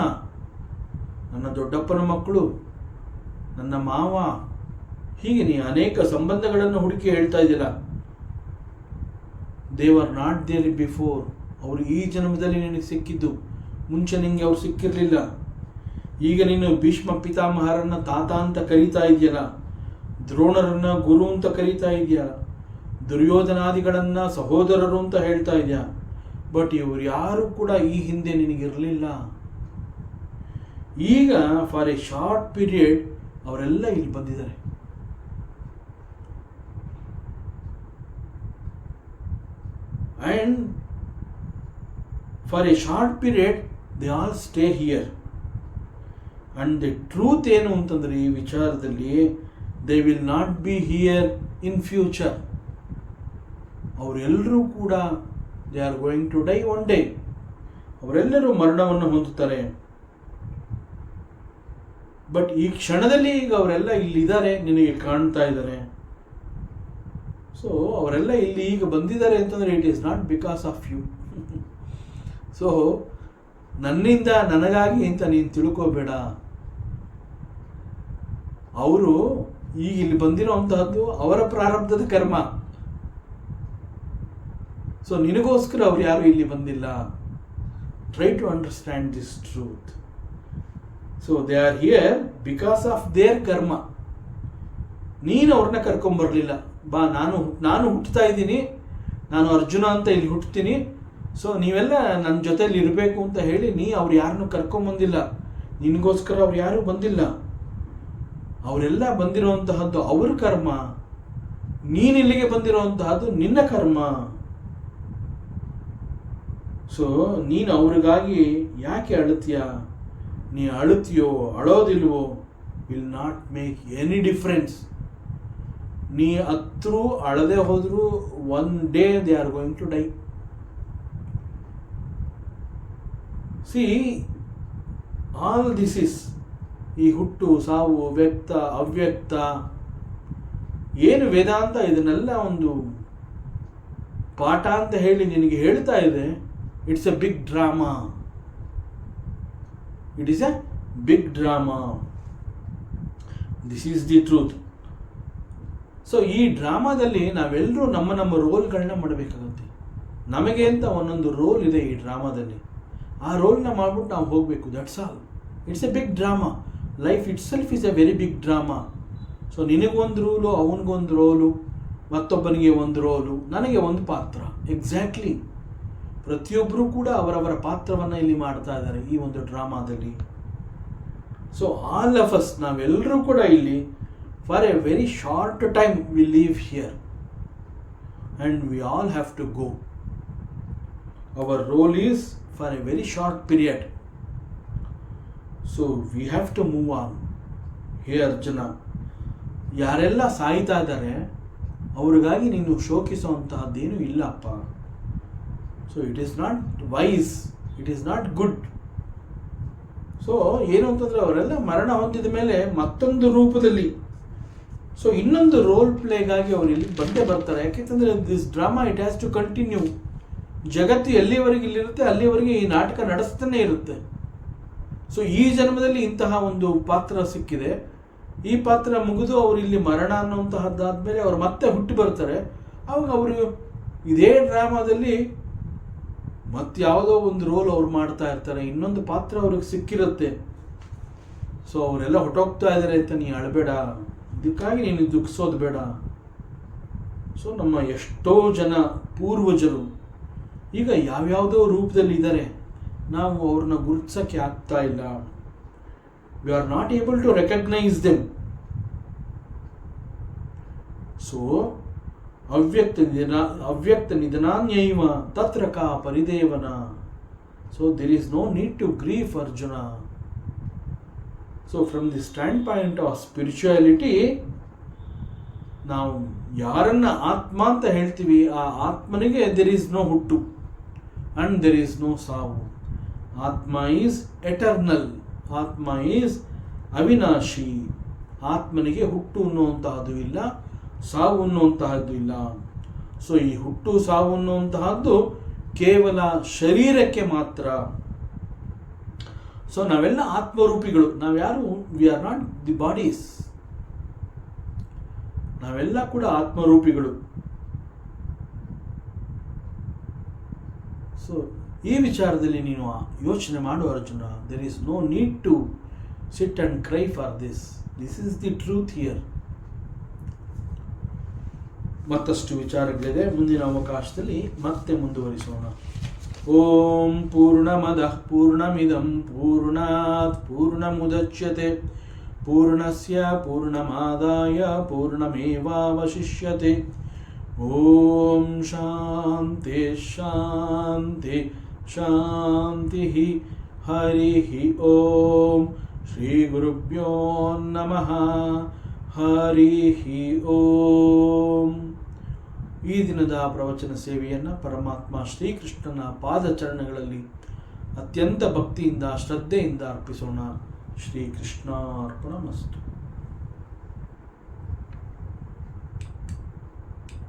ನನ್ನ ದೊಡ್ಡಪ್ಪನ ಮಕ್ಕಳು, ನನ್ನ ಮಾವ, ಹೀಗೆ ನೀ ಅನೇಕ ಸಂಬಂಧಗಳನ್ನು ಹುಡುಕಿ ಹೇಳ್ತಾ ಇದ್ದಿಲ್ಲ. They are not there before. ಅವರು ಈ ಜನ್ಮದಲ್ಲಿ ನಿನಗೆ ಸಿಕ್ಕಿದ್ದು, ಮುಂಚೆ ನಿನಗೆ ಅವ್ರು ಸಿಕ್ಕಿರಲಿಲ್ಲ. ಈಗ ನೀನು ಭೀಷ್ಮ ಪಿತಾಮಹರನ್ನು ತಾತ ಅಂತ ಕರೀತಾ ಇದೆಯಲ್ಲ, ದ್ರೋಣರನ್ನ ಗುರು ಅಂತ ಕರೀತಾ ಇದೆಯಾ, ದುರ್ಯೋಧನಾದಿಗಳನ್ನು ಸಹೋದರರು ಅಂತ ಹೇಳ್ತಾ ಇದೆಯಾ. ಬಟ್ ಇವರು ಯಾರು ಕೂಡ ಈ ಹಿಂದೆ ನಿನಗಿರಲಿಲ್ಲ. ಈಗ ಫಾರ್ ಎ ಶಾರ್ಟ್ ಪೀರಿಯಡ್ ಅವರೆಲ್ಲ ಇಲ್ಲಿ ಬಂದಿದ್ದಾರೆ. And for a short period they all stay here. And the truth ಏನು ಅಂತಂದರೆ ಈ ವಿಚಾರದಲ್ಲಿ, they will not be here in future. ಅವರೆಲ್ಲರೂ ಕೂಡ they are going to die one day. ಅವರೆಲ್ಲರೂ ಮರಣವನ್ನು ಹೊಂದುತ್ತಾರೆ. ಬಟ್ ಈ ಕ್ಷಣದಲ್ಲಿ ಈಗ ಅವರೆಲ್ಲ ಇಲ್ಲಿದ್ದಾರೆ, ನಿನಗೆ ಕಾಣ್ತಾ ಇದ್ದಾರೆ. ಸೊ ಅವರೆಲ್ಲ ಇಲ್ಲಿ ಈಗ ಬಂದಿದ್ದಾರೆ ಅಂತಂದರೆ it is not because of you. So ನನ್ನಿಂದ ನನಗಾಗಿ ಅಂತ ನೀನು ತಿಳ್ಕೋಬೇಡ. ಅವರು ಈಗ ಇಲ್ಲಿ ಬಂದಿರೋಂತಹದ್ದು ಅವರ ಪ್ರಾರಬ್ಧದ ಕರ್ಮ. ಸೊ ನಿನಗೋಸ್ಕರ ಅವ್ರು ಯಾರು ಇಲ್ಲಿ ಬಂದಿಲ್ಲ. Try to understand this truth. So they are here because of their karma. ನೀನು ಅವ್ರನ್ನ ಕರ್ಕೊಂಬರ್ಲಿಲ್ಲ. ಬಾ, ನಾನು ಹುಟ್ಟುತ್ತಾ ಇದ್ದೀನಿ, ನಾನು ಅರ್ಜುನ ಅಂತ ಇಲ್ಲಿ ಹುಟ್ಟುತ್ತೀನಿ, ಸೊ ನೀವೆಲ್ಲ ನನ್ನ ಜೊತೆಯಲ್ಲಿ ಇರಬೇಕು ಅಂತ ಹೇಳಿ ನೀ ಅವ್ರು ಯಾರನ್ನೂ ಕರ್ಕೊಂಬಂದಿಲ್ಲ. ನಿನಗೋಸ್ಕರ ಅವ್ರು ಯಾರೂ ಬಂದಿಲ್ಲ. ಅವರೆಲ್ಲ ಬಂದಿರುವಂತಹದ್ದು ಅವ್ರ ಕರ್ಮ. ನೀನಿಲ್ಲಿಗೆ ಬಂದಿರುವಂತಹದ್ದು ನಿನ್ನ ಕರ್ಮ. ಸೊ ನೀನು ಅವ್ರಿಗಾಗಿ ಯಾಕೆ ಅಳುತ್ತೀಯ? ನೀ ಅಳುತ್ತೀಯೋ ಅಳೋದಿಲ್ವೋ will not make any difference. ನೀ ಹತ್ರೂ ಅಳದೆ ಹೋದರೂ one day they are going to die. See all this is, ಈ ಹುಟ್ಟು ಸಾವು, ವ್ಯಕ್ತ ಅವ್ಯಕ್ತ, ಏನು ವೇದಾಂತ ಇದನ್ನೆಲ್ಲ ಒಂದು ಪಾಠ ಅಂತ ಹೇಳಿ ನಿನಗೆ ಹೇಳ್ತಾ ಇದೆ. It's a big drama. It is a big drama. This is the truth. So ಈ ಡ್ರಾಮಾದಲ್ಲಿ ನಾವೆಲ್ಲರೂ ನಮ್ಮ ರೋಲ್ಗಳನ್ನ ಮಾಡಬೇಕಾಗುತ್ತೆ. ನಮಗೆ ಅಂತ ಒಂದೊಂದು ರೋಲ್ ಇದೆ ಈ ಡ್ರಾಮಾದಲ್ಲಿ. ಆ ರೋಲ್ನ ಮಾಡ್ಬಿಟ್ಟು ನಾವು ಹೋಗಬೇಕು. That's all. It's a big drama. Life itself is a very big drama. So ನಿನಗೊಂದು ರೂಲು, ಅವನಿಗೊಂದು ರೋಲು, ಮತ್ತೊಬ್ಬನಿಗೆ ಒಂದು ರೋಲು, ನನಗೆ ಒಂದು ಪಾತ್ರ. ಎಕ್ಸಾಕ್ಟ್ಲಿ, ಪ್ರತಿಯೊಬ್ಬರೂ ಕೂಡ ಅವರವರ ಪಾತ್ರವನ್ನು ಇಲ್ಲಿ ಮಾಡ್ತಾ ಇದ್ದಾರೆ ಈ ಒಂದು ಡ್ರಾಮಾದಲ್ಲಿ. ಸೊ ಆಲ್ ಆಫ್ ಅಸ್, ನಾವೆಲ್ಲರೂ ಕೂಡ ಇಲ್ಲಿ for a very short time we leave here and we all have to go. Our role is for a very short period. So we have to move on. ಹೇ ಅರ್ಜುನ, ಯಾರೆಲ್ಲ ಸಾಯ್ತಾ ಇದ್ದಾರೆ ಅವ್ರಿಗಾಗಿ ನೀನು ಶೋಕಿಸುವಂತಹದ್ದೇನು ಇಲ್ಲಪ್ಪ. So it is not wise, it is not good. So ಏನು ಅಂತಂದರೆ ಅವರೆಲ್ಲ ಮರಣ ಹೊಂದಿದ ಮೇಲೆ ಮತ್ತೊಂದು ರೂಪದಲ್ಲಿ, ಸೊ ಇನ್ನೊಂದು ರೋಲ್ ಪ್ಲೇಗಾಗಿ ಅವರು ಇಲ್ಲಿ ಬಂದೇ ಬರ್ತಾರೆ. ಯಾಕೆಂತಂದರೆ this drama it has to continue. ಜಗತ್ತು ಎಲ್ಲಿವರೆಗೆ ಇಲ್ಲಿರುತ್ತೆ ಅಲ್ಲಿವರೆಗೆ ಈ ನಾಟಕ ನಡೆಸ್ತಾನೆ ಇರುತ್ತೆ. ಸೊ ಈ ಜನ್ಮದಲ್ಲಿ ಇಂತಹ ಒಂದು ಪಾತ್ರ ಸಿಕ್ಕಿದೆ, ಈ ಪಾತ್ರ ಮುಗಿದು ಅವರು ಇಲ್ಲಿ ಮರಣ ಅನ್ನುವಂತಹದ್ದಾದ್ಮೇಲೆ ಅವರು ಮತ್ತೆ ಹುಟ್ಟಿ ಬರ್ತಾರೆ. ಆವಾಗ ಅವರು ಇದೇ ಡ್ರಾಮಾದಲ್ಲಿ ಮತ್ತಾವುದೋ ಒಂದು ರೋಲ್ ಅವ್ರು ಮಾಡ್ತಾ ಇರ್ತಾರೆ, ಇನ್ನೊಂದು ಪಾತ್ರ ಅವ್ರಿಗೆ ಸಿಕ್ಕಿರುತ್ತೆ. ಸೊ ಅವರೆಲ್ಲ ಹೊಟ್ಟೋಗ್ತಾ ಇದ್ದಾರೆ ಅಂತ ನೀ ಅಳಬೇಡ, ಇದಕ್ಕಾಗಿ ನೀನು ದುಃಖಿಸೋದು ಬೇಡ. ಸೊ ನಮ್ಮ ಎಷ್ಟೋ ಜನ ಪೂರ್ವಜರು ಈಗ ಯಾವ್ಯಾವುದೋ ರೂಪದಲ್ಲಿ ಇದ್ದಾರೆ, ನಾವು ಅವ್ರನ್ನ ಗುರುತಿಸೋಕ್ಕೆ ಆಗ್ತಾ ಇಲ್ಲ. We are not able to recognise them. So ಅವ್ಯಕ್ತ ನಿಧನಾನ್ಯೈವ ತತ್ರ ಕಾ ಪರಿದೇವನ. So there is no need to grieve Arjuna. So from the standpoint of spirituality, ನಾವು ಯಾರನ್ನ ಆತ್ಮ ಅಂತ ಹೇಳ್ತೀವಿ ಆ ಆತ್ಮನಿಗೆ ದೆರ್ ಈಸ್ ನೋ ಹುಟ್ಟು ಅಂಡ್ ದೆರ್ ಈಸ್ ನೋ ಸಾವು. ಆತ್ಮ ಈಸ್ ಎಟರ್ನಲ್, ಆತ್ಮ ಈಸ್ ಅವಿನಾಶಿ. ಆತ್ಮನಿಗೆ ಹುಟ್ಟು ಅನ್ನುವಂತಹದ್ದು ಇಲ್ಲ, ಸಾವು ಅನ್ನುವಂತಹದ್ದು ಇಲ್ಲ. ಸೊ ಈ ಹುಟ್ಟು ಸಾವು ಅನ್ನುವಂತಹದ್ದು ಕೇವಲ ಶರೀರಕ್ಕೆ ಮಾತ್ರ. ಸೊ ನಾವೆಲ್ಲ ಆತ್ಮರೂಪಿಗಳು, ನಾವ್ಯಾರು we are not the bodies, ನಾವೆಲ್ಲ ಕೂಡ ಆತ್ಮರೂಪಿಗಳು. ಸೊ ಈ ವಿಚಾರದಲ್ಲಿ ನೀನು ಯೋಚನೆ ಮಾಡು Arjuna. There is no need to sit and cry for this. This is the truth here. ಮತ್ತಷ್ಟು ವಿಚಾರಗಳಿದೆ, ಮುಂದಿನ ಅವಕಾಶದಲ್ಲಿ ಮತ್ತೆ ಮುಂದುವರಿಸೋಣ. ಓಂ ಪೂರ್ಣಮದಃ ಪೂರ್ಣಮಿದಂ ಪೂರ್ಣಾತ್ ಪೂರ್ಣಮುದಚ್ಯತೆ ಪೂರ್ಣಸ್ಯ ಪೂರ್ಣಮಾದಾಯ ಪೂರ್ಣಮೇವಾವಶಿಷ್ಯತೆ. ಓಂ ಶಾಂತಿ ಶಾಂತಿ ಶಾಂತಿ. ಹರಿ ಓಂ. ಶ್ರೀ ಗುರುಭ್ಯೋ ನಮಃ. ಹರಿ ಓಂ. ಈ ದಿನದ ಪ್ರವಚನ ಸೇವೆಯನ್ನು ಪರಮಾತ್ಮ ಶ್ರೀಕೃಷ್ಣನ ಪಾದಚರಣಗಳಲ್ಲಿ ಅತ್ಯಂತ ಭಕ್ತಿಯಿಂದ ಶ್ರದ್ಧೆಯಿಂದ ಅರ್ಪಿಸೋಣ. ಶ್ರೀಕೃಷ್ಣಾರ್ಪಣಮಸ್ತು.